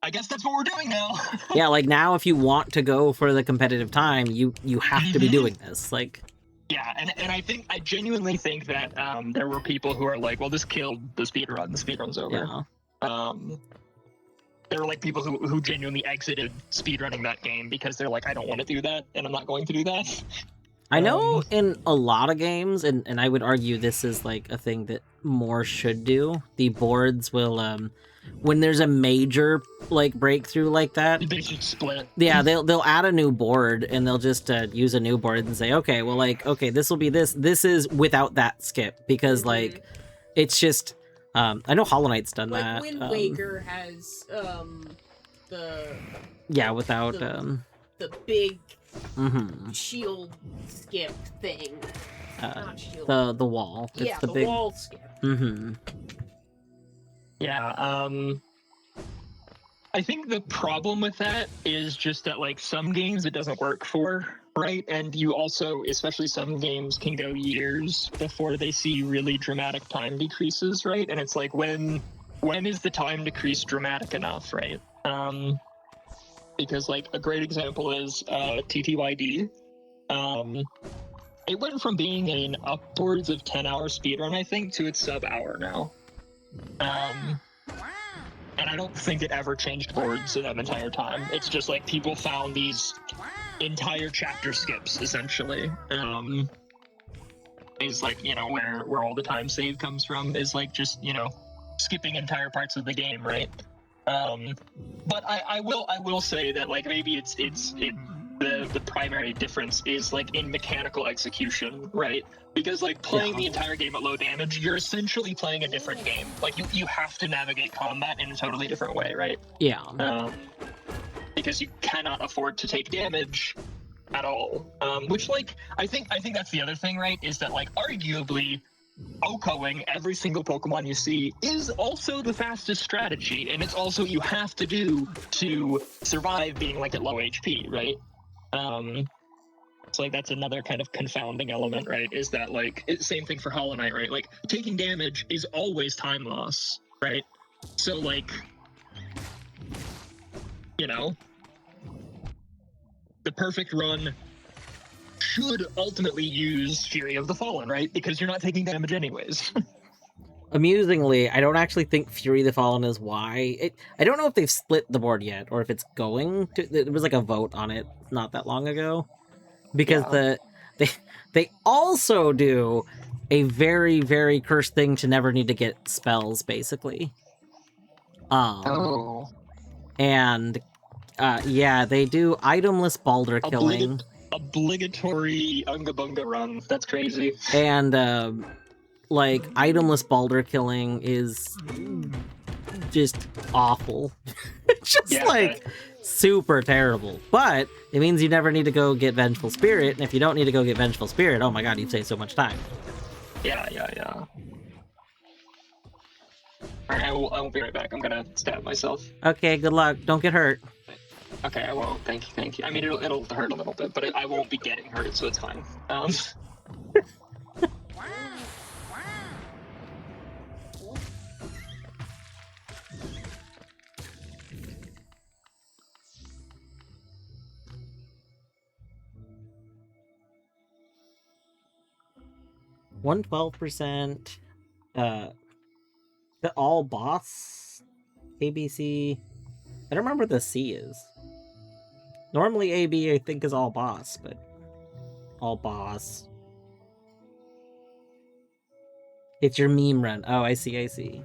I guess that's what we're doing now. Yeah, like now if you want to go for the competitive time, you have to be doing this. Like, yeah, and I genuinely think that there were people who are like, well, this killed the speedrun. The speedrun's over. Yeah. There were like people who genuinely exited speedrunning that game because they're like, I don't want to do that, and I'm not going to do that. I know in a lot of games, and I would argue this is like a thing that more should do, the boards will, when there's a major like breakthrough like that, They should split. yeah, they'll add a new board and they'll just use a new board and say, okay, well, like, okay, this will be this is without that skip, because like it's just I know Hollow Knight's done like that. Wind Waker has the without the big shield skip thing. Not shield. the wall. It's yeah, the big wall skip. Yeah, I think the problem with that is just that, like, some games it doesn't work for, right? And you also, especially some games, can go years before they see really dramatic time decreases, right? And it's like, when is the time decrease dramatic enough, right? Because, like, a great example is TTYD. It went from being an upwards of 10-hour speedrun, I think, to its sub-hour now. And I don't think it ever changed boards in that entire time. It's just like people found these entire chapter skips, essentially. Is like, where all the time save comes from, is like just, skipping entire parts of the game, right? But I will say that, like, maybe the primary difference is like in mechanical execution, right? Because like playing the entire game at low damage, you're essentially playing a different game. Like you have to navigate combat in a totally different way, right? Yeah. Because you cannot afford to take damage at all. Which, like, I think that's the other thing, right? Is that, like, arguably OHKOing every single Pokemon you see is also the fastest strategy, and it's also what you have to do to survive being like at low HP, right? So like that's another kind of confounding element, right? Is that like same thing for Hollow Knight, right? Like taking damage is always time loss, right? So like, you know, the perfect run should ultimately use Fury of the Fallen, right? Because you're not taking damage anyways. Amusingly, I don't actually think Fury the Fallen is why. I don't know if they've split the board yet, or if it's going to. There was like a vote on it not that long ago, because Yeah. they also do a very, very cursed thing to never need to get spells, basically. Oh. And yeah, they do itemless Balder killing. Obligatory Unga Bunga run. That's crazy. And like itemless Balder killing is just awful. Just Yeah, like super terrible. But it means you never need to go get Vengeful Spirit, and if you don't need to go get Vengeful Spirit, oh my god, you've saved so much time. Yeah. Alright, I will be right back. I'm gonna stab myself. Okay, good luck. Don't get hurt. Okay, I won't. Thank you. I mean, it'll hurt a little bit, but I won't be getting hurt, so it's fine. 112%. The all boss ABC. I don't remember what the C is. Normally AB I think is all boss, but all boss. It's your meme run. Oh, I see.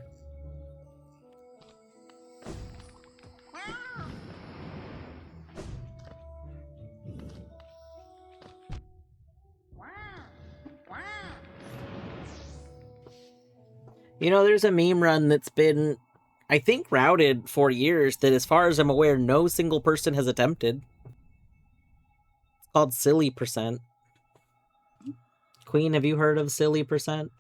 You know, there's a meme run that's been, I think, routed for years that, as far as I'm aware, no single person has attempted. It's called Silly Percent. Queen, have you heard of Silly Percent?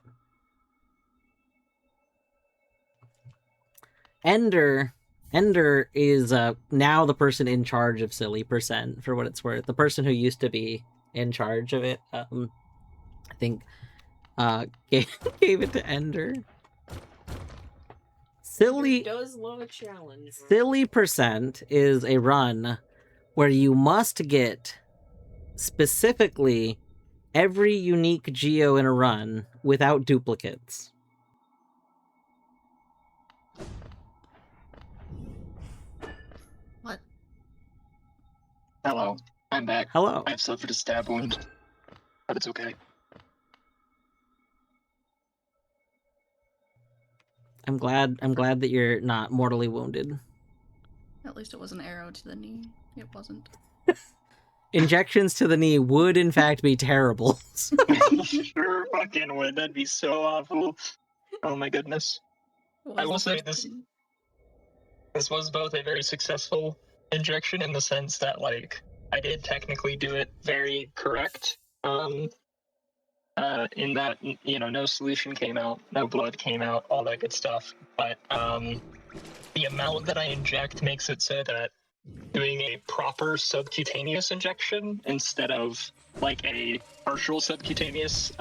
Ender is now the person in charge of Silly Percent, for what it's worth. The person who used to be in charge of it, I think, gave it to Ender. He does love a challenge. Silly Percent is a run where you must get specifically every unique geo in a run without duplicates. What? Hello, I'm back. Hello. I've suffered a stab wound, but it's okay. I'm glad that you're not mortally wounded. At least it was an arrow to the knee. It wasn't. Injections to the knee would in fact be terrible. Sure fucking would. That'd be so awful. Oh my goodness. I will say this was both a very successful injection in the sense that, like, I did technically do it very correct. In that, you know, no solution came out, no blood came out, all that good stuff. But the amount that I inject makes it so that doing a proper subcutaneous injection instead of like a partial subcutaneous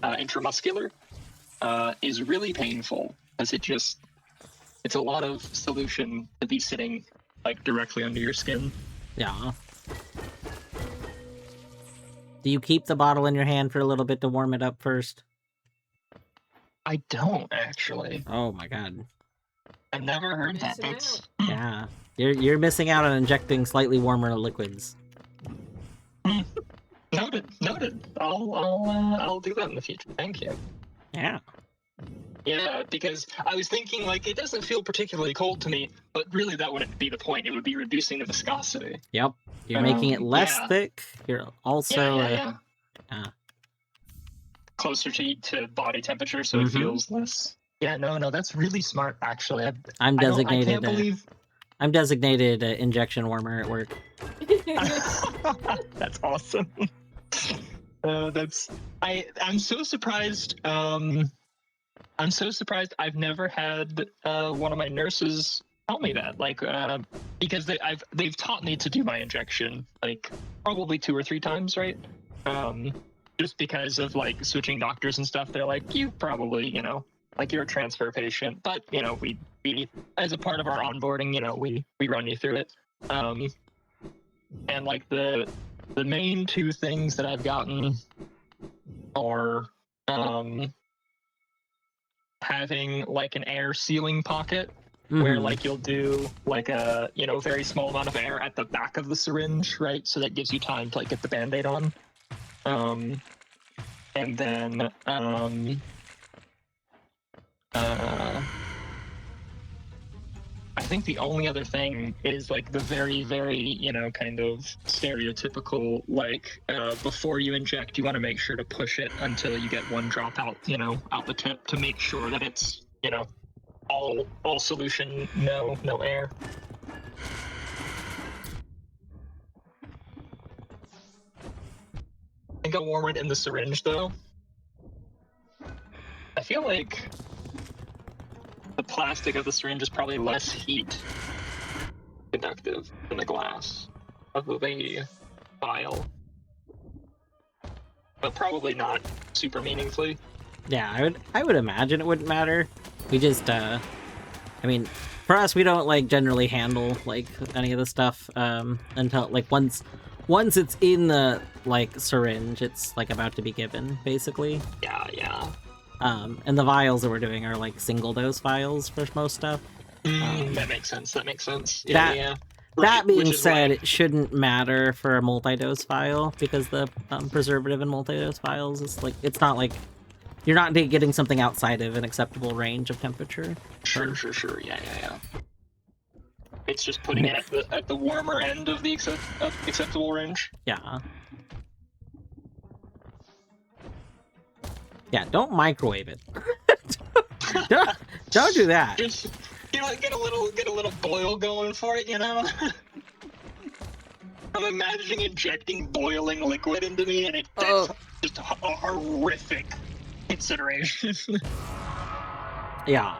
intramuscular is really painful, as it's a lot of solution to be sitting like directly under your skin. Yeah. Do you keep the bottle in your hand for a little bit to warm it up first? I don't actually. Oh my god. I've never heard that. Missing That's Yeah. You're missing out on injecting slightly warmer liquids. noted. I'll do that in the future. Thank you. Yeah. Yeah, because I was thinking, like, it doesn't feel particularly cold to me, but really that wouldn't be the point. It would be reducing the viscosity. Yep. You're making it less yeah. thick. You're also Yeah. Closer to body temperature, so it feels less. Yeah, no, that's really smart. Actually, I'm designated. I can't believe. I'm designated injection warmer at work. That's awesome. I'm so surprised. I'm so surprised. I've never had one of my nurses tell me that. Like, because they've taught me to do my injection like probably 2 or 3 times, right? Just because of like switching doctors and stuff. They're like, you probably, like you're a transfer patient, but we as a part of our onboarding, we run you through it. And like the main 2 things that I've gotten are having like an air sealing pocket where like you'll do like a very small amount of air at the back of the syringe, right? So that gives you time to like get the band-aid on. And then I think the only other thing is like the very, very, kind of stereotypical, like before you inject, you want to make sure to push it until you get 1 drop out, out the tip to make sure that it's, all solution, no air. I think I'll warm it in the syringe though. I feel like the plastic of the syringe is probably less heat conductive than the glass of the vial, but probably not super meaningfully. Yeah, I would imagine it wouldn't matter. We just I mean, for us, we don't like generally handle like any of the stuff until like once it's in the like syringe, it's like about to be given, basically. Yeah. And the vials that we're doing are like single dose vials for most stuff. That makes sense. Yeah. That being said, why... it shouldn't matter for a multi-dose vial because the preservative in multi-dose vials is like, it's not like you're not getting something outside of an acceptable range of temperature. Sure. Yeah. It's just putting it at the warmer end of the acceptable range. Yeah. Yeah, don't microwave it. don't do that. Just get a little boil going for it, I'm imagining injecting boiling liquid into me, and that's just a horrific consideration. Yeah.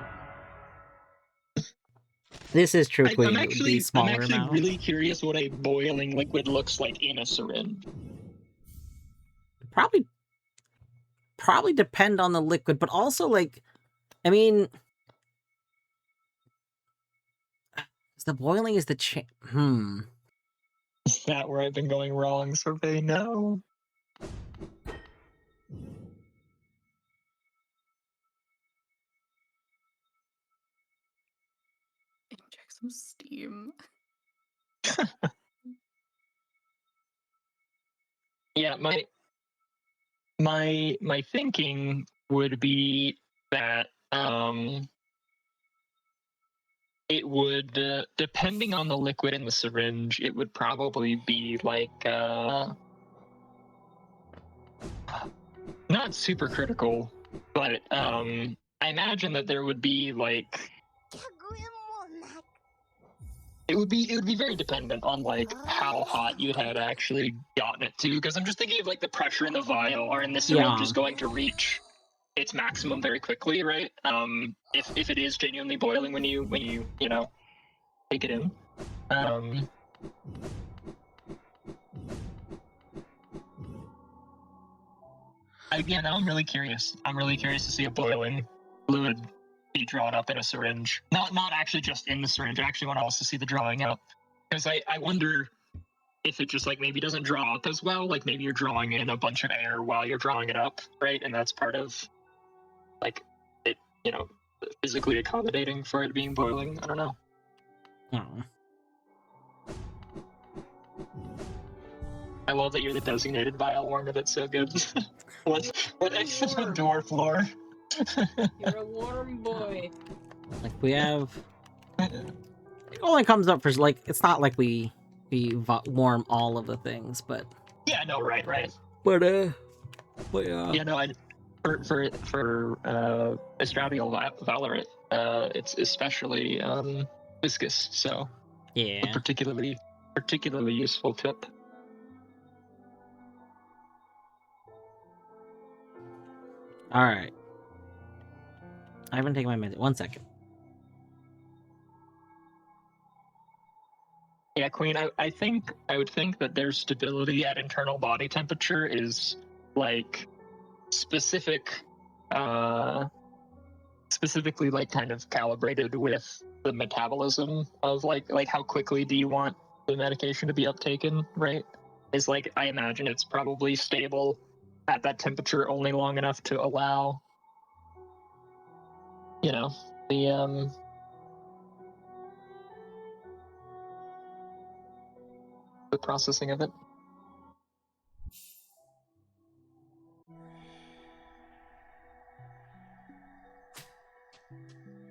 This is true. I'm actually amount. really curious what a boiling liquid looks like in a syringe. Probably depend on the liquid, but also like, I mean, the boiling is the Is that where I've been going wrong, Survey? No. Inject some steam. Yeah, my thinking would be that it would depending on the liquid in the syringe, it would probably be like not super critical, but I imagine that there would be like it would be very dependent on like how hot you had actually gotten it to, because I'm just thinking of like the pressure in the vial or in the syringe is going to reach its maximum very quickly, right? If it is genuinely boiling when you take it in. Now I'm really curious. I'm really curious to see a boiling fluid be drawn up in a syringe. Not actually just in the syringe. I actually want to also see the drawing out, because I wonder if it just like maybe doesn't draw up as well. Like maybe you're drawing in a bunch of air while you're drawing it up, right? And that's part of like it, physically accommodating for it being boiling. I don't know. I love that you're the designated vial warmer. That's so good. what excellent dwarf lore. You're a warm boy. Like we have, it only comes up for like, it's not like we warm all of the things, but yeah, no, right. But yeah, no, for Estradiol Valorant, it's especially viscous, so yeah, a particularly useful tip. All right. I haven't taken my medicine. 1 second. Yeah, Queen, I would think that their stability at internal body temperature is like specific specifically like kind of calibrated with the metabolism of like how quickly do you want the medication to be uptaken, right? Is like I imagine it's probably stable at that temperature only long enough to allow, you know, the processing of it.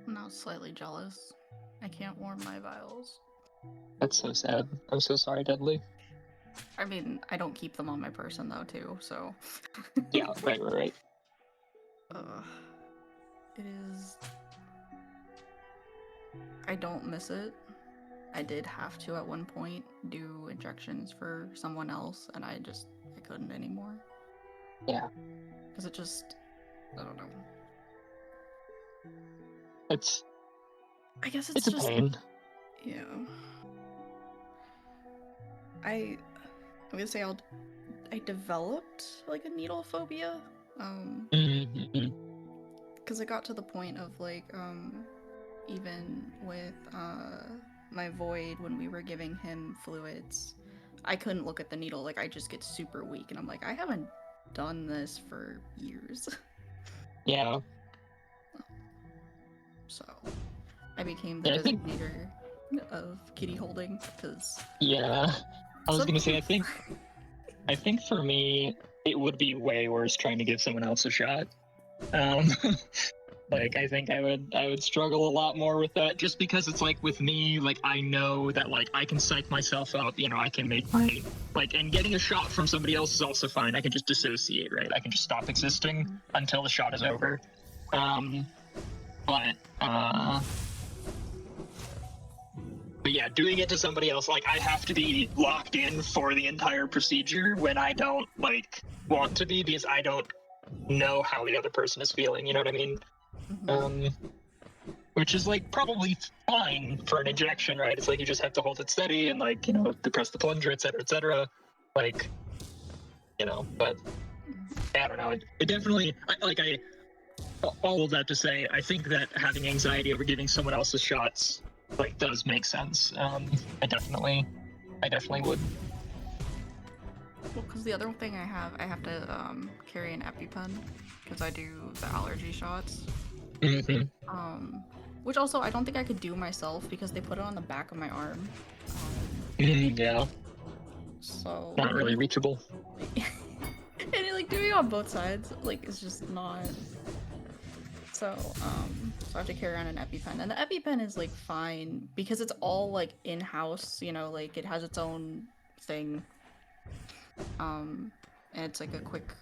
I'm now slightly jealous. I can't warm my vials. That's so sad. I'm so sorry, Deadly. I mean, I don't keep them on my person though, too, so. Yeah, right. It is. I don't miss it. I did have to at one point do injections for someone else, and I couldn't anymore. Yeah. Because it just, I don't know. I guess it's a just pain. Yeah. I'm gonna say I developed like a needle phobia. Because it got to the point of like even with my void when we were giving him fluids, I couldn't look at the needle. Like I just get super weak, and I'm like, I haven't done this for years. Yeah. So I became the designator of kitty holding because. Yeah. I was gonna say I think for me it would be way worse trying to give someone else a shot. Like I think I would struggle a lot more with that just because it's like with me, like I know that like I can psych myself up, you know, I can make my like and getting a shot from somebody else is also fine. I can just dissociate, right? I can just stop existing until the shot is over. But yeah, doing it to somebody else, like I have to be locked in for the entire procedure when I don't like want to be because I don't know how the other person is feeling, you know what I mean? Which is like probably fine for an injection, right? It's like you just have to hold it steady and like, you know, depress the plunger, etc. Like, you know, but I don't know. It definitely all of that to say, I think that having anxiety over giving someone else's shots like does make sense. I definitely would. Well, because the other thing I have to carry an EpiPen because I do the allergy shots. Which also I don't think I could do myself because they put it on the back of my arm. Yeah. So not really reachable. And like doing it on both sides, like it's just not. So I have to carry around an EpiPen, and the EpiPen is like fine because it's all like in-house. You know, like it has its own thing. And it's like a quick.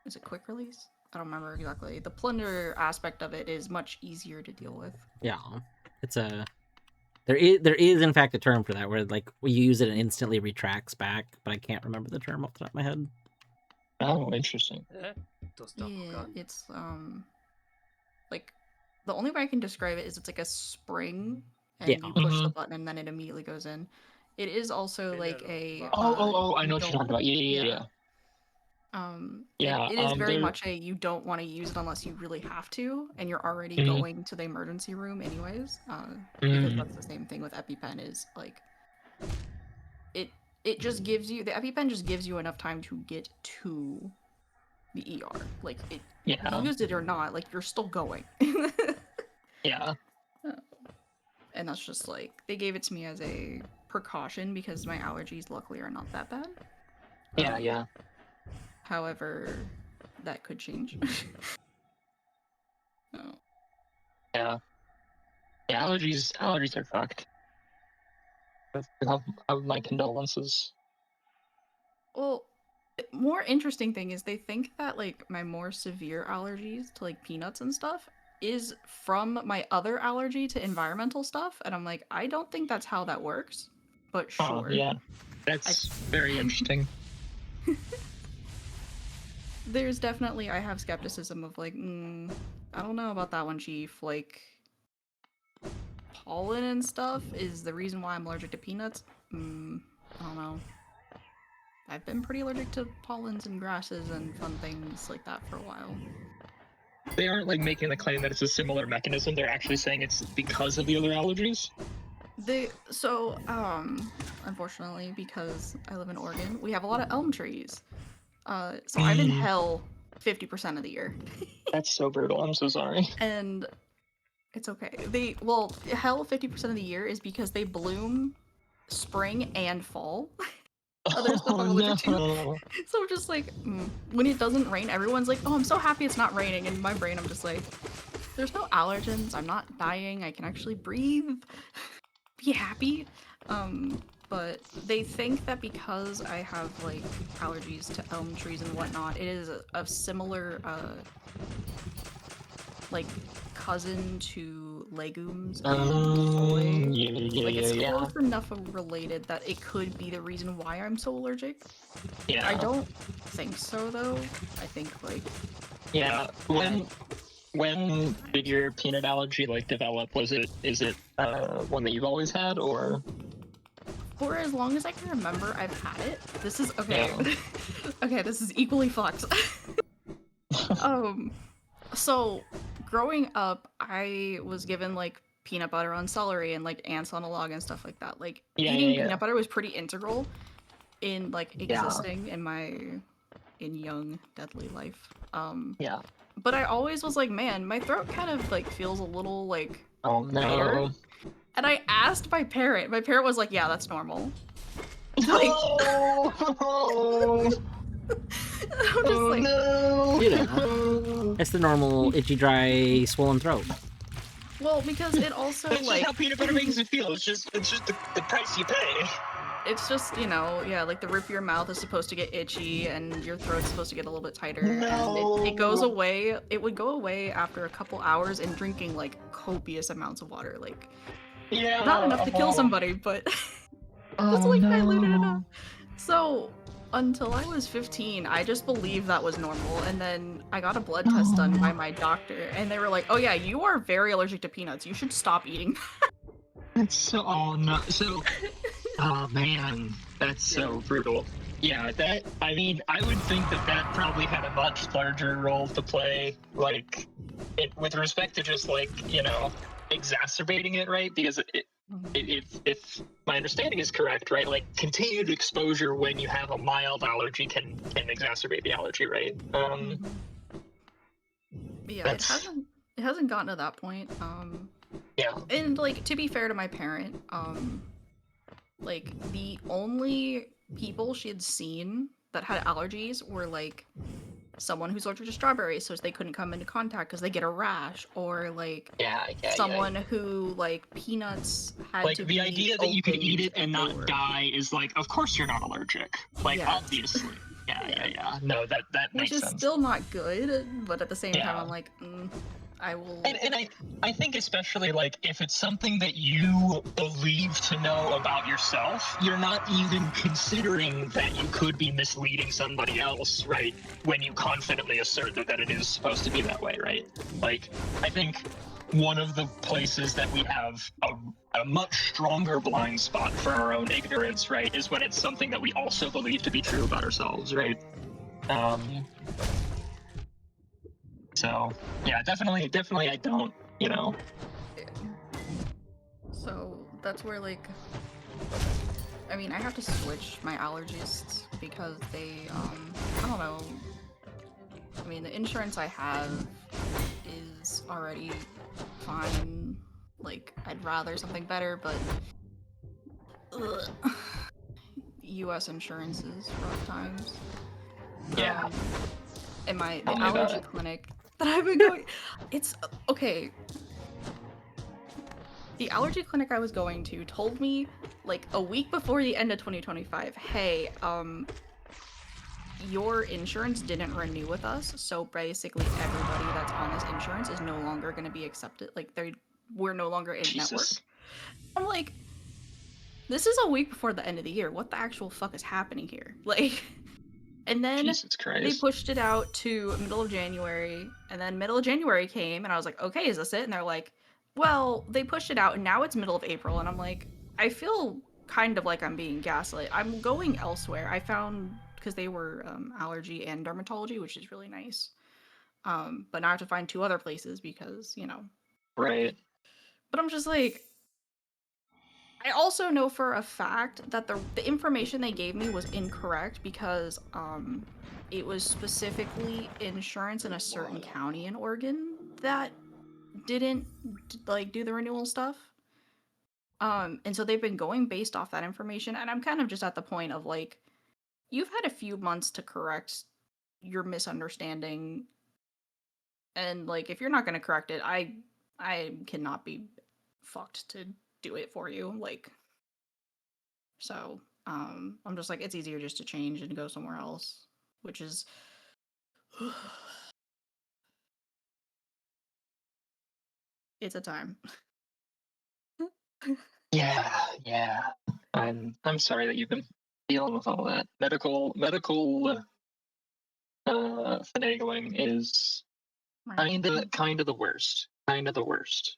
Is it quick release? I don't remember exactly. The plunger aspect of it is much easier to deal with. Yeah, it's a there is in fact a term for that where like we use it and instantly retracts back, but I can't remember the term off the top of my head. Oh, interesting. Yeah, it's like the only way I can describe it is it's like a spring, and you push the button and then it immediately goes in. It is also like a I know what you're talking about. Yeah. It is very much a you don't want to use it unless you really have to, and you're already going to the emergency room anyways. Because that's the same thing with EpiPen is like it just gives you the EpiPen just gives you enough time to get to the ER. Like it you use it or not, like you're still going. Yeah. And that's just like they gave it to me as a precaution because my allergies luckily are not that bad. Yeah. However, that could change. Yeah, allergies are fucked. Have my condolences. Well, more interesting thing is they think that like my more severe allergies to like peanuts and stuff is from my other allergy to environmental stuff, and I'm like, I don't think that's how that works, but sure. Yeah, that's very interesting. there's definitely, I have skepticism of like, I don't know about that one, Chief. Like, pollen and stuff is the reason why I'm allergic to peanuts. I don't know. I've been pretty allergic to pollens and grasses and fun things like that for a while. They aren't like making the claim that it's a similar mechanism. They're actually saying it's because of the other allergies. Unfortunately, because I live in Oregon, we have a lot of elm trees. So I'm in hell 50% of the year. That's so brutal. I'm so sorry. And it's okay. Hell 50% of the year is because they bloom spring and fall. Other stuff I'm allergic to. So I'm just like, when it doesn't rain, everyone's like, oh, I'm so happy it's not raining. And in my brain, I'm just like, there's no allergens. I'm not dying. I can actually breathe. Be happy. But they think that because I have like allergies to elm trees and whatnot, it is a similar like cousin to legumes and soy. Like it's close enough related that it could be the reason why I'm so allergic. Yeah. I don't think so though. I think like when did your peanut allergy like develop? Is it one that you've always had, or for as long as I can remember I've had it. This is okay. Yeah. Okay, this is equally fucked. So growing up, I was given like peanut butter on celery and like ants on a log and stuff like that. Like eating peanut butter was pretty integral in like existing in my young deadly life. But I always was like, man, my throat kind of like feels a little like tighter. And I asked my parent. My parent was like, yeah, that's normal. Like, I'm just like, no! You know, it's the normal itchy, dry, swollen throat. Well, because it also That's like just how peanut butter makes it feel. It's just the price you pay. It's just, you know, yeah, like the roof of your mouth is supposed to get itchy and your throat's supposed to get a little bit tighter. No. And it goes away. It would go away after a couple hours in drinking like copious amounts of water. Like, not enough to kill somebody, but just like diluted enough. So until I was 15, I just believed that was normal. And then I got a blood test done by my doctor, and they were like, oh yeah, you are very allergic to peanuts. You should stop eating that. It's so, oh man, that's so brutal. Yeah, I mean, I would think that probably had a much larger role to play, like, with respect to just, like, you know, exacerbating it, right? Because if my understanding is correct, right, like, continued exposure when you have a mild allergy can exacerbate the allergy, right? Yeah, it hasn't gotten to that point. Yeah. And like, to be fair to my parent, like the only people she had seen that had allergies were like someone who's allergic to strawberries, so they couldn't come into contact because they get a rash, or like someone who like peanuts had like to the be idea that you could eat it and not were... die is like, of course you're not allergic. Like obviously. Yeah. No, that makes sense. Which is still not good, but at the same time, I'm like, I will. And I think especially like if it's something that you believe to know about yourself, you're not even considering that you could be misleading somebody else, right? When you confidently assert that it is supposed to be that way, right? Like, I think one of the places that we have a much stronger blind spot for our own ignorance, right, is when it's something that we also believe to be true about ourselves, right? So yeah, definitely I don't, you know. So that's where like, I mean, I have to switch my allergists because they, I don't know. I mean, the insurance I have is already fine. Like, I'd rather something better, but U.S. insurance is rough times. Yeah. And the allergy clinic that I've been going, it's okay. The allergy clinic I was going to told me like a week before the end of 2025, hey, your insurance didn't renew with us, so basically everybody that's on this insurance is no longer going to be accepted. Like we're no longer in network. I'm like, this is a week before the end of the year. What the actual fuck is happening here? Like, And then Jesus they Christ. pushed it out to middle of January, and then middle of January came, and I was like, okay, is this it? And they're like, well, they pushed it out, and now it's middle of April, and I'm like, I feel kind of like I'm being gaslit. I'm going elsewhere. I found, because they were allergy and dermatology, which is really nice. But now I have to find 2 other places because, Right. But I'm just like, I also know for a fact that the information they gave me was incorrect because it was specifically insurance in a certain county in Oregon that didn't like do the renewal stuff. And so they've been going based off that information, and I'm kind of just at the point of like, you've had a few months to correct your misunderstanding, and like if you're not going to correct it, I cannot be fucked to do it for you. Like, so I'm just like, it's easier just to change and go somewhere else, which is it's a time. Yeah. I'm sorry that you've been dealing with all that. Medical finagling is kind of the worst. Kind of the worst.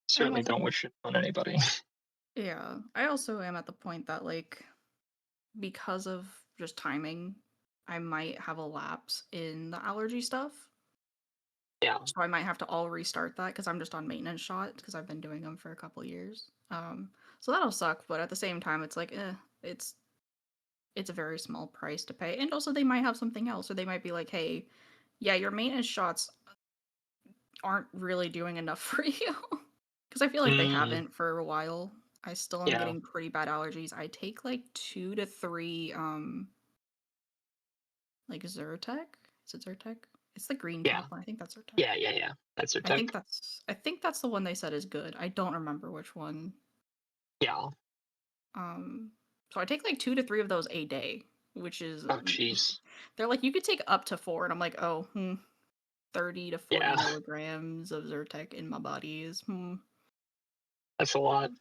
Certainly don't wish it on anybody. Yeah, I also am at the point that like, because of just timing, I might have a lapse in the allergy stuff. Yeah. So I might have to all restart that because I'm just on maintenance shots because I've been doing them for a couple years. So that'll suck, but at the same time, it's like, it's a very small price to pay, and also they might have something else, or they might be like, hey, yeah, your maintenance shots aren't really doing enough for you, because I feel like they haven't for a while. I still am getting pretty bad allergies. I take like 2 to 3 like Zyrtec. Is it Zyrtec? It's the green cap one. I think that's Zyrtec. Yeah. That's I think that's the one they said is good. I don't remember which one. Yeah. So I take like 2 to 3 of those a day, which is Oh jeez. they're like, you could take up to 4, and I'm like, oh, 30 to 40 milligrams of Zyrtec in my body is That's a lot.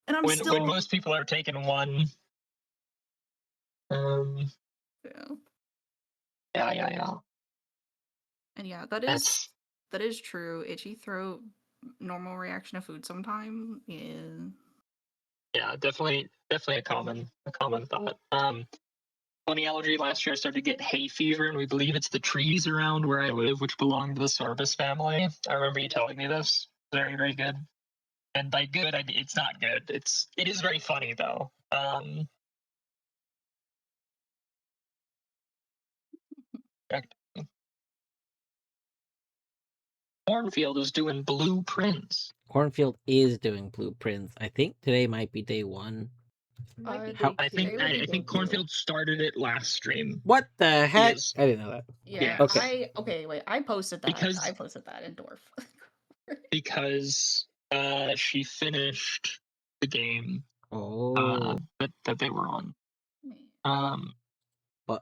And I'm when still most people are taking one. Yeah. And yeah, that is true. Itchy throat, normal reaction to food sometime. Yeah, definitely a common thought. Funny allergy last year I started to get hay fever, and we believe it's the trees around where I live, which belong to the Sorbus family. I remember you telling me this. Very, very good. And by good, I mean it's not good. It is very funny though. Cornfield is doing blueprints. Cornfield is doing blueprints. I think today might be day 1. I think Cornfield started it last stream. What the heck? I didn't know that. Yeah. Okay. Wait. I posted that. Because I posted that in Dwarf. because she finished the game that they were on. But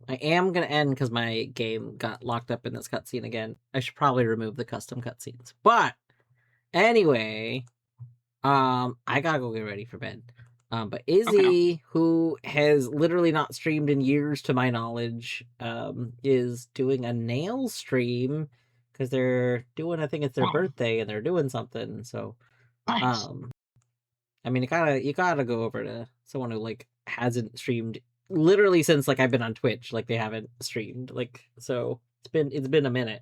I am gonna end because my game got locked up in this cutscene again. I should probably remove the custom cutscenes. But anyway, I gotta go get ready for bed. But Izzy, who has literally not streamed in years to my knowledge, is doing a nail stream because they're doing, I think it's their birthday, and they're doing something. So, nice. I mean, you gotta go over to someone who like hasn't streamed literally since like I've been on Twitch. Like they haven't streamed, like, so it's been a minute.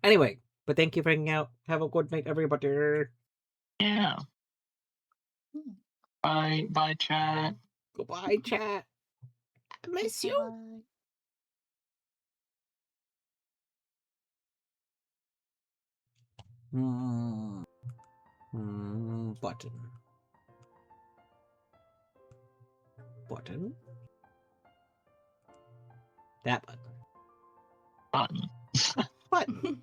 Anyway, but thank you for hanging out. Have a good night, everybody. Yeah. Bye, chat. Goodbye, chat. I miss you. Button. That button. Button. Button.